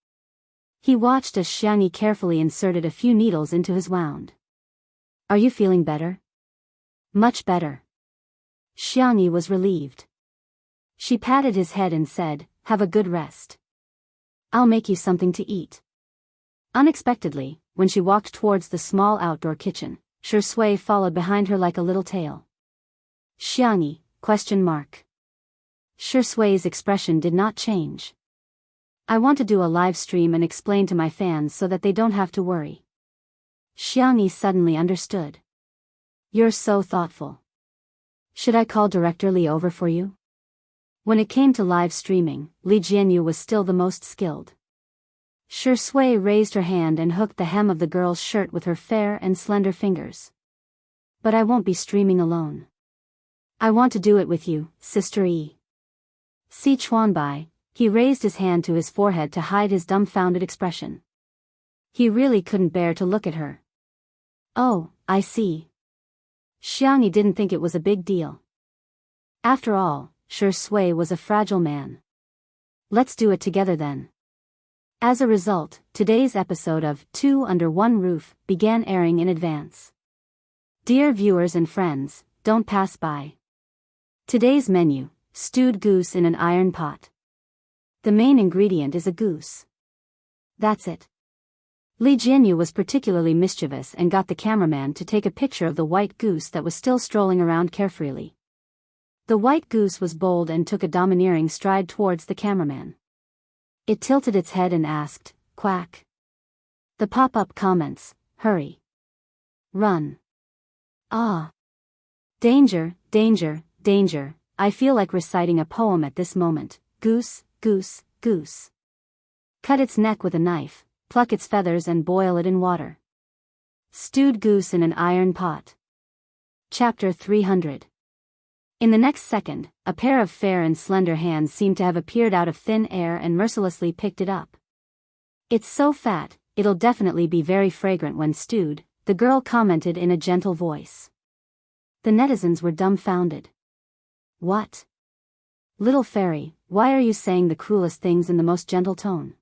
He watched as Xiangyi carefully inserted a few needles into his wound. Are you feeling better? Much better. Xiangyi was relieved. She patted his head and said, have a good rest. I'll make you something to eat. Unexpectedly, when she walked towards the small outdoor kitchen, Shui followed behind her like a little tail. Xiangyi, ? Shui's expression did not change. I want to do a live stream and explain to my fans so that they don't have to worry. Xiangyi suddenly understood. You're so thoughtful. Should I call Director Li over for you? When it came to live streaming, Li Jianyu was still the most skilled. Shui raised her hand and hooked the hem of the girl's shirt with her fair and slender fingers. But I won't be streaming alone. I want to do it with you, Sister E. Si Chuanbai, He raised his hand to his forehead to hide his dumbfounded expression. He really couldn't bear to look at her. Oh, I see. Xiangyi didn't think it was a big deal. After all, Shui was a fragile man. Let's do it together then. As a result, today's episode of Two Under One Roof began airing in advance. Dear viewers and friends, don't pass by. Today's menu, stewed goose in an iron pot. The main ingredient is a goose. That's it. Li Jianyu was particularly mischievous and got the cameraman to take a picture of the white goose that was still strolling around carefreely. The white goose was bold and took a domineering stride towards the cameraman. It tilted its head and asked, "Quack." The pop-up comments, "Hurry. Run. Ah. Danger, danger, danger." I feel like reciting a poem at this moment. Goose, goose, goose. Cut its neck with a knife, pluck its feathers and boil it in water. Stewed goose in an iron pot. Chapter 300. In the next second, a pair of fair and slender hands seemed to have appeared out of thin air and mercilessly picked it up. "It's so fat, it'll definitely be very fragrant when stewed," the girl commented in a gentle voice. The netizens were dumbfounded. What? Little fairy, why are you saying the cruelest things in the most gentle tone?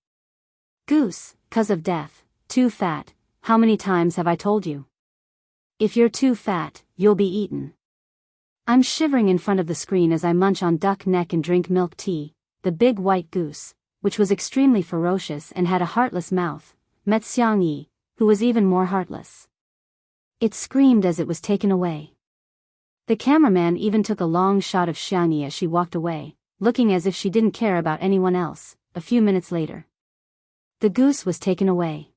Goose, 'cause of death, too fat, how many times have I told you? If you're too fat, you'll be eaten. I'm shivering in front of the screen as I munch on duck neck and drink milk tea. The big white goose, which was extremely ferocious and had a heartless mouth, met Xiangyi, who was even more heartless. It screamed as it was taken away. The cameraman even took a long shot of Xiangyi as she walked away, looking as if she didn't care about anyone else. A few minutes later, the goose was taken away.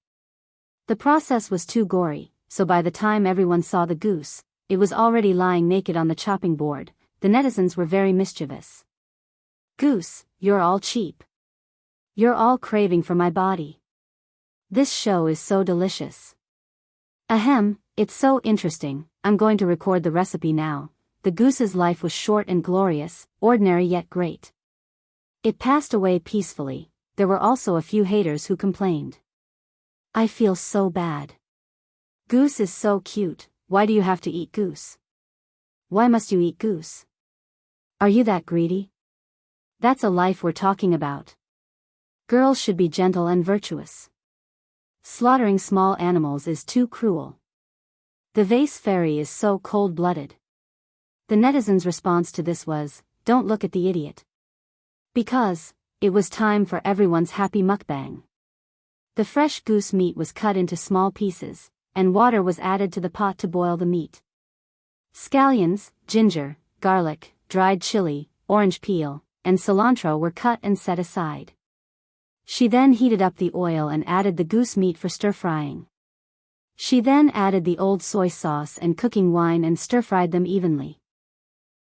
The process was too gory, so by the time everyone saw the goose, it was already lying naked on the chopping board. The netizens were very mischievous. "Goose, you're all cheap. You're all craving for my body. This show is so delicious. Ahem, it's so interesting, I'm going to record the recipe now." The goose's life was short and glorious, ordinary yet great. It passed away peacefully. There were also a few haters who complained. "I feel so bad. Goose is so cute. Why do you have to eat goose? Why must you eat goose? Are you that greedy? That's a life we're talking about. Girls should be gentle and virtuous. Slaughtering small animals is too cruel. The vase fairy is so cold-blooded." The netizens' response to this was, "Don't look at the idiot." Because it was time for everyone's happy mukbang. The fresh goose meat was cut into small pieces, and water was added to the pot to boil the meat. Scallions, ginger, garlic, dried chili, orange peel, and cilantro were cut and set aside. She then heated up the oil and added the goose meat for stir-frying. She then added the old soy sauce and cooking wine and stir-fried them evenly.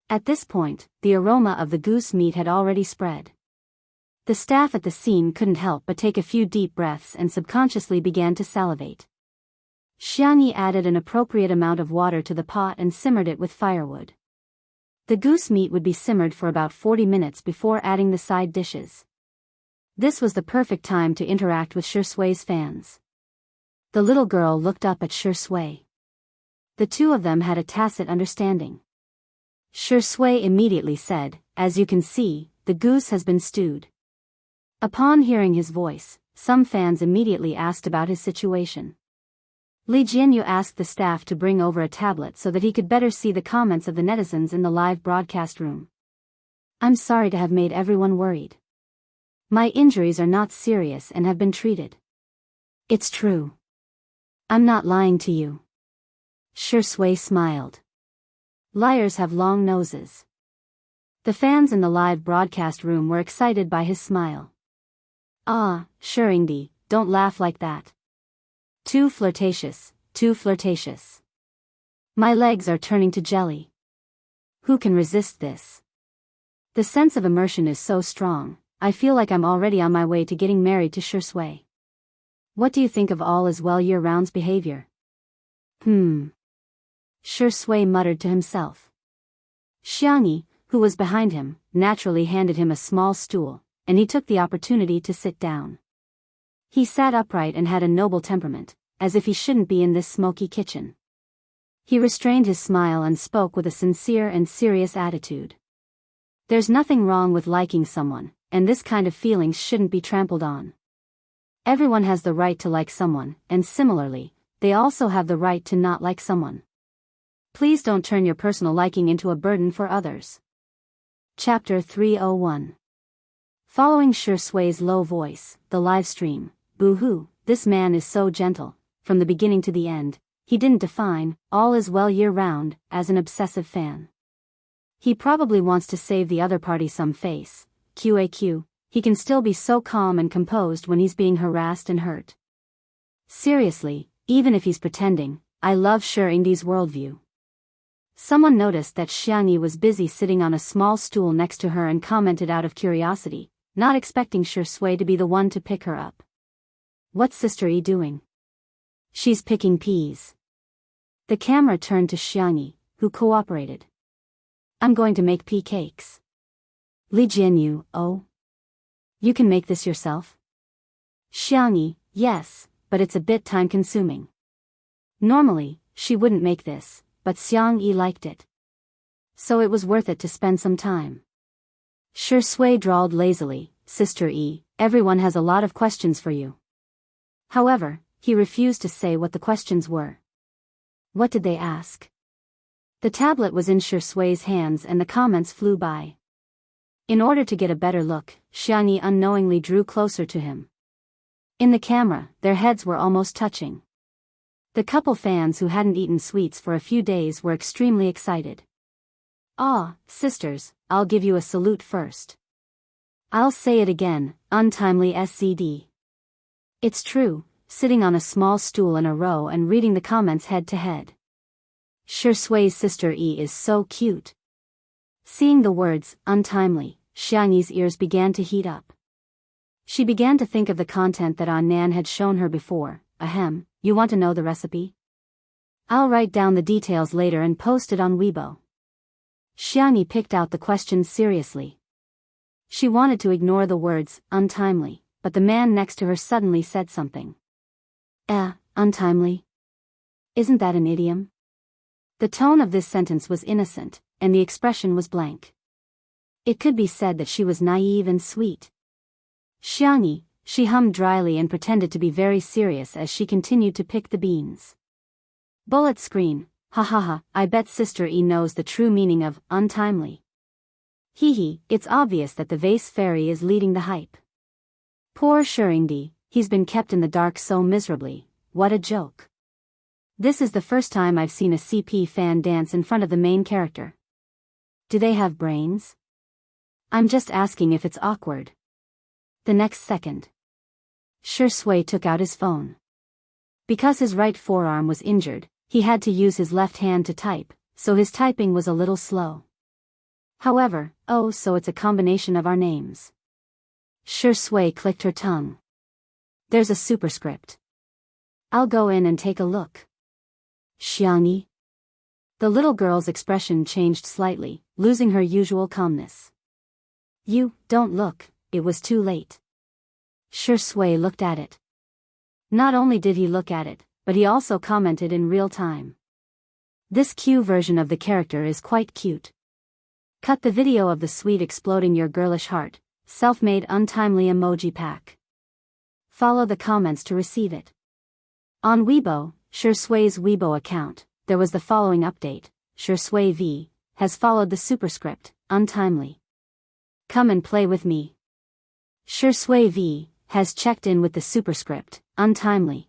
At this point, the aroma of the goose meat had already spread. The staff at the scene couldn't help but take a few deep breaths and subconsciously began to salivate. Xiangyi added an appropriate amount of water to the pot and simmered it with firewood. The goose meat would be simmered for about 40 minutes before adding the side dishes. This was the perfect time to interact with Shui's fans. The little girl looked up at Shui. The two of them had a tacit understanding. Shui immediately said, "As you can see, the goose has been stewed." Upon hearing his voice, some fans immediately asked about his situation. Li Jianyu asked the staff to bring over a tablet so that he could better see the comments of the netizens in the live broadcast room. "I'm sorry to have made everyone worried. My injuries are not serious and have been treated." "It's true. I'm not lying to you." Shui smiled. Liars have long noses. The fans in the live broadcast room were excited by his smile. "Ah, Shurindi, don't laugh like that. Too flirtatious, too flirtatious. My legs are turning to jelly. Who can resist this? The sense of immersion is so strong, I feel like I'm already on my way to getting married to Shui. What do you think of all is well year-round's behavior?" Shui muttered to himself. Xiangyi, who was behind him, naturally handed him a small stool, and he took the opportunity to sit down. He sat upright and had a noble temperament, as if he shouldn't be in this smoky kitchen. He restrained his smile and spoke with a sincere and serious attitude. There's nothing wrong with liking someone, and this kind of feelings shouldn't be trampled on. Everyone has the right to like someone, and similarly, they also have the right to not like someone. Please don't turn your personal liking into a burden for others. Chapter 301. Following Shui's low voice, the live stream, boo-hoo, this man is so gentle, from the beginning to the end, he didn't define, all is well year-round, as an obsessive fan. He probably wants to save the other party some face, QAQ, he can still be so calm and composed when he's being harassed and hurt. Seriously, even if he's pretending, I love Indi's worldview. Someone noticed that Xiangyi was busy sitting on a small stool next to her and commented out of curiosity, not expecting Shui to be the one to pick her up. What's Sister E doing? She's picking peas. The camera turned to Xiangyi, who cooperated. I'm going to make pea cakes. Li Jianyu, oh? You can make this yourself? Xiangyi, yes, but it's a bit time-consuming. Normally, she wouldn't make this, but Xiangyi liked it. So it was worth it to spend some time. Shui drawled lazily, Sister E, everyone has a lot of questions for you. However, he refused to say what the questions were. What did they ask? The tablet was in Shui's hands and the comments flew by. In order to get a better look, Xiangyi unknowingly drew closer to him. In the camera, their heads were almost touching. The couple fans who hadn't eaten sweets for a few days were extremely excited. Ah, sisters, I'll give you a salute first. I'll say it again, untimely SCD. It's true, sitting on a small stool in a row and reading the comments head to head. Shui's Sister E is so cute. Seeing the words, untimely, Xiangyi's ears began to heat up. She began to think of the content that Nan had shown her before. Ahem, you want to know the recipe? I'll write down the details later and post it on Weibo. Xiangyi picked out the questions seriously. She wanted to ignore the words, untimely, but the man next to her suddenly said something. Untimely? Isn't that an idiom? The tone of this sentence was innocent, and the expression was blank. It could be said that she was naive and sweet. Xiangyi, she hummed dryly and pretended to be very serious as she continued to pick the beans. Bullet screen, ha ha ha, I bet Sister E knows the true meaning of untimely. Hee hee, it's obvious that the vase fairy is leading the hype. Poor Indi, he's been kept in the dark so miserably, what a joke. This is the first time I've seen a CP fan dance in front of the main character. Do they have brains? I'm just asking if it's awkward. The next second, Shui took out his phone. Because his right forearm was injured, he had to use his left hand to type, so his typing was a little slow. However, oh, so it's a combination of our names. Shui clicked her tongue. There's a superscript. I'll go in and take a look. Xiangyi? The little girl's expression changed slightly, losing her usual calmness. You, don't look, it was too late. Shui looked at it. Not only did he look at it, but he also commented in real time. This Q version of the character is quite cute. Cut the video of the sweet exploding your girlish heart, self-made untimely emoji pack. Follow the comments to receive it. On Weibo, Shui's Weibo account, there was the following update. Shui V has followed the superscript, untimely. Come and play with me. Shui V has checked in with the superscript, untimely,